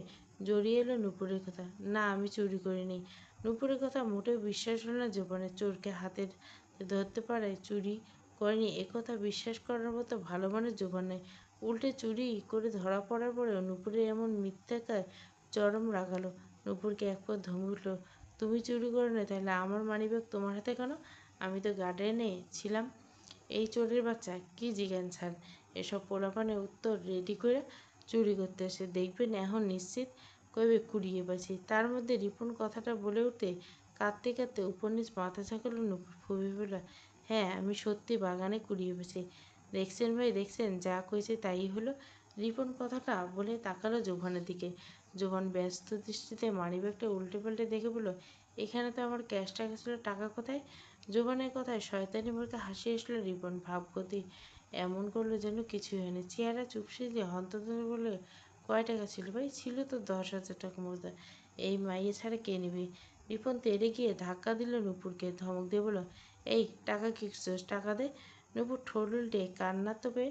জড়িয়ে এলো নূপুরের কথা। না, আমি চুরি করিনি। নূপুরের কথা মোটেও বিশ্বাস হলো না জীবনের। চোরকে হাতে ধরতে পারায় চুরি করেনি একথা বিশ্বাস করার মতো ভালো মানের জোগান নেই। উল্টে চুরি করে ধরা পড়ার পরেও নূপুরের এমন মিথ্যাকায় চরম রাগালো। নূপুরকে এক পর ধমক উঠল, তুমি চুরি করো না, তাহলে আমার মানিব্যাগ তোমার হাতে কেন? আমি তো গার্ডেনে ছিলাম। এই চোরের বাচ্চা কি জিজ্ঞান স্যার, এসব পোলাপানের উত্তর রেডি করে চুরি করতে আসে, দেখবেন এখন নিশ্চিত কইবে কুড়িয়ে পাইছি। তার মধ্যে রিপন কথাটা বলে উঠতে কাঁদতে কাঁদতে উপর নিচ মাথা ঝাঁকালো নূপুর। ফুবি বলল, হ্যাঁ আমি সত্যি বাগানে কুড়িয়ে পেয়েছি। দেখছেন ভাই, দেখছেন, যা কইছে তাই হলো। রিপন কথাটা বলে তাকালো জোভানের দিকে। জোভান ব্যস্ত দৃষ্টিতে মানিব্যাগটা উল্টে পাল্টে দেখে বলল, এখানে তো আমার ক্যাশ টাকা ছিল, টাকা কোথায়? জোবানের কথায় শয়তানি মুখে হাসি আসলো রিপন। ভাবগতি এমন করলো যেন কিছুই হয়নি। চেহারা চুপসে দিয়ে হন্তদন্ত বলে, কয় টাকা ছিল ভাই? ছিল তো 10,000 টাকা মতো। এই মাইয়ে ছাড়া কে নিবি? রিপন তেড়ে গিয়ে ধাক্কা দিল নূপুরকে, ধমক দিয়ে বলল, এই টাকা কি করছিস, টাকা দে। নূপুর ঠোঁট উল্টে কান্নার তোপে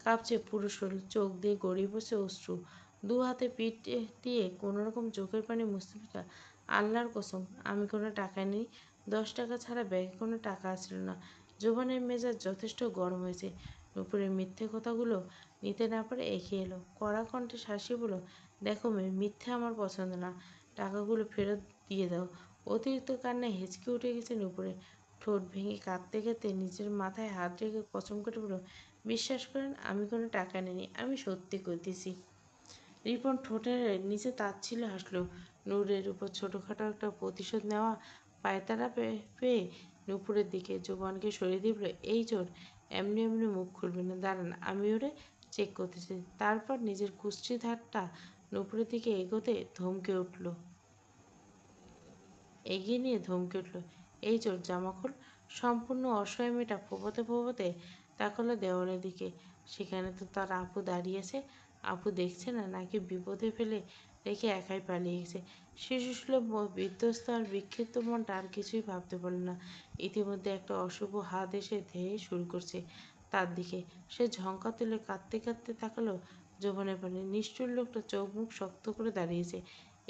কাঁপছে পুরো শরীর, চোখ দিয়ে গড়িয়ে পড়ছে অশ্রু। দু হাতে পিঠ দিয়ে কোনোরকম চোখের পানি মুছতে পারল। আল্লাহর কসম, আমি কোনো টাকা নেই। 10 টাকা ছাড়া ব্যাগে কোনো টাকা আসছিল না। জোবানের মেজাজ যথেষ্ট গরম হয়েছে। নূপুরের মিথ্যে কথাগুলো নিতে না পারে এগিয়ে এলো, কড়া কণ্ঠে শাসিয়ে বলল, দেখো মেয়ে, মিথ্যে আমার পছন্দ না, টাকাগুলো ফেরত দিয়ে দাও। অতিরিক্ত কান্নায় হেঁচকে উঠে গেছে নূপুরের। ঠোঁট ভেঙে কাঁদতে কাঁদতে নিজের মাথায় হাত রেখে কসম করে বলল, বিশ্বাস করেন আমি কোনো টাকা নিইনি, আমি সত্যি করতেছি। রিপন ঠোঁটের নিচে তাচ্ছিল্যে হাসল। নূরের উপর ছোটোখাটো একটা প্রতিশোধ নেওয়া পায়তারা পেয়ে নূপুরের দিকে জোবানকে সরিয়ে দিয়ে বলল, এই চোর এমনি এমনি মুখ খুলবে না, দাঁড়ান আমি ওরে চেক করতেছি। তারপর নিজের কুশ্চিত হাতটা নূপুরের দিকে এগিয়ে নিয়ে ধমকে উঠল, এই চোর জামা খোল। সম্পূর্ণ অসহায় মেয়েটা ফোপাতে ফোপাতে তাকালো দেওয়ালের দিকে। সেখানে তো তার আপু দাঁড়িয়ে আছে। আপু দেখছে না, নাকি বিপদে ফেলে রেখে একাই পালিয়ে গেছে? শিশুসুলভ বিধ্বস্ত আর বিক্ষিপ্ত মনটা আর কিছুই ভাবতে পারল না। ইতিমধ্যে একটা অশুভ হাত এসে ধেয়ে শুরু করছে তার দিকে। সে ঝঙ্কা তুলে কাঁদতে কাঁদতে তাকালো যৌবনের পানে। নিষ্ঠুর লোকটা চোখ মুখ শক্ত করে দাঁড়িয়েছে।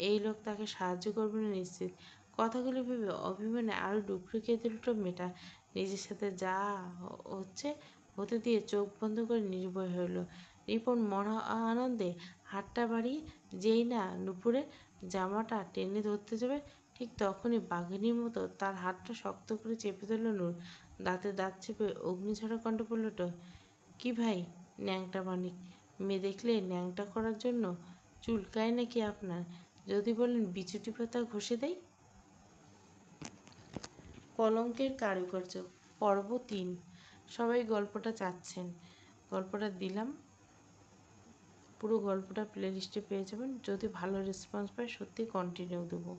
এই লোক তাকে সাহায্য করবে না নিশ্চিত। কথাগুলি ভেবে অভিমানে আরও ডুকরে কেঁদে উঠল মেয়েটা। নিজের সাথে যা হচ্ছে হতে দিয়ে চোখ বন্ধ করে নির্ভয় হইল। রিপন মহা আনন্দে হাতটা বাড়িয়ে যেই না নূপুরের জামাটা টেনে ধরতে যাবে, ঠিক তখনই বাঘিনীর মতো তার হাতটা শক্ত করে চেপে ধরল নূর। দাঁতে দাঁত চেপে অগ্নিঝরা কণ্ঠে বলল, কি ভাই, ন্যাংটা মানিক, মেয়ে দেখলে ন্যাংটা করার জন্য চুলকায় নাকি আপনার? যদি বলেন বিচুটি পাতা ঘষে দেয়। কলঙ্কের কারুকার্য, পর্ব 3। সবাই গল্পটা চাচ্ছেন, গল্পটা দিলাম। পুরো গল্পটা প্লে লিস্টে পেয়ে যাবেন। যদি ভালো রেসপন্স পায় সত্যি কন্টিনিউ দেবো।